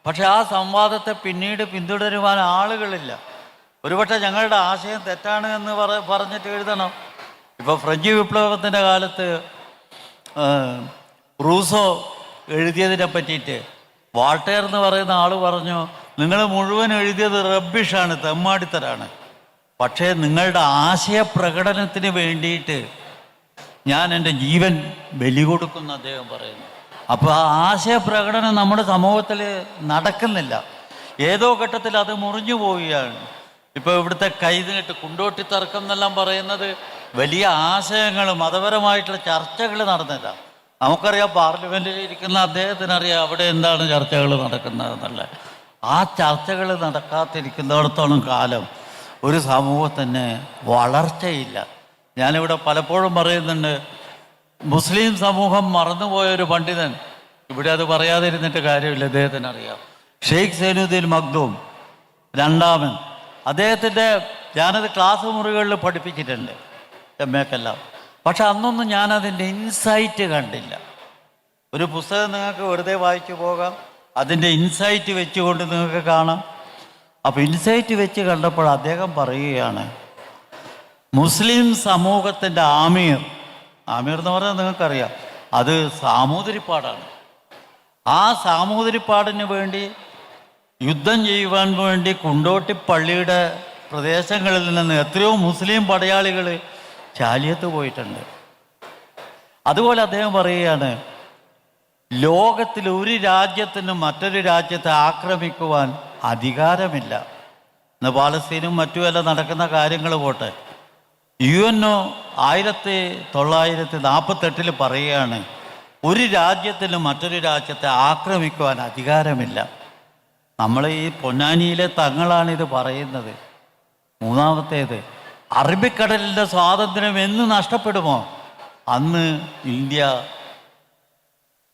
പക്ഷെ ആ സംവാദത്തെ പിന്നീട് പിന്തുടരുവാൻ ആളുകളില്ല. ഒരുപക്ഷെ ഞങ്ങളുടെ ആശയം തെറ്റാണ് എന്ന് പറഞ്ഞിട്ട് എഴുതണം. ഇപ്പോൾ ഫ്രഞ്ച് വിപ്ലവത്തിൻ്റെ കാലത്ത് റൂസോ എഴുതിയതിനെ പറ്റിയിട്ട് വാൾട്ടയർ എന്ന് പറയുന്ന ആൾ പറഞ്ഞു, നിങ്ങൾ മുഴുവൻ എഴുതിയത് റബ്ബിഷാണ്, തെമ്മാടിത്തരാണ്. പക്ഷേ നിങ്ങളുടെ ആശയപ്രകടനത്തിന് വേണ്ടിയിട്ട് ഞാൻ എൻ്റെ ജീവൻ ബലി കൊടുക്കുന്നു അദ്ദേഹം പറയുന്നു. അപ്പോൾ ആ ആശയപ്രകടനം നമ്മുടെ സമൂഹത്തിൽ നടക്കുന്നില്ല. ഏതോ ഘട്ടത്തിൽ അത് മുറിഞ്ഞു പോവുകയാണ്. ഇപ്പോൾ ഇവിടുത്തെ കൈനീട്ട് കുണ്ടോട്ടി തർക്കം എന്നെല്ലാം പറയുന്നത് വലിയ ആശയങ്ങൾ, മതപരമായിട്ടുള്ള ചർച്ചകൾ നടന്നില്ല. നമുക്കറിയാം, പാർലമെൻറ്റിൽ ഇരിക്കുന്ന അദ്ദേഹത്തിനറിയാം അവിടെ എന്താണ് ചർച്ചകൾ നടക്കുന്നതെന്നല്ല. ആ ചർച്ചകൾ നടക്കാതിരിക്കുന്നിടത്തോളം കാലം ഒരു സമൂഹത്തിന് വളർച്ചയില്ല. ഞാനിവിടെ പലപ്പോഴും പറയുന്നുണ്ട്, മുസ്ലിം സമൂഹം മറന്നുപോയൊരു പണ്ഡിതൻ, ഇവിടെ അത് പറയാതിരുന്നിട്ട് കാര്യമില്ല, അദ്ദേഹത്തിന് അറിയാം, ഷെയ്ഖ് സൈനുദ്ദീൻ മഖ്ദൂം രണ്ടാമൻ. അദ്ദേഹത്തിൻ്റെ ഞാനത് ക്ലാസ് മുറികളിൽ പഠിപ്പിച്ചിട്ടുണ്ട് എമ്മേക്കെല്ലാം. പക്ഷെ അന്നൊന്നും ഞാനതിൻ്റെ ഇൻസൈറ്റ് കണ്ടില്ല. ഒരു പുസ്തകം നിങ്ങൾക്ക് വെറുതെ വായിച്ചു പോകാം, അതിൻ്റെ ഇൻസൈറ്റ് വെച്ചുകൊണ്ട് നിങ്ങൾക്ക് കാണാം. അപ്പോൾ ഇൻസൈറ്റ് വെച്ച് കണ്ടപ്പോൾ അദ്ദേഹം പറയുകയാണ്, മുസ്ലിം സമൂഹത്തിൻ്റെ ആമീർ എന്ന് പറഞ്ഞാൽ നിങ്ങൾക്കറിയാം, അത് സാമൂതിരിപ്പാടാണ്. ആ സാമൂതിരിപ്പാടിന് വേണ്ടി യുദ്ധം ചെയ്യുവാൻ വേണ്ടി കുണ്ടോട്ടി പള്ളിയുടെ പ്രദേശങ്ങളിൽ നിന്ന് എത്രയോ മുസ്ലിം പടയാളികൾ ചാലിയത്ത് പോയിട്ടുണ്ട്. അതുപോലെ അദ്ദേഹം പറയുകയാണ്, ലോകത്തിൽ ഒരു രാജ്യത്തിനും മറ്റൊരു രാജ്യത്തെ ആക്രമിക്കുവാൻ അധികാരമില്ല. ഇന്ന് പാലസ്തീനും മറ്റുമെല്ലാം നടക്കുന്ന കാര്യങ്ങൾ പോട്ടെ, UN 1948 പറയുകയാണ്, ഒരു രാജ്യത്തിനും മറ്റൊരു രാജ്യത്തെ ആക്രമിക്കുവാൻ അധികാരമില്ല. നമ്മൾ ഈ പൊന്നാനിയിലെ തങ്ങളാണിത് പറയുന്നത്. മൂന്നാമത്തേത്, അറബിക്കടലിൻ്റെ സ്വാതന്ത്ര്യം എന്ന് നഷ്ടപ്പെടുമോ അന്ന് ഇന്ത്യ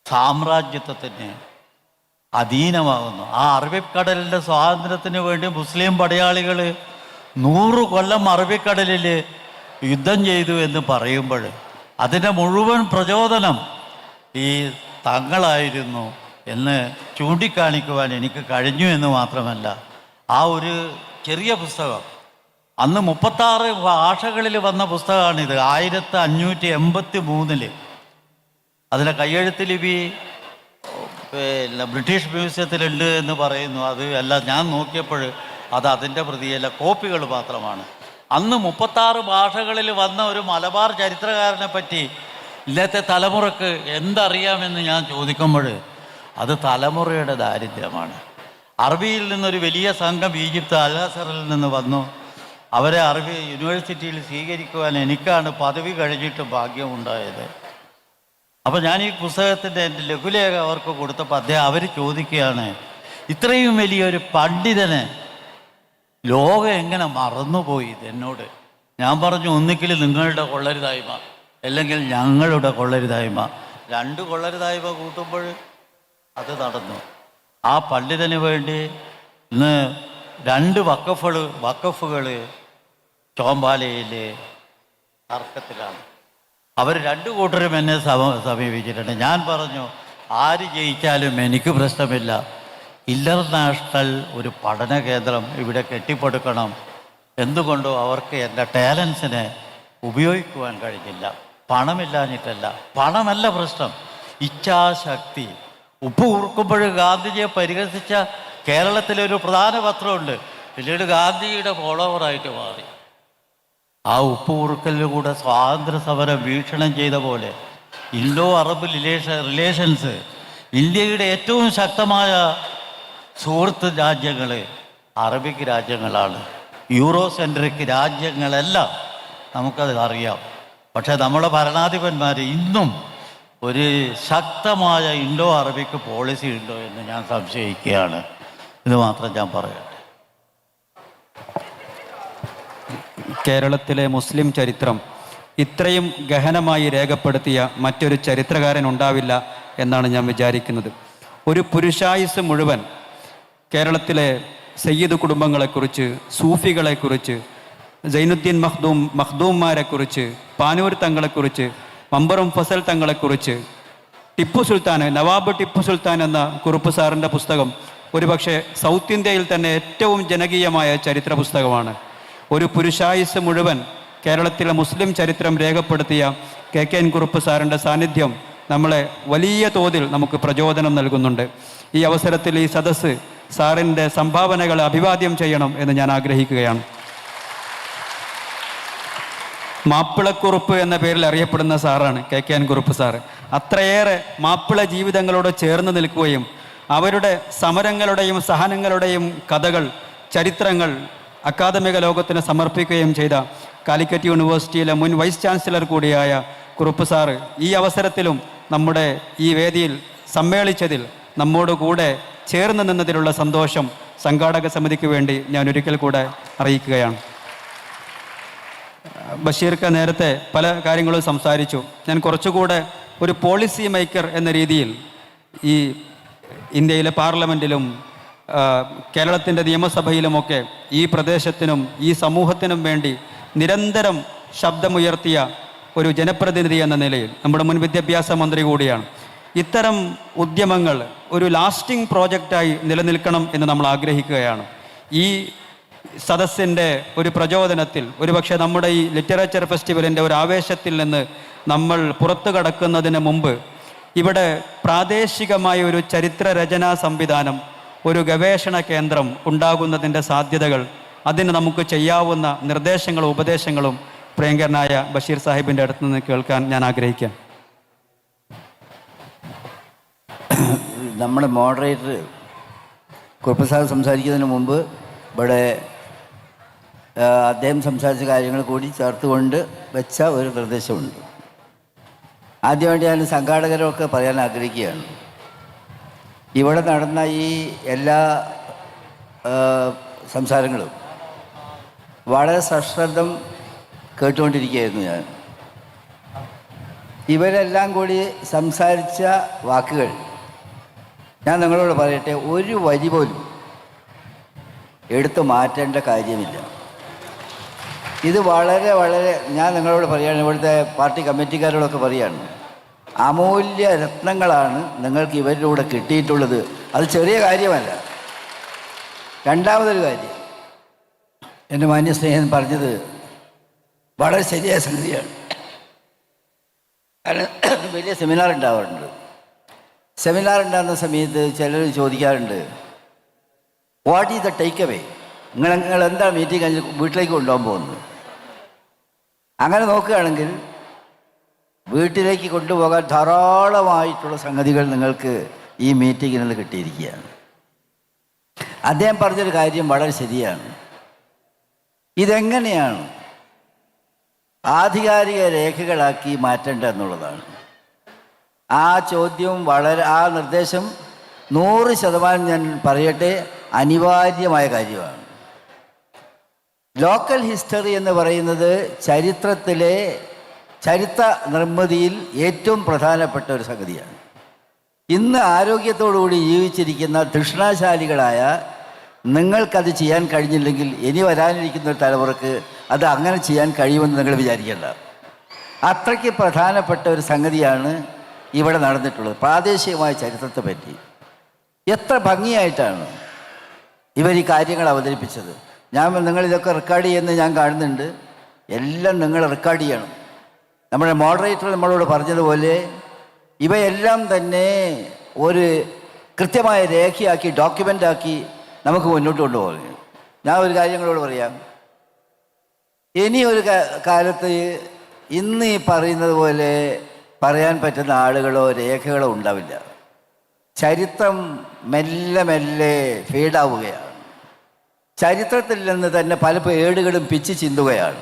സാമ്രാജ്യത്വത്തിന് അധീനമാകുന്നു. ആ അറബിക്കടലിൻ്റെ സ്വാതന്ത്ര്യത്തിന് വേണ്ടി മുസ്ലിം പടയാളികൾ 100 കൊല്ലം അറബിക്കടലിൽ യുദ്ധം ചെയ്തു എന്ന് പറയുമ്പോൾ അതിൻ്റെ മുഴുവൻ പ്രചോദനം ഈ തങ്ങളായിരുന്നു എന്ന് ചൂണ്ടിക്കാണിക്കുവാൻ എനിക്ക് കഴിഞ്ഞു എന്ന് മാത്രമല്ല, ആ ഒരു ചെറിയ പുസ്തകം അന്ന് 36 ഭാഷകളിൽ വന്ന പുസ്തകമാണിത്. 1583 അതിലെ കയ്യെഴുത്ത് ലിപി പിന്നെ ബ്രിട്ടീഷ് മ്യൂസിയത്തിലുണ്ട് എന്ന് പറയുന്നു. അത് അല്ല, ഞാൻ നോക്കിയപ്പോൾ അത് അതിൻ്റെ പ്രതിയല്ല, കോപ്പികൾ മാത്രമാണ്. അന്ന് 36 ഭാഷകളിൽ വന്ന ഒരു മലബാർ ചരിത്രകാരനെ പറ്റി ഇന്നത്തെ തലമുറക്ക് എന്തറിയാമെന്ന് ഞാൻ ചോദിക്കുമ്പോൾ അത് തലമുറയുടെ ദാരിദ്ര്യമാണ്. അറബിയിൽ നിന്നൊരു വലിയ സംഘം ഈജിപ്ത് അൽ-അസറിൽ നിന്ന് വന്നു. അവരെ അറബി യൂണിവേഴ്സിറ്റിയിൽ സ്വീകരിക്കുവാൻ എനിക്കാണ് പദവി കഴിഞ്ഞിട്ട് ഭാഗ്യമുണ്ടായത്. അപ്പോൾ ഞാൻ ഈ പുസ്തകത്തിൻ്റെ എൻ്റെ ലഘുലേഖ അവർക്ക് കൊടുത്തപ്പോൾ അവർ ചോദിക്കുകയാണ്, ഇത്രയും വലിയൊരു പണ്ഡിതനെ ലോകം എങ്ങനെ മറന്നുപോയി എന്നോട്. ഞാൻ പറഞ്ഞു, ഒന്നുകിൽ നിങ്ങളുടെ കൊള്ളരുതായ്മ അല്ലെങ്കിൽ ഞങ്ങളുടെ കൊള്ളരുതായ്മ. 2 കൊള്ളരുതായ്മ കൂട്ടുമ്പോൾ അത് നടന്നു. ആ പണ്ഡിതന് വേണ്ടി ഇന്ന് 2 വഖഫുകൾ ചോമ്പാലയിൽ തർക്കത്തിലാണ്. അവർ 2 കൂട്ടരും എന്നെ സമീപിച്ചിട്ടുണ്ട്. ഞാൻ പറഞ്ഞു, ആര് ജയിച്ചാലും എനിക്ക് പ്രശ്നമില്ല, ഇൻ്റർനാഷണൽ ഒരു പഠന കേന്ദ്രം ഇവിടെ കെട്ടിപ്പടുക്കണം. എന്തുകൊണ്ടോ അവർക്ക് എൻ്റെ ടാലൻസിനെ ഉപയോഗിക്കുവാൻ കഴിഞ്ഞില്ല. പണമില്ലാഞ്ഞിട്ടല്ല, പണമല്ല പ്രശ്നം, ഇച്ഛാശക്തി. ഉപ്പ് കുറുക്കുമ്പോൾ ഗാന്ധിജിയെ പരിഹസിച്ച കേരളത്തിലൊരു പ്രധാന പത്രമുണ്ട്, പിന്നീട് ഗാന്ധിജിയുടെ ഫോളോവറായിട്ട് മാറി. ആ ഉപ്പ് കുറുക്കലിലൂടെ സ്വാതന്ത്ര്യ സമരം വീക്ഷണം ചെയ്ത പോലെ ഇൻഡോ അറബ് റിലേഷൻസ് ഇന്ത്യയുടെ ഏറ്റവും ശക്തമായ സുഹൃത്ത് രാജ്യങ്ങൾ അറബിക് രാജ്യങ്ങളാണ്. യൂറോസെൻട്രിക് രാജ്യങ്ങളെല്ലാം നമുക്കത് അറിയാം. പക്ഷേ നമ്മുടെ ഭരണാധിപന്മാർ ഇന്നും ഒരു ശക്തമായ ഇൻഡോ അറബിക് പോളിസി ഉണ്ടോ എന്ന് ഞാൻ സംശയിക്കുകയാണ്. ഇത് മാത്രം ഞാൻ പറയട്ടെ. കേരളത്തിലെ മുസ്ലിം ചരിത്രം ഇത്രയും ഗഹനമായി രേഖപ്പെടുത്തിയ മറ്റൊരു ചരിത്രകാരൻ ഉണ്ടാവില്ല എന്നാണ് ഞാൻ വിചാരിക്കുന്നത്. ഒരു പുരുഷായുസ് മുഴുവൻ കേരളത്തിലെ സയ്യിദ് കുടുംബങ്ങളെക്കുറിച്ച്, സൂഫികളെക്കുറിച്ച്, സൈനുദ്ദീൻ മഖ്ദൂംമാരെക്കുറിച്ച്, പാനൂർ തങ്ങളെക്കുറിച്ച്, മമ്പറും ഫസൽ തങ്ങളെക്കുറിച്ച്, ടിപ്പു സുൽത്താൻ, നവാബ് ടിപ്പു സുൽത്താൻ എന്ന കുറുപ്പ് സാറിൻ്റെ പുസ്തകം ഒരുപക്ഷെ സൗത്ത് ഇന്ത്യയിൽ തന്നെ ഏറ്റവും ജനകീയമായ ചരിത്ര പുസ്തകമാണ്. ഒരു പുരുഷായുസ് മുഴുവൻ കേരളത്തിലെ മുസ്ലിം ചരിത്രം രേഖപ്പെടുത്തിയ KKN കുറുപ്പ് സാറിൻ്റെ സാന്നിധ്യം നമ്മളെ വലിയ തോതിൽ നമുക്ക് പ്രചോദനം നൽകുന്നുണ്ട്. ഈ അവസരത്തിൽ ഈ സദസ്സ് സാറിൻ്റെ സംഭാവനകളെ അഭിവാദ്യം ചെയ്യണം എന്ന് ഞാൻ ആഗ്രഹിക്കുകയാണ്. മാപ്പിളക്കുറുപ്പ് എന്ന പേരിൽ അറിയപ്പെടുന്ന സാറാണ് KKN കുറുപ്പ് സാറ്. അത്രയേറെ മാപ്പിള ജീവിതങ്ങളോട് ചേർന്ന് നിൽക്കുകയും അവരുടെ സമരങ്ങളുടെയും സഹനങ്ങളുടെയും കഥകൾ, ചരിത്രങ്ങൾ അക്കാദമിക ലോകത്തിന് സമർപ്പിക്കുകയും ചെയ്ത കാലിക്കറ്റ് യൂണിവേഴ്സിറ്റിയിലെ മുൻ വൈസ് ചാൻസലർ കൂടിയായ കുറുപ്പ് സാറ് ഈ അവസരത്തിലും നമ്മുടെ ഈ വേദിയിൽ സമ്മേളിച്ചതിൽ നമ്മോട് കൂടെ ചേർന്ന് നിന്നതിലുള്ള സന്തോഷം സംഘാടക സമിതിക്ക് വേണ്ടി ഞാൻ ഒരിക്കൽ കൂടെ അറിയിക്കുകയാണ്. ബഷീർക്ക് നേരത്തെ പല കാര്യങ്ങളും സംസാരിച്ചു. ഞാൻ കുറച്ചുകൂടെ ഒരു പോളിസി മേക്കർ എന്ന രീതിയിൽ ഈ ഇന്ത്യയിലെ പാർലമെൻറ്റിലും കേരളത്തിൻ്റെ നിയമസഭയിലുമൊക്കെ ഈ പ്രദേശത്തിനും ഈ സമൂഹത്തിനും വേണ്ടി നിരന്തരം ശബ്ദമുയർത്തിയ ഒരു ജനപ്രതിനിധി എന്ന നിലയിൽ നമ്മുടെ മുൻ വിദ്യാഭ്യാസ മന്ത്രി കൂടിയാണ്. ഇത്തരം ഉദ്യമങ്ങൾ ഒരു ലാസ്റ്റിംഗ് പ്രോജക്റ്റായി നിലനിൽക്കണം എന്ന് നമ്മൾ ആഗ്രഹിക്കുകയാണ്. ഈ സദസ്സിൻ്റെ ഒരു പ്രചോദനത്തിൽ ഒരുപക്ഷെ നമ്മുടെ ഈ ലിറ്ററേച്ചർ ഫെസ്റ്റിവലിൻ്റെ ഒരു ആവേശത്തിൽ നിന്ന് നമ്മൾ പുറത്തു കടക്കുന്നതിന് മുമ്പ് ഇവിടെ പ്രാദേശികമായ ഒരു ചരിത്ര രചനാ സംവിധാനം, ഒരു ഗവേഷണ കേന്ദ്രം ഉണ്ടാകുന്നതിൻ്റെ സാധ്യതകൾ, അതിന് നമുക്ക് ചെയ്യാവുന്ന നിർദ്ദേശങ്ങളും ഉപദേശങ്ങളും പ്രിയങ്കരനായ ബഷീർ സാഹിബിൻ്റെ അടുത്ത് നിന്ന് കേൾക്കാൻ ഞാൻ ആഗ്രഹിക്കാം. നമ്മുടെ മോഡറേറ്റർ കുറുപ്പസാദ് സംസാരിക്കുന്നതിന് മുമ്പ് ഇവിടെ അദ്ദേഹം സംസാരിച്ച കാര്യങ്ങൾ കൂടി ചേർത്തുകൊണ്ട് വെച്ച ഒരു നിർദ്ദേശമുണ്ട്. ആദ്യമായിട്ട് ഞാൻ സംഘാടകരൊക്കെ പറയാൻ ആഗ്രഹിക്കുകയാണ്. ഇവിടെ നടന്ന ഈ എല്ലാ സംസാരങ്ങളും വളരെ സശ്രദ്ധം കേട്ടുകൊണ്ടിരിക്കുകയായിരുന്നു ഞാൻ. ഇവരെല്ലാം കൂടി സംസാരിച്ച വാക്കുകൾ ഞാൻ നിങ്ങളോട് പറയട്ടെ, ഒരു വരി പോലും എടുത്തു മാറ്റേണ്ട കാര്യമില്ല. ഇത് വളരെ വളരെ ഞാൻ നിങ്ങളോട് പറയുകയാണ്, ഇവിടുത്തെ പാർട്ടി കമ്മിറ്റിക്കാരോടൊക്കെ പറയുകയാണ്, അമൂല്യ രത്നങ്ങളാണ് നിങ്ങൾക്ക് ഇവരിലൂടെ കിട്ടിയിട്ടുള്ളത്. അത് ചെറിയ കാര്യമല്ല. രണ്ടാമതൊരു കാര്യം, എൻ്റെ മാന്യ സ്നേഹൻ പറഞ്ഞത് വളരെ ശരിയായ സംഗതിയാണ്. കാരണം വലിയ സെമിനാർ ഉണ്ടാവാറുണ്ട്. സെമിനാർ ഉണ്ടാകുന്ന സമയത്ത് ചിലർ ചോദിക്കാറുണ്ട്, what is the take away, നിങ്ങൾ എന്താ മീറ്റിംഗ് കഴിഞ്ഞ് വീട്ടിലേക്ക് കൊണ്ടുപോകാൻ പോകുന്നത്? അങ്ങനെ നോക്കുകയാണെങ്കിൽ വീട്ടിലേക്ക് കൊണ്ടുപോകാൻ ധാരാളമായിട്ടുള്ള സംഗതികൾ നിങ്ങൾക്ക് ഈ മീറ്റിങ്ങിൽ നിന്ന് കിട്ടിയിരിക്കുകയാണ്. അദ്ദേഹം പറഞ്ഞൊരു കാര്യം വളരെ ശരിയാണ്. ഇതെങ്ങനെയാണ് ആധികാരിക രേഖകളാക്കി മാറ്റേണ്ടത് എന്നുള്ളതാണ്. ആ ചോദ്യം ആ നിർദ്ദേശം 100% ഞാൻ പറയട്ടെ, അനിവാര്യമായ കാര്യമാണ്. ലോക്കൽ ഹിസ്റ്ററി എന്ന് പറയുന്നത് ചരിത്ര നിർമ്മിതിയിൽ ഏറ്റവും പ്രധാനപ്പെട്ട ഒരു സംഗതിയാണ്. ഇന്ന് ആരോഗ്യത്തോടുകൂടി ജീവിച്ചിരിക്കുന്ന തൃഷ്ണാശാലികളായ നിങ്ങൾക്കത് ചെയ്യാൻ കഴിഞ്ഞില്ലെങ്കിൽ ഇനി വരാനിരിക്കുന്ന ഒരു തലമുറക്ക് അത് അങ്ങനെ ചെയ്യാൻ കഴിയുമെന്ന് നിങ്ങൾ വിചാരിക്കേണ്ട. അത്രയ്ക്ക് പ്രധാനപ്പെട്ട ഒരു സംഗതിയാണ് ഇവിടെ നടന്നിട്ടുള്ളത്. പ്രാദേശികമായ ചരിത്രത്തെ പറ്റി എത്ര ഭംഗിയായിട്ടാണ് ഇവർ ഈ കാര്യങ്ങൾ അവതരിപ്പിച്ചത്. നിങ്ങളിതൊക്കെ റെക്കോർഡ് ചെയ്യുന്നത് ഞാൻ കാണുന്നുണ്ട്. എല്ലാം നിങ്ങൾ റെക്കോർഡ് ചെയ്യണം. നമ്മുടെ മോഡറേറ്റർ നമ്മളോട് പറഞ്ഞതുപോലെ ഇവയെല്ലാം തന്നെ ഒരു കൃത്യമായ രേഖയാക്കി ഡോക്യുമെൻ്റാക്കി നമുക്ക് മുന്നോട്ട് കൊണ്ടുപോകുക. ഞാൻ ഒരു കാര്യങ്ങളോട് പറയാം, ഇനി ഒരു കാലത്ത് ഇന്ന് ഈ പറയുന്നത് പോലെ പറയാൻ പറ്റുന്ന ആളുകളോ രേഖകളോ ഉണ്ടാവില്ല. ചരിത്രം മെല്ലെ മെല്ലെ ഫീഡാവുകയാണ്. ചരിത്രത്തിൽ നിന്ന് തന്നെ പല ഏടുകളും പിച്ച് ചിന്തുകയാണ്.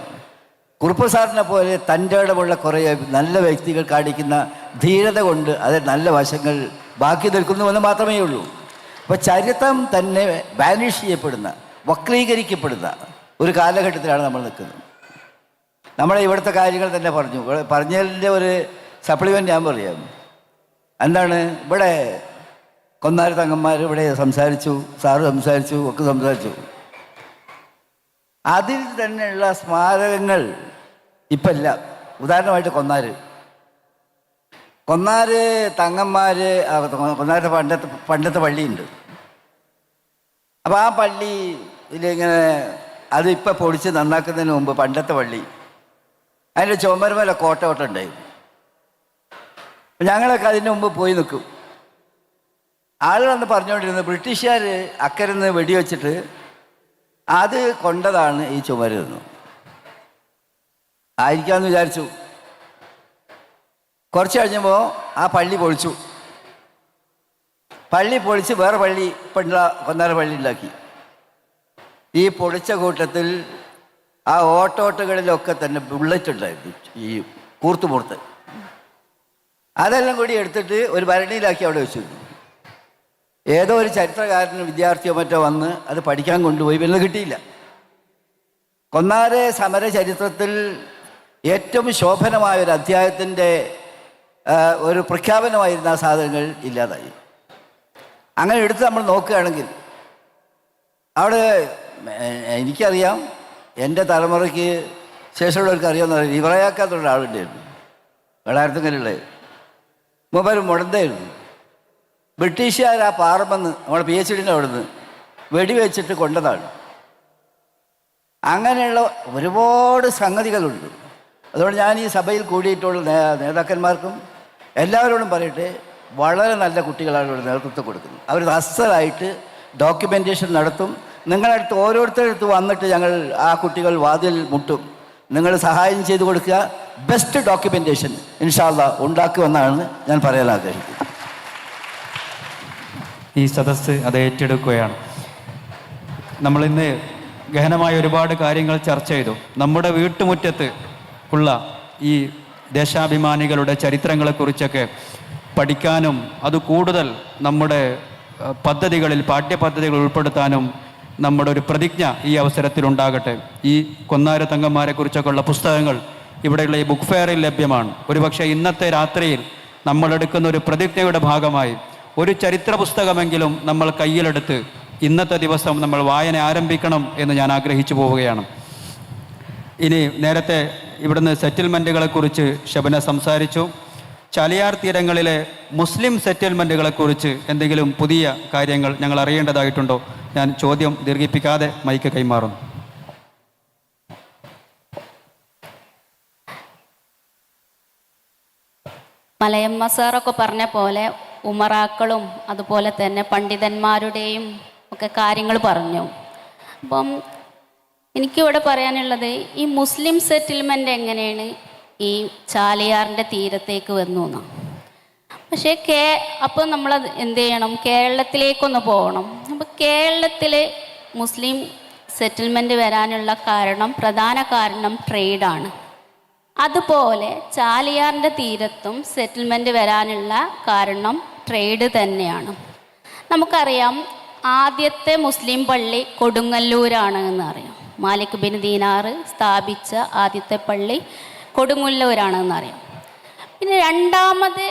കുറുപ്പസാറിനെ പോലെ തൻ്റെ ഇടമുള്ള കുറേ നല്ല വ്യക്തികൾ കാണിക്കുന്ന ധീരത കൊണ്ട് അത് നല്ല വശങ്ങൾ ബാക്കി നിൽക്കുന്നുവെന്ന് മാത്രമേ ഉള്ളൂ. അപ്പോൾ ചരിത്രം തന്നെ ബാനിഷ് ചെയ്യപ്പെടുന്ന, വക്രീകരിക്കപ്പെടുന്ന ഒരു കാലഘട്ടത്തിലാണ് നമ്മൾ നിൽക്കുന്നത്. നമ്മളെ ഇവിടുത്തെ കാര്യങ്ങൾ തന്നെ പറഞ്ഞതിൻ്റെ ഒരു സപ്ലിമെൻ്റ് ഞാൻ പറയാം. എന്താണ്, ഇവിടെ കൊന്നാര് തങ്ങന്മാർ ഇവിടെ സംസാരിച്ചു, സാറ് സംസാരിച്ചു, ഒക്കെ സംസാരിച്ചു. അതിൽ തന്നെയുള്ള സ്മാരകങ്ങൾ ഇപ്പം ഇല്ല. ഉദാഹരണമായിട്ട് കൊന്നാര് തങ്ങന്മാർ, കൊന്നാരുടെ പണ്ടത്തെ പള്ളിയുണ്ട്. അപ്പോൾ ആ പള്ളിയിലിങ്ങനെ അതിപ്പോൾ പൊളിച്ച് നന്നാക്കുന്നതിന് മുമ്പ് പണ്ടത്തെ പള്ളി, അതിൻ്റെ ചുമരുമല കോട്ട ഉണ്ടായി. ഞങ്ങളൊക്കെ അതിന് മുമ്പ് പോയി നിൽക്കും. ആളുകളന്ന് പറഞ്ഞുകൊണ്ടിരുന്നത് ബ്രിട്ടീഷുകാർ അക്കരന്ന് വെടിവെച്ചിട്ട് അത് കൊണ്ടതാണ് ഈ ചുമര് എന്ന് ആയിരിക്കാമെന്ന് വിചാരിച്ചു. കുറച്ച് കഴിഞ്ഞപ്പോൾ ആ പള്ളി പൊളിച്ചു. പള്ളി പൊളിച്ച് വേറെ പള്ളി കൊന്നാര പള്ളി ഉണ്ടാക്കി. ഈ പൊളിച്ച കൂട്ടത്തിൽ ആ ഓട്ടോട്ടുകളിലൊക്കെ തന്നെ ബുള്ളറ്റ് ഉണ്ടായിരുന്നു, ഈ കൂർത്തുപുറത്ത്. അതെല്ലാം കൂടി എടുത്തിട്ട് ഒരു ഭരണിയിലാക്കി അവിടെ വെച്ചു. ഏതോ ഒരു ചരിത്രകാരന് വിദ്യാർത്ഥിയോ മറ്റോ വന്ന് അത് പഠിക്കാൻ കൊണ്ടുപോയി, പിന്നെ കിട്ടിയില്ല. കൊന്നാരെ സമര ചരിത്രത്തിൽ ഏറ്റവും ശോഭനമായ ഒരു അധ്യായത്തിൻ്റെ ഒരു പ്രഖ്യാപനമായിരുന്ന ആ സാധനങ്ങൾ ഇല്ലാതായി. അങ്ങനെ എടുത്ത് നമ്മൾ നോക്കുകയാണെങ്കിൽ അവിടെ എനിക്കറിയാം, എൻ്റെ തലമുറയ്ക്ക് ശേഷമുള്ളവർക്ക് അറിയാമെന്ന് ഇവറയാക്കാത്തൊരു ആളുണ്ടായിരുന്നു, വേളാരത്തുങ്കലുള്ള മൂപ്പര് മുടന്തായിരുന്നു. ബ്രിട്ടീഷുകാർ ആ പാറമെന്ന് നമ്മളെ PhD അവിടുന്ന് വെടിവെച്ചിട്ട് കൊണ്ടതാണ്. അങ്ങനെയുള്ള ഒരുപാട് സംഗതികളുണ്ട്. അതുകൊണ്ട് ഞാൻ ഈ സഭയിൽ കൂടിയിട്ടുള്ള നേതാക്കന്മാർക്കും എല്ലാവരോടും പറയട്ടെ, വളരെ നല്ല കുട്ടികളാണ് ഇവിടെ നേതൃത്വം കൊടുക്കുന്നത്. അവർ അസലായിട്ട് ഡോക്യുമെൻറ്റേഷൻ നടത്തും. നിങ്ങളടുത്ത് ഓരോരുത്തരടുത്ത് വന്നിട്ട് ഞങ്ങൾ ആ കുട്ടികൾ വാതിൽ മുട്ടും, നിങ്ങൾ സഹായം ചെയ്തു കൊടുക്കുക. ബെസ്റ്റ് ഡോക്യുമെൻറ്റേഷൻ ഇൻഷാ അല്ലാഹ് ഉണ്ടാക്കുമെന്നാണ് ഞാൻ പറയാൻ ആഗ്രഹിക്കുന്നത്. ഈ സദസ്സ് അത് ഏറ്റെടുക്കുകയാണ്. നമ്മളിന്ന് ഗഹനമായ ഒരുപാട് കാര്യങ്ങൾ ചർച്ച ചെയ്തു. നമ്മുടെ വീട്ടുമുറ്റത്ത് ഉള്ള ഈ ദേശാഭിമാനികളുടെ ചരിത്രങ്ങളെക്കുറിച്ചൊക്കെ പഠിക്കാനും അത് കൂടുതൽ നമ്മുടെ പദ്ധതികളിൽ, പാഠ്യപദ്ധതികൾ ഉൾപ്പെടുത്താനും നമ്മുടെ ഒരു പ്രതിജ്ഞ ഈ അവസരത്തിലുണ്ടാകട്ടെ. ഈ കൊന്നാര തങ്ങന്മാരെ കുറിച്ചൊക്കെ ഉള്ള പുസ്തകങ്ങൾ ഇവിടെയുള്ള ഈ ബുക്ക് ഫെയറിൽ ലഭ്യമാണ്. ഒരുപക്ഷെ ഇന്നത്തെ രാത്രിയിൽ നമ്മളെടുക്കുന്ന ഒരു പ്രതിജ്ഞയുടെ ഭാഗമായി ഒരു ചരിത്ര പുസ്തകമെങ്കിലും നമ്മൾ കയ്യിലെടുത്ത് ഇന്നത്തെ ദിവസം നമ്മൾ വായന ആരംഭിക്കണം എന്ന് ഞാൻ ആഗ്രഹിച്ചു പോവുകയാണ്. ഇനി നേരത്തെ ഇവിടുന്ന് സെറ്റിൽമെൻറ്റുകളെക്കുറിച്ച് ഷബന സംസാരിച്ചു. ചാലിയാർ തീരങ്ങളിലെ മുസ്ലിം സെറ്റിൽമെൻറ്റുകളെക്കുറിച്ച് എന്തെങ്കിലും പുതിയ കാര്യങ്ങൾ ഞങ്ങൾ അറിയേണ്ടതായിട്ടുണ്ടോ? ഞാൻ ചോദ്യം ദീർഘിപ്പിക്കാതെ മൈക്ക് കൈമാറുന്നു. മലയമ്മ സാറൊക്കെ പറഞ്ഞ പോലെ ഉമറാക്കളും അതുപോലെ തന്നെ പണ്ഡിതന്മാരുടെയും ഒക്കെ കാര്യങ്ങൾ പറഞ്ഞു. അപ്പം എനിക്കിവിടെ പറയാനുള്ളത്, ഈ മുസ്ലിം സെറ്റിൽമെൻ്റ് എങ്ങനെയാണ് ഈ ചാലിയാറിൻ്റെ തീരത്തേക്ക് വന്നു എന്നാണ്. പക്ഷേ അപ്പോൾ നമ്മൾ എന്ത് ചെയ്യണം, കേരളത്തിലേക്കൊന്ന് പോകണം. അപ്പോൾ കേരളത്തിൽ മുസ്ലിം സെറ്റിൽമെൻറ്റ് വരാനുള്ള പ്രധാന കാരണം ട്രേഡാണ്. അതുപോലെ ചാലിയാറിൻ്റെ തീരത്തും സെറ്റിൽമെൻറ്റ് വരാനുള്ള കാരണം ട്രേഡ് തന്നെയാണ്. നമുക്കറിയാം, ആദ്യത്തെ മുസ്ലിം പള്ളി കൊടുങ്ങല്ലൂരാണ് എന്നറിയാം. മാലിക് ബിൻ ദീനാർ സ്ഥാപിച്ച ആദ്യത്തെ പള്ളി കൊടുങ്ങല്ലൂരാണെന്നറിയാം. പിന്നെ രണ്ടാമത്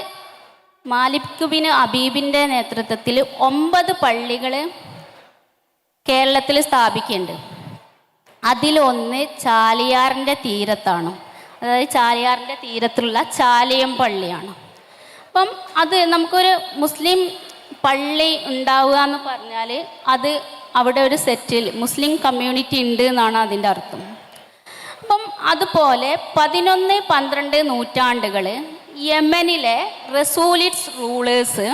മാലിക് ബിൻ അബീബിൻ്റെ നേതൃത്വത്തിൽ 9 പള്ളികൾ കേരളത്തിൽ സ്ഥാപിക്കുന്നുണ്ട്. അതിലൊന്ന് ചാലിയാറിൻ്റെ തീരത്താണ്. അതായത് ചാലിയാറിൻ്റെ തീരത്തുള്ള ചാലിയം പള്ളിയാണ്. അപ്പം അത് നമുക്കൊരു മുസ്ലിം പള്ളി ഉണ്ടാവുക എന്ന് പറഞ്ഞാൽ അത് അവിടെ ഒരു മുസ്ലിം കമ്മ്യൂണിറ്റി ഉണ്ട് എന്നാണ് അതിൻ്റെ അർത്ഥം. അപ്പം അതുപോലെ 11-12 നൂറ്റാണ്ടുകൾ യമനിലെ റസൂലിറ്റ്സ് റൂളേഴ്സ്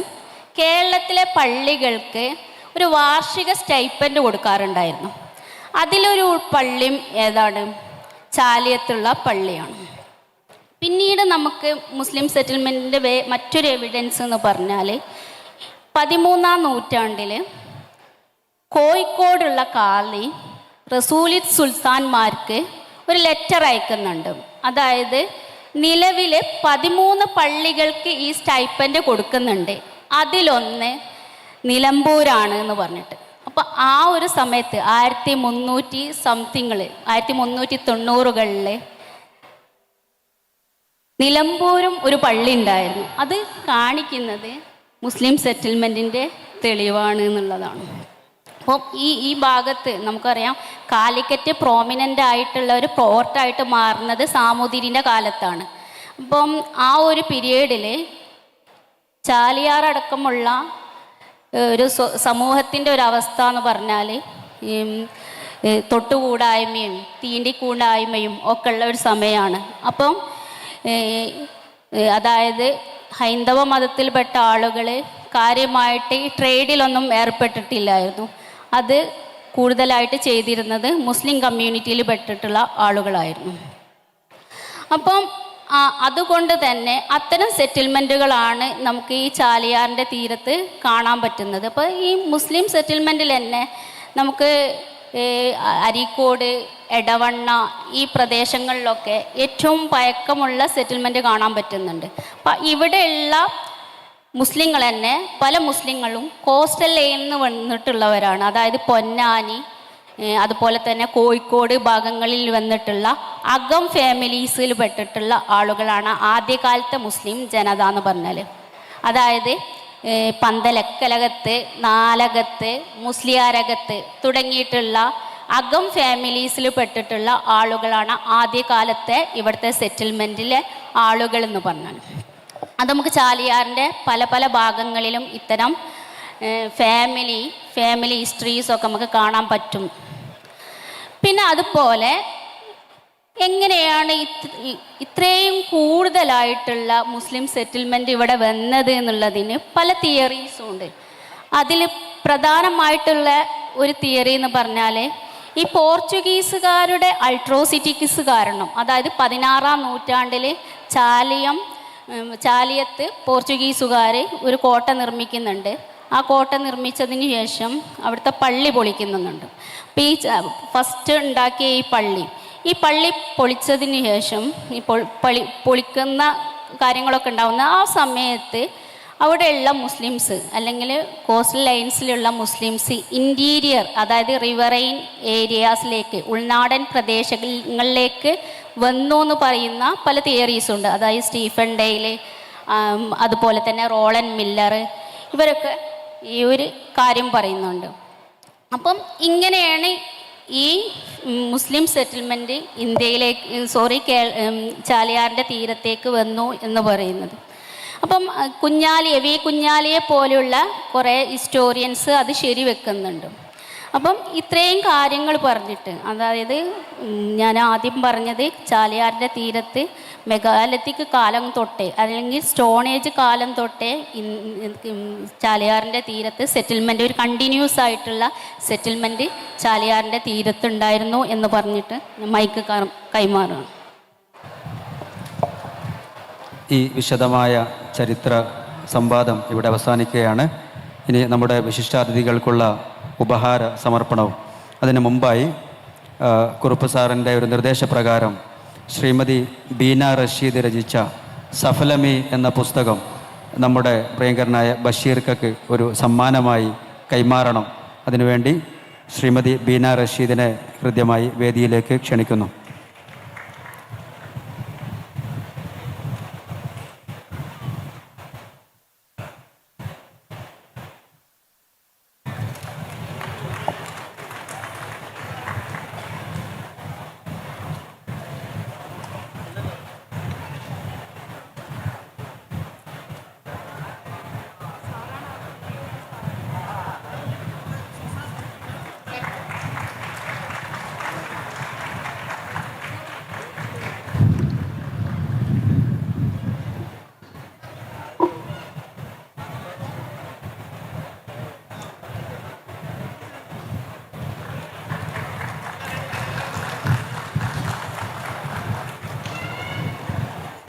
കേരളത്തിലെ പള്ളികൾക്ക് ഒരു വാർഷിക സ്റ്റൈപ്പൻഡ് കൊടുക്കാറുണ്ടായിരുന്നു. അതിലൊരു പള്ളിയും ഏതാണ്? ചാലിയത്തുള്ള പള്ളിയാണ്. പിന്നീട് നമുക്ക് മുസ്ലിം സെറ്റിൽമെൻറ്റിൻ്റെ മറ്റൊരു എവിഡൻസ് എന്ന് പറഞ്ഞാൽ 13-ാം നൂറ്റാണ്ടിൽ കോഴിക്കോടുള്ള കാളി റസൂലിറ്റ് സുൽത്താൻമാർക്ക് ഒരു ലെറ്റർ അയക്കുന്നുണ്ട്. അതായത് നിലവിൽ 13 പള്ളികൾക്ക് ഈ സ്റ്റൈപ്പൻഡ് കൊടുക്കുന്നുണ്ട്, അതിലൊന്ന് നിലമ്പൂരാണ് എന്ന് പറഞ്ഞിട്ട്. അപ്പോൾ ആ ഒരു സമയത്ത് 1390കളിൽ നിലമ്പൂരും ഒരു പള്ളി ഉണ്ടായിരുന്നു. അത് കാണിക്കുന്നത് മുസ്ലിം സെറ്റിൽമെൻറ്റിൻ്റെ തെളിവാണ് എന്നുള്ളതാണ്. അപ്പോൾ ഈ ഭാഗത്ത് നമുക്കറിയാം, കാലിക്കറ്റ് പ്രോമിനൻ്റ് ആയിട്ടുള്ള ഒരു പോർട്ടായിട്ട് മാറുന്നത് സാമൂതിരിൻ്റെ കാലത്താണ്. അപ്പം ആ ഒരു പീരീഡിൽ ചാലിയാർ അടക്കമുള്ള ഒരു സമൂഹത്തിൻ്റെ ഒരു അവസ്ഥ എന്ന് പറഞ്ഞാൽ തൊട്ടുകൂടായ്മയും തീണ്ടിക്കൂടായ്മയും ഒക്കെ ഉള്ള ഒരു സമയമാണ്. അപ്പം അതായത് ഹൈന്ദവ മതത്തിൽപ്പെട്ട ആളുകൾ കാര്യമായിട്ട് ഈ ട്രേഡിലൊന്നും ഏർപ്പെട്ടിട്ടില്ലായിരുന്നു. അത് കൂടുതലായിട്ട് ചെയ്തിരുന്നത് മുസ്ലിം കമ്മ്യൂണിറ്റിയിൽ പെട്ടിട്ടുള്ള ആളുകളായിരുന്നു. അപ്പം അതുകൊണ്ട് തന്നെ അത്തരം സെറ്റിൽമെൻറ്റുകളാണ് നമുക്ക് ഈ ചാലിയാറിൻ്റെ തീരത്ത് കാണാൻ പറ്റുന്നത്. അപ്പോൾ ഈ മുസ്ലിം സെറ്റിൽമെൻറ്റിൽ തന്നെ നമുക്ക് അരീക്കോട്, എടവണ്ണ ഈ പ്രദേശങ്ങളിലൊക്കെ ഏറ്റവും പഴക്കമുള്ള സെറ്റിൽമെൻറ്റ് കാണാൻ പറ്റുന്നുണ്ട്. അപ്പം ഇവിടെയുള്ള മുസ്ലിങ്ങൾ തന്നെ പല മുസ്ലിങ്ങളും കോസ്റ്റൽ ലൈനിൽ നിന്ന് വന്നിട്ടുള്ളവരാണ്. അതായത് പൊന്നാനി, അതുപോലെ തന്നെ കോഴിക്കോട് ഭാഗങ്ങളിൽ വന്നിട്ടുള്ള അകം ഫാമിലീസിൽ പെട്ടിട്ടുള്ള ആളുകളാണ് ആദ്യകാലത്തെ മുസ്ലിം ജനത എന്ന് പറഞ്ഞാൽ. അതായത് പന്തലക്കലകത്ത്, നാലകത്ത്, മുസ്ലിയാരകത്ത് തുടങ്ങിയിട്ടുള്ള അകം ഫാമിലീസിൽ പെട്ടിട്ടുള്ള ആളുകളാണ് ആദ്യകാലത്തെ ഇവിടുത്തെ സെറ്റിൽമെൻറ്റിലെ ആളുകൾ എന്ന് പറഞ്ഞാൽ. അത് നമുക്ക് ചാലിയാറിൻ്റെ പല പല ഭാഗങ്ങളിലും ഇത്തരം ഫാമിലി ഹിസ്റ്ററീസൊക്കെ നമുക്ക് കാണാൻ പറ്റും. പിന്നെ അതുപോലെ എങ്ങനെയാണ് ഇത്രയും കൂടുതലായിട്ടുള്ള മുസ്ലിം സെറ്റിൽമെൻറ്റ് ഇവിടെ വന്നത് എന്നുള്ളതിന് പല തിയറീസും ഉണ്ട്. അതിൽ പ്രധാനമായിട്ടുള്ള ഒരു തിയറി എന്ന് പറഞ്ഞാൽ ഈ പോർച്ചുഗീസുകാരുടെ അൾട്രോസിറ്റിക്സ് കാരണം, അതായത് 16-ാം നൂറ്റാണ്ടിൽ ചാലിയത്ത് പോർച്ചുഗീസുകാർ ഒരു കോട്ട നിർമ്മിക്കുന്നുണ്ട്. ആ കോട്ട നിർമ്മിച്ചതിന് ശേഷം അവിടുത്തെ പള്ളി പൊളിക്കുന്നുണ്ട്. അപ്പോൾ ഈ ഫസ്റ്റ് ഉണ്ടാക്കിയ ഈ പള്ളി പൊളിച്ചതിന് ശേഷം ഈ പൊളിക്കുന്ന കാര്യങ്ങളൊക്കെ ഉണ്ടാകുന്ന ആ സമയത്ത് അവിടെയുള്ള മുസ്ലിംസ് അല്ലെങ്കിൽ കോസ്റ്റൽ ലൈൻസിലുള്ള മുസ്ലിംസ് ഇൻറ്റീരിയർ, അതായത് റിവറൈൻ ഏരിയാസിലേക്ക്, ഉൾനാടൻ പ്രദേശങ്ങളിലേക്ക് വന്നു എന്ന് പറയുന്ന പല തിയറീസുണ്ട്. അതായത് സ്റ്റീഫൻ ഡെയ്ല്, അതുപോലെ തന്നെ റോളൻ മില്ലർ, ഇവരൊക്കെ ഈ ഒരു കാര്യം പറയുന്നുണ്ട്. അപ്പം ഇങ്ങനെയാണ് ഈ മുസ്ലിം സെറ്റിൽമെൻറ്റ് ചാലിയാറിൻ്റെ തീരത്തേക്ക് വന്നു എന്ന് പറയുന്നത്. അപ്പം കുഞ്ഞാലിയെ പോലെയുള്ള കുറേ ഹിസ്റ്റോറിയൻസ് അത് ശരിവെക്കുന്നുണ്ട്. അപ്പം ഇത്രയും കാര്യങ്ങൾ പറഞ്ഞിട്ട്, അതായത് ഞാൻ ആദ്യം പറഞ്ഞത് ചാലിയാറിൻ്റെ തീരത്ത് മെഗാലിത്തിക് കാലം തൊട്ടേ അല്ലെങ്കിൽ സ്റ്റോൺ ഏജ് കാലം തൊട്ടേ ചാലിയാറിൻ്റെ തീരത്ത് സെറ്റിൽമെൻറ്റ്, ഒരു കണ്ടിന്യൂസ് ആയിട്ടുള്ള സെറ്റിൽമെൻറ്റ് ചാലിയാറിൻ്റെ തീരത്തുണ്ടായിരുന്നു എന്ന് പറഞ്ഞിട്ട് മൈക്ക് കൈമാറുകയാണ്. ഈ വിശദമായ ചരിത്ര സംവാദം ഇവിടെ അവസാനിക്കുകയാണ്. ഇനി നമ്മുടെ വിശിഷ്ടാതിഥികൾക്കുള്ള ഉപഹാര സമർപ്പണവും. അതിനു മുമ്പായി കുറുപ്പ് സാറിൻ്റെ ഒരു നിർദ്ദേശപ്രകാരം ശ്രീമതി ബീന റഷീദ് രചിച്ച സഫലമി എന്ന പുസ്തകം നമ്മുടെ പ്രിയങ്കരനായ ബഷീർക്കക്ക് ഒരു സമ്മാനമായി കൈമാറണം. അതിനുവേണ്ടി ശ്രീമതി ബീന റഷീദിനെ ഹൃദ്യമായി വേദിയിലേക്ക് ക്ഷണിക്കുന്നു.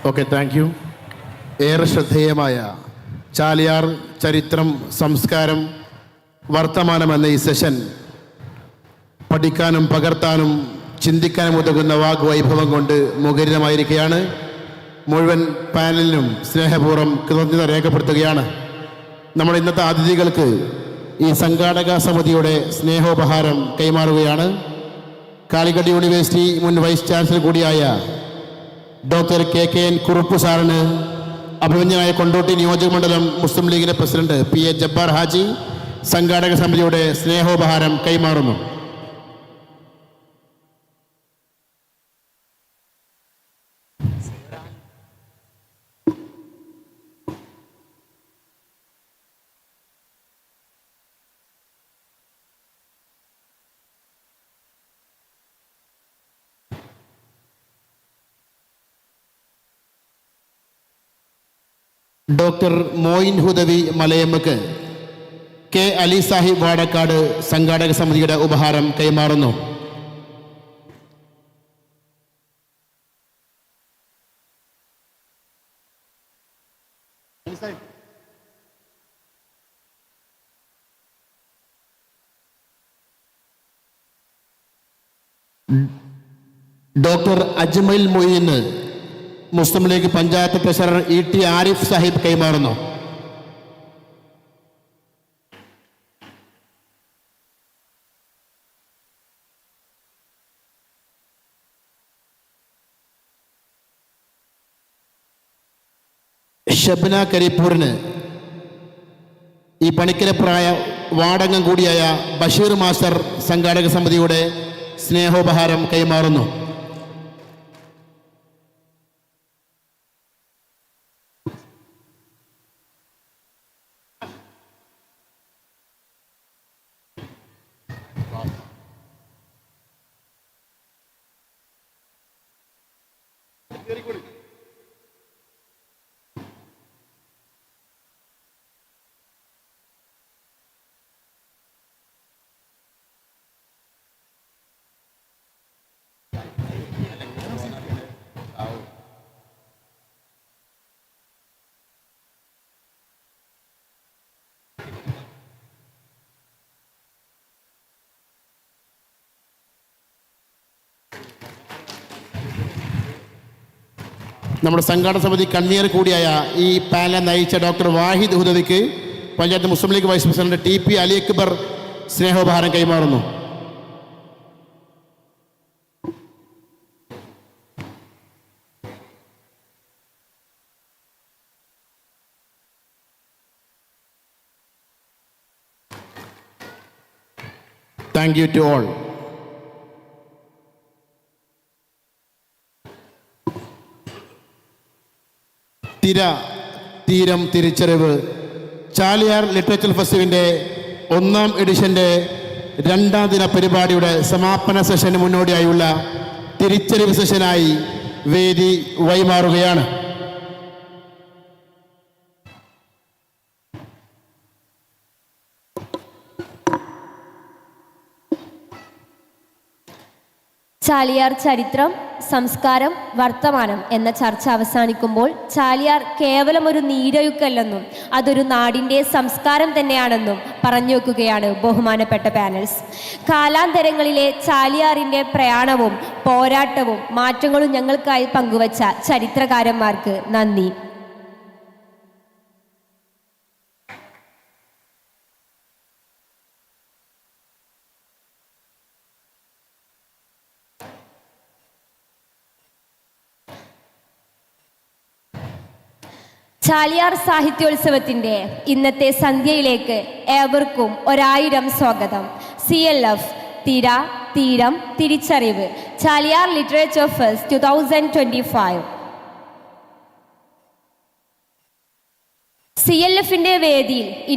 Okay, thank you. ഏറെ ശ്രദ്ധേയമായ ചാലിയാർ ചരിത്രം, സംസ്കാരം, വർത്തമാനം എന്ന ഈ സെഷൻ പഠിക്കാനും പകർത്താനും ചിന്തിക്കാനും ഉതകുന്ന വാഗ്വൈഭവം കൊണ്ട് മുഖരിതമായിരിക്കുകയാണ്. മുഴുവൻ പാനലിനും സ്നേഹപൂർവ്വം കൃതജ്ഞത രേഖപ്പെടുത്തുകയാണ്. നമ്മുടെ ഇന്നത്തെ അതിഥികൾക്ക് ഈ സംഘാടക സമിതിയുടെ സ്നേഹോപഹാരം കൈമാറുകയാണ്. കാലിക്കറ്റ് യൂണിവേഴ്സിറ്റി മുൻ വൈസ് ചാൻസലർ കൂടിയായ ഡോക്ടർ KKN കുറുപ്പ് സാറിന് അഭിമന്യനായ കൊണ്ടോട്ടി നിയോജക മണ്ഡലം മുസ്ലിം ലീഗിൻ്റെ പ്രസിഡന്റ് PA ജബ്ബാർ ഹാജി സംഘാടക സമിതിയുടെ സ്നേഹോപഹാരം കൈമാറുന്നു. ഡോക്ടർ മോയിൻ ഹുദവി മലയമ്മക്ക് K അലി സാഹിബ് വാടക്കാട് സംഘാടക സമിതിയുടെ ഉപഹാരം കൈമാറുന്നു. ഡോക്ടർ അജ്മൽ മൊയ്ന് മുസ്ലിം ലീഗ് പഞ്ചായത്ത് ട്രഷറർ ET ആരിഫ് സാഹിബ് കൈമാറുന്നു. ഷബ്ന കരിപ്പൂരിന് ഈ പണിക്കരപ്രായ വാർഡംഗം കൂടിയായ ബഷീർ മാസ്റ്റർ സംഘാടക സമിതിയുടെ സ്നേഹോപഹാരം കൈമാറുന്നു. നമ്മുടെ സംഘാടക സമിതി കൺവീനർ കൂടിയായ ഈ പാനൽ നയിച്ച ഡോക്ടർ വാഹിദ് ഹുദവിക്ക് panchayat Muslim League vice president TP Ali Akbar സ്നേഹോപഹാരം കൈമാറുന്നു. Thank you to all. തീരം തിരിച്ചറിവ് ചാലിയാർ ലിറ്ററേച്ചർ ഫെസ്റ്റിവലിൻ്റെ 1ാം എഡിഷൻ്റെ 2ാം ദിന പരിപാടിയുടെ സമാപന സെഷന് മുന്നോടിയായുള്ള തിരിച്ചറിവ് സെഷനായി വേദി വഴിമാറുകയാണ്. ചാലിയാർ ചരിത്രം, സംസ്കാരം, വർത്തമാനം എന്ന ചർച്ച അവസാനിക്കുമ്പോൾ ചാലിയാർ കേവലം ഒരു നീരൊഴുക്കല്ലെന്നും അതൊരു നാടിൻ്റെ സംസ്കാരം തന്നെയാണെന്നും പറഞ്ഞു വെക്കുകയാണ് ബഹുമാനപ്പെട്ട പാനൽസ്. കാലാന്തരങ്ങളിലെ ചാലിയാറിൻ്റെ പ്രയാണവും പോരാട്ടവും മാറ്റങ്ങളും ഞങ്ങൾക്കായി പങ്കുവച്ച ചരിത്രകാരന്മാർക്ക് നന്ദി. ചാലിയാർ സാഹിത്യോത്സവത്തിൻ്റെ ഇന്നത്തെ സന്ധ്യയിലേക്ക് ഏവർക്കും 1000 സ്വാഗതം. CLF തീരം തിരിച്ചറിവ് ചാലിയാർ ലിറ്ററേച്ചർ ഫെസ്റ്റ് 2025. CLFൻ്റെ വേദിയിൽ ഇനി